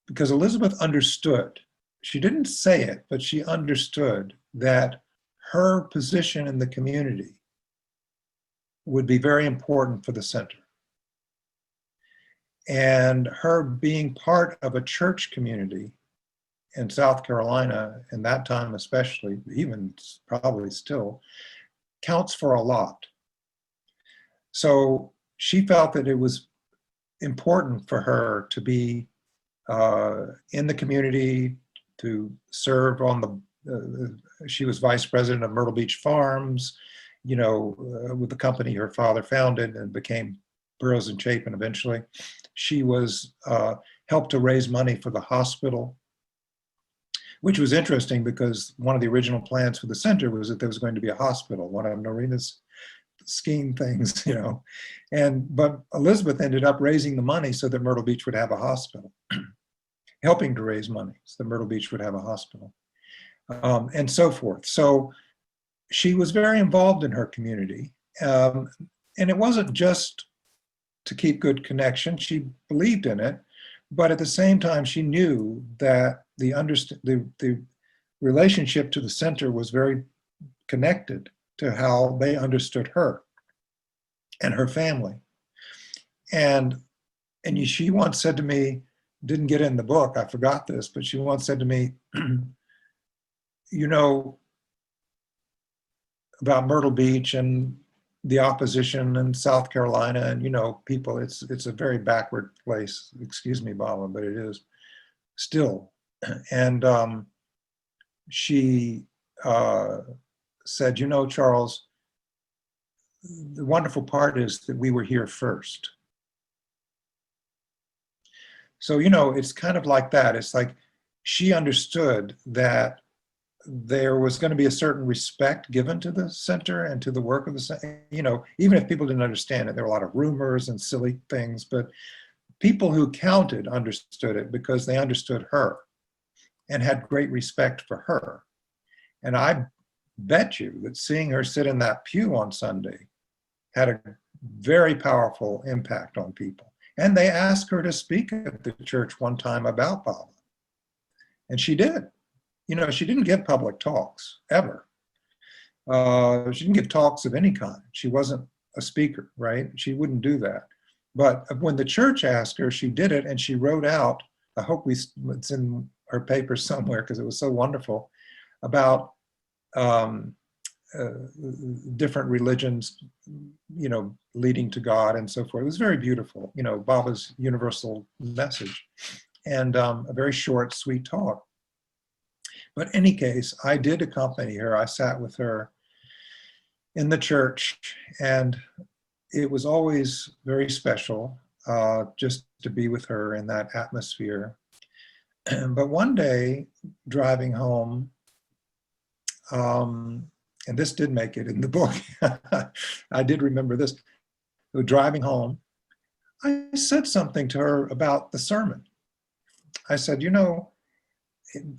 because Elizabeth understood. She didn't say it, but she understood that her position in the community would be very important for the center. And her being part of a church community in South Carolina, in that time especially, even probably still, counts for a lot. So she felt that it was important for her to be in the community, to serve on the, she was vice president of Myrtle Beach Farms, you know, with the company her father founded and became Burroughs and Chapin eventually. She was helped to raise money for the hospital, which was interesting because one of the original plans for the center was that there was going to be a hospital, one of Norina's scheme things, you know. But Elizabeth ended up raising the money so that Myrtle Beach would have a hospital, helping to raise money so that Myrtle Beach would have a hospital, and so forth. So she was very involved in her community. And it wasn't just to keep good connection. She believed in it, but at the same time, she knew that the relationship to the center was very connected to how they understood her and her family. And she once said to me, didn't get in the book, I forgot this, but she once said to me, you know, about Myrtle Beach and the opposition in South Carolina, and you know, people, it's a very backward place. Excuse me, Baba, but it is still. And she said, you know, Charles, the wonderful part is that we were here first. So, you know, it's kind of like that. It's like she understood that there was going to be a certain respect given to the center and to the work of the center. You know, even if people didn't understand it, there were a lot of rumors and silly things, but people who counted understood it because they understood her and had great respect for her. And I bet you that seeing her sit in that pew on Sunday had a very powerful impact on people. And they asked her to speak at the church one time about Baba. And she did. You know, she didn't give public talks, ever. She didn't give talks of any kind. She wasn't a speaker, right? She wouldn't do that. But when the church asked her, she did it, and she wrote out, I hope it's in her paper somewhere because it was so wonderful, about different religions, you know, leading to God and so forth. It was very beautiful, you know, Baba's universal message, and a very short, sweet talk. But in any case, I did accompany her. I sat with her in the church, and it was always very special just to be with her in that atmosphere. But one day, driving home, and this did make it in the book, I did remember this, driving home, I said something to her about the sermon. I said, you know,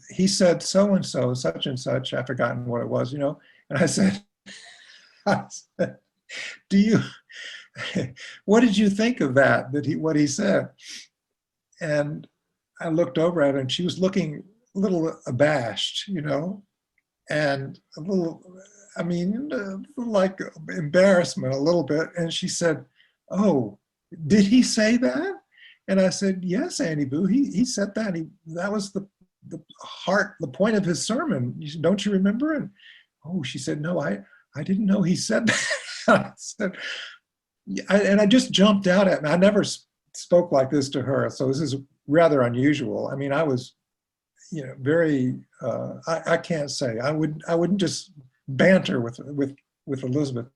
he said so-and-so, such and such, I've forgotten what it was, you know, and I said, do you, what did you think of that, what he said? And I looked over at her and she was looking a little abashed, you know, and a little, I mean, like embarrassment a little bit. And she said, oh, did he say that? And I said, yes, Annie Boo, he said that. That was the heart, the point of his sermon. Don't you remember? And oh, she said, no, I didn't know he said that. I said, and I just jumped out at me. I never spoke like this to her, so this is rather unusual. I mean, I was, you know, very. I can't say I wouldn't just banter with Elizabeth,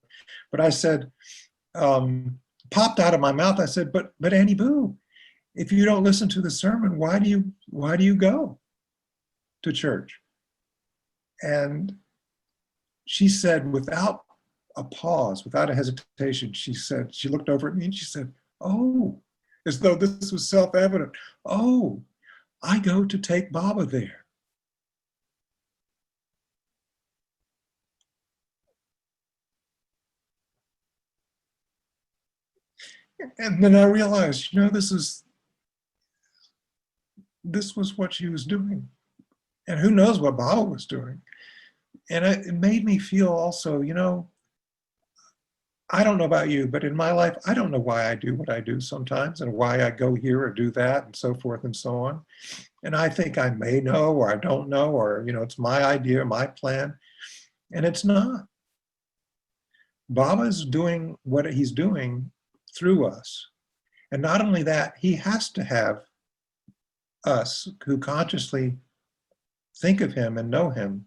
but I said, popped out of my mouth. I said, but Annie Boo, if you don't listen to the sermon, why do you go to church? And she said, without a pause, without a hesitation, she looked over at me and she said, oh, as though this was self-evident. Oh, I go to take Baba there. And then I realized, this was what she was doing. And who knows what Baba was doing. And it made me feel also, I don't know about you, but in my life, I don't know why I do what I do sometimes and why I go here or do that and so forth and so on. And I think I may know or I don't know, or, it's my idea, my plan, and it's not. Baba's doing what he's doing through us. And not only that, he has to have us who consciously think of him and know him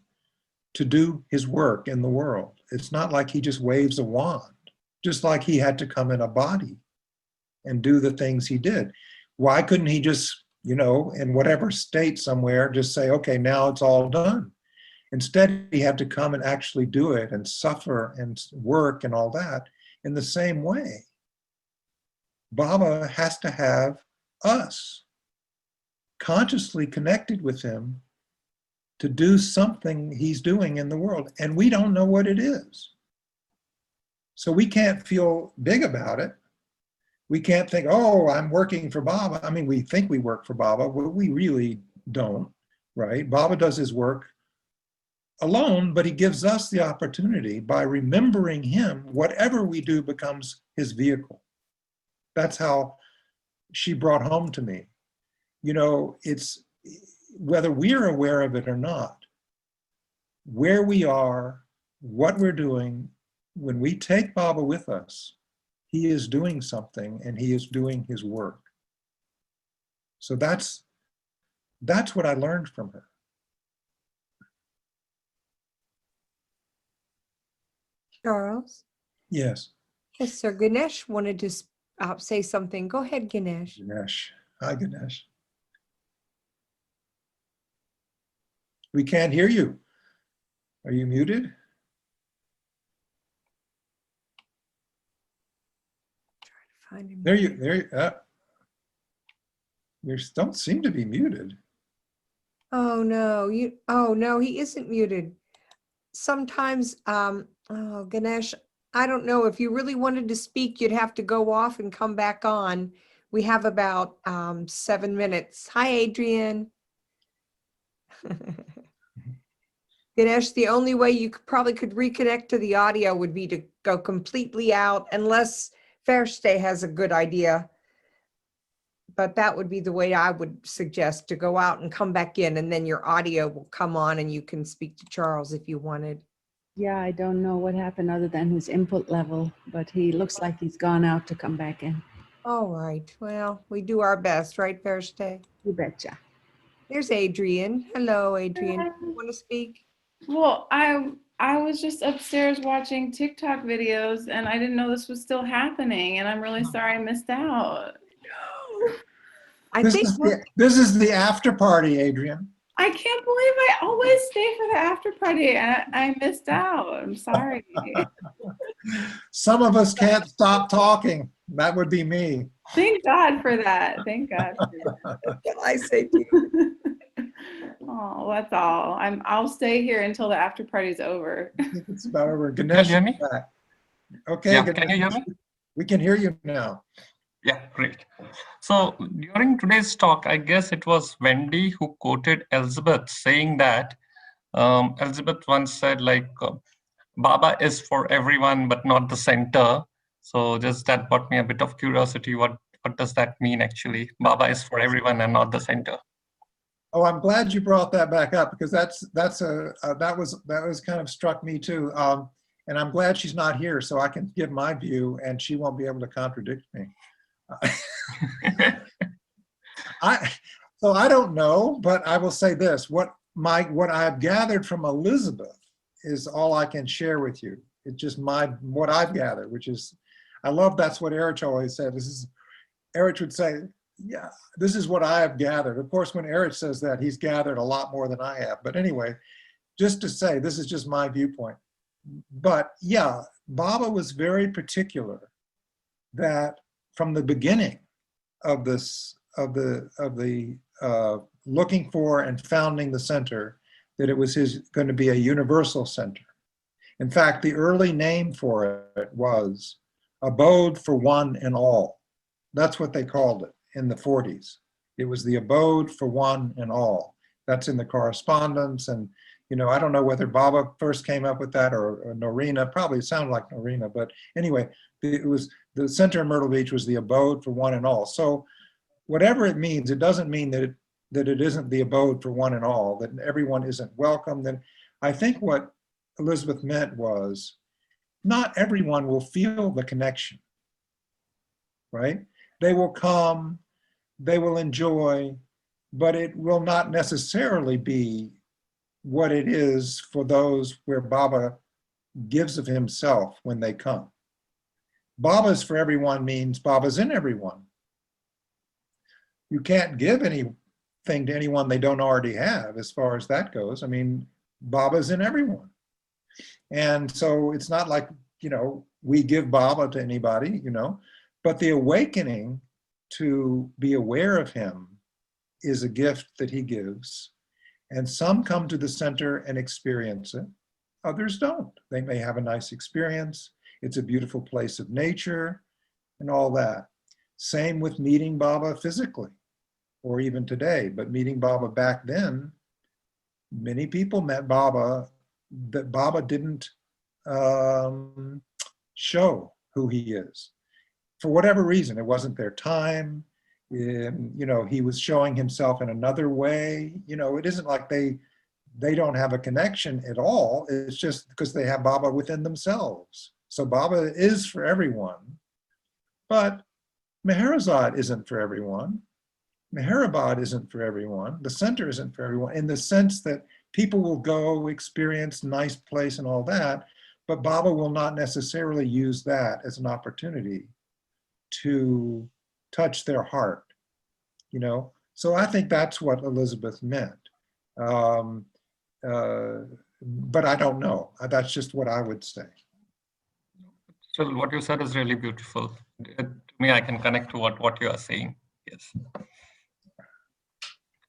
to do his work in the world. It's not like he just waves a wand, just like he had to come in a body and do the things he did. Why couldn't he just, in whatever state somewhere, just say, okay, now it's all done? Instead, he had to come and actually do it and suffer and work and all that in the same way. Baba has to have us consciously connected with him to do something he's doing in the world, and we don't know what it is. So we can't feel big about it. We can't think, oh, I'm working for Baba. I mean, we think we work for Baba, but we really don't, right? Baba does his work alone, but he gives us the opportunity by remembering him. Whatever we do becomes his vehicle. That's how she brought home to me. It's whether we're aware of it or not, where we are, what we're doing, when we take Baba with us, he is doing something and he is doing his work. So that's what I learned from her. Charles? Yes. Yes, sir. Ganesh wanted to say something. Go ahead, Ganesh. Ganesh. Hi, Ganesh. We can't hear you. Are you muted? Find him. There you don't seem to be muted. Oh no, he isn't muted. Sometimes, Ganesh, I don't know, if you really wanted to speak, you'd have to go off and come back on. We have about 7 minutes. Hi, Adrian. Ganesh, the only way you probably could reconnect to the audio would be to go completely out, unless Fairstay has a good idea. But that would be the way I would suggest, to go out and come back in, and then your audio will come on and you can speak to Charles if you wanted. Yeah, I don't know what happened other than his input level, but he looks like he's gone out to come back in. All right. Well, we do our best, right, Fairstay? You betcha. There's Adrian. Hello, Adrian. You want to speak? Well, I was just upstairs watching TikTok videos and I didn't know this was still happening, and I'm really sorry I missed out. This is the after party, Adrian. I can't believe I always stay for the after party and I missed out. I'm sorry. Some of us can't stop talking. That would be me. Thank God for that. Thank God for that. I say to you. Oh, that's all. I'll stay here until the after party's over. I think it's about over. Ganesh, Can you hear me? back. Okay, Yeah, Ganesh, can you hear me? we can hear you now. Yeah, great. So during today's talk, I guess it was Wendy who quoted Elizabeth saying that Elizabeth once said, like, Baba is for everyone, but not the center. So just that brought me a bit of curiosity. What does that mean actually? Baba is for everyone and not the center. Oh, I'm glad you brought that back up, because that was kind of struck me too. And I'm glad she's not here, so I can give my view and she won't be able to contradict me. So I don't know, but I will say this: what I've gathered from Elizabeth is all I can share with you. It's just what I've gathered, which is, I love that's what Erich always said. Erich would say, yeah, this is what I have gathered. Of course, when Erich says that, he's gathered a lot more than I have. But anyway, just to say, this is just my viewpoint. But yeah, Baba was very particular that from the beginning of this, of the looking for and founding the center, that it was going to be a universal center. In fact, the early name for it was Abode for One and All. That's what they called it in the 40s. It was the abode for one and all. That's in the correspondence. And, you know, I don't know whether Baba first came up with that or Norina, probably sounded like Norina, but anyway, it was the center of Myrtle Beach was the abode for one and all. So whatever it means, it doesn't mean that it isn't the abode for one and all, that everyone isn't welcome. Then I think what Elizabeth meant was not everyone will feel the connection, right? They will come, they will enjoy, but it will not necessarily be what it is for those where Baba gives of himself when they come. Baba's for everyone means Baba's in everyone. You can't give anything to anyone they don't already have as far as that goes. I mean, Baba's in everyone. And so it's not like, you know, we give Baba to anybody, you know, but the awakening to be aware of him is a gift that he gives. And some come to the center and experience it. Others don't. They may have a nice experience. It's a beautiful place of nature and all that. Same with meeting Baba physically, or even today, but meeting Baba back then, many people met Baba that Baba didn't show who he is. For whatever reason, it wasn't their time. You know, he was showing himself in another way. You know, it isn't like they don't have a connection at all. It's just because they have Baba within themselves. So Baba is for everyone, but Meherazad isn't for everyone. Meherabad isn't for everyone. The center isn't for everyone in the sense that people will go experience nice place and all that, but Baba will not necessarily use that as an opportunity to touch their heart, you know? So I think that's what Elizabeth meant. But I don't know. That's just what I would say. So what you said is really beautiful. To me, I can connect to what you are saying. Yes.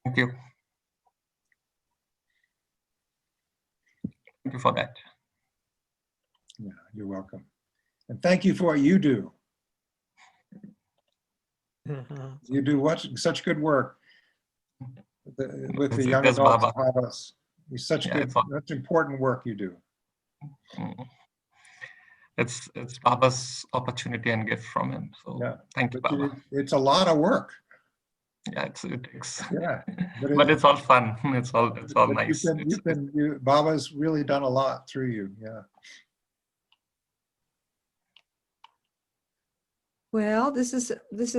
Thank you. Thank you for that. Yeah, you're welcome. And thank you for what you do. You do such good work with the young adults. It's such good, such important work you do. It's Baba's opportunity and gift from him. So yeah, thank you, Baba. It's a lot of work. Yeah, it takes. Yeah, but it's all fun. It's all nice. Baba's really done a lot through you. Yeah. Well, this is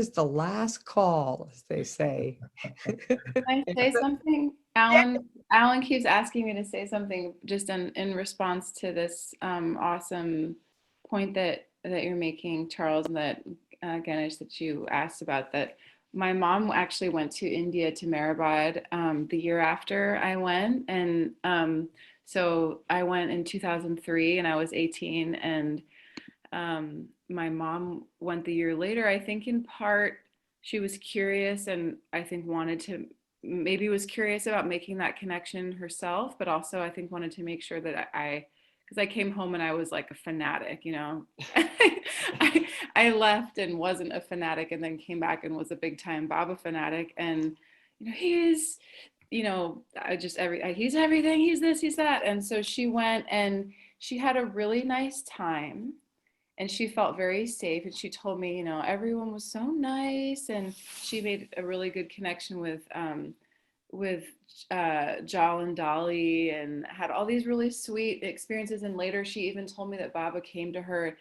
the last call, as they say. Can I say something? Alan keeps asking me to say something just in response to this awesome point that you're making, Charles, and that Ganesh, that you asked about. That my mom actually went to India, to Meherabad, the year after I went, and so I went in 2003, and I was 18, and my mom went the year later. I think in part she was curious, and I think maybe was curious about making that connection herself, but also I think wanted to make sure that because I came home and I was like a fanatic, you know. I left and wasn't a fanatic, and then came back and was a big time Baba fanatic. And you know, he's, you know, he's everything, he's this, he's that. And so she went and she had a really nice time. And she felt very safe. And she told me, you know, everyone was so nice. And she made a really good connection with Jal and Dolly, and had all these really sweet experiences. And later she even told me that Baba came to her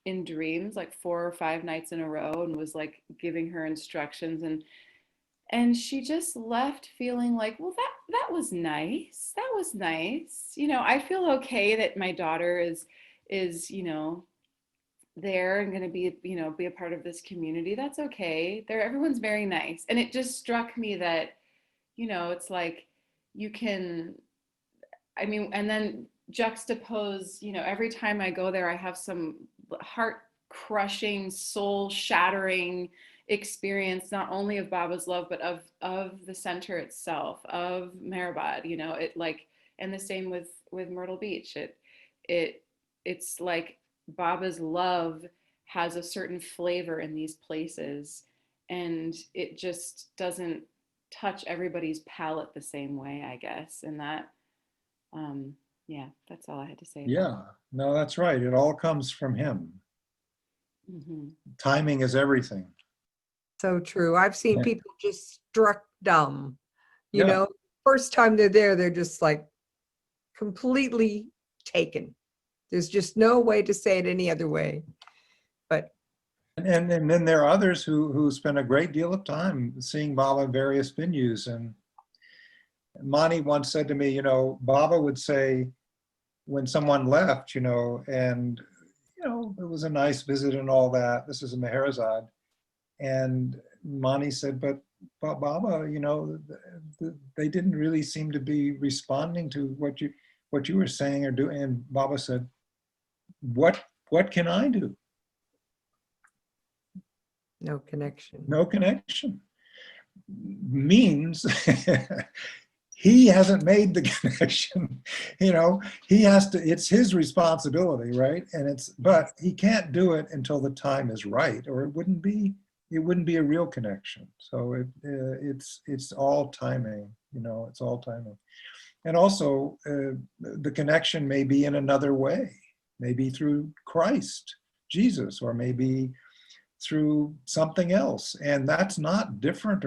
in dreams like 4 or 5 nights in a row and was like giving her instructions. And she just left feeling like, well, that was nice. That was nice. You know, I feel okay that my daughter is, you know, there and going to be, you know, be a part of this community. That's okay. Everyone's very nice. And it just struck me that, you know, it's like you can, I mean, and then juxtapose, you know, every time I go there, I have some heart crushing, soul shattering experience, not only of Baba's love, but of the center itself, of Meherabad, you know, it like, and the same with Myrtle Beach. It's like Baba's love has a certain flavor in these places and it just doesn't touch everybody's palate the same way, I guess. And that, yeah, that's all I had to say. Yeah, no, that's right. It all comes from him. Mm-hmm. Timing is everything. So true. I've seen Yeah. people just struck dumb. You Yeah. know, first time they're there, they're just like completely taken. There's just no way to say it any other way. But And then there are others who spend a great deal of time seeing Baba in various venues. And Mani once said to me, you know, Baba would say when someone left, you know, and, you know, it was a nice visit and all that. This is in Meherazad. And Mani said, but Baba, you know, they didn't really seem to be responding to what you were saying or doing. And Baba said, what can I do? no connection. No connection means he hasn't made the connection. You know, he has to, it's his responsibility, right? And but he can't do it until the time is right, or it wouldn't be a real connection. So it's all timing, you know, it's all timing. And also the connection may be in another way, maybe through Christ, Jesus, or maybe through something else. And that's not different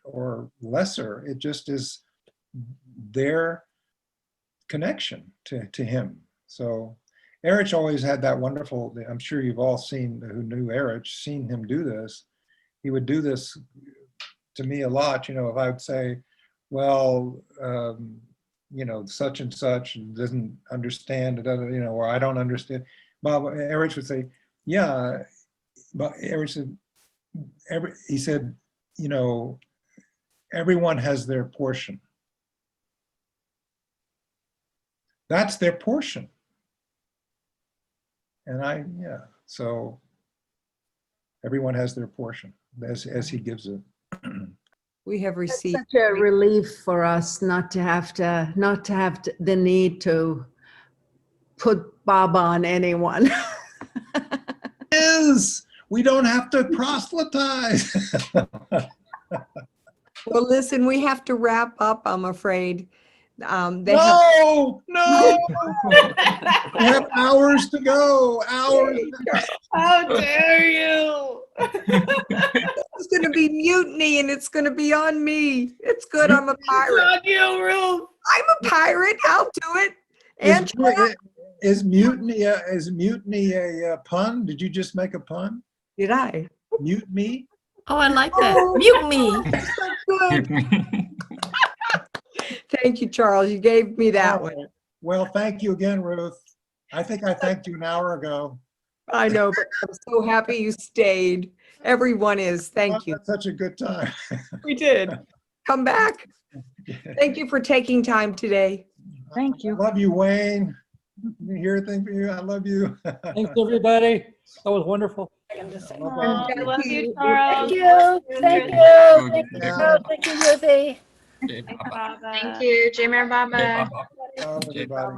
or lesser. It just is their connection to him. So Erich always had that wonderful, I'm sure you've all seen, who knew Erich, seen him do this. He would do this to me a lot, you know, if I would say, well, you know, such and such doesn't understand, you know, or I don't understand. Erich would say, yeah, but Erich said, he said, you know, everyone has their portion. That's their portion. And yeah, so everyone has their portion as he gives it. We have It's received such a relief for us not to have the need to put Baba on anyone. We don't have to proselytize. Well, listen, we have to wrap up, I'm afraid. No. We have hours to go, hours. How dare you? It's going to be mutiny and it's going to be on me. It's good. I'm a pirate. On you, Ruth. I'm a pirate. I'll do it. And Is mutiny a pun? Did you just make a pun? Did I? Mute me? Oh, I like that. Mute me. Good. Thank you, Charles. You gave me that one. Well, thank you again, Ruth. I think I thanked you an hour ago. I know, but I'm so happy you stayed. Everyone is. Thank you. That's such a good time. We did. Come back. Thank you for taking time today. Thank you. I love you, Wayne. You hear a thing from you? I love you. Thanks, everybody. That was wonderful. I love you, Thank Charles. you. Thank you. Thank you, Charles. Thank you, Ruthie. Thank you, Jimmer Baba. Everybody.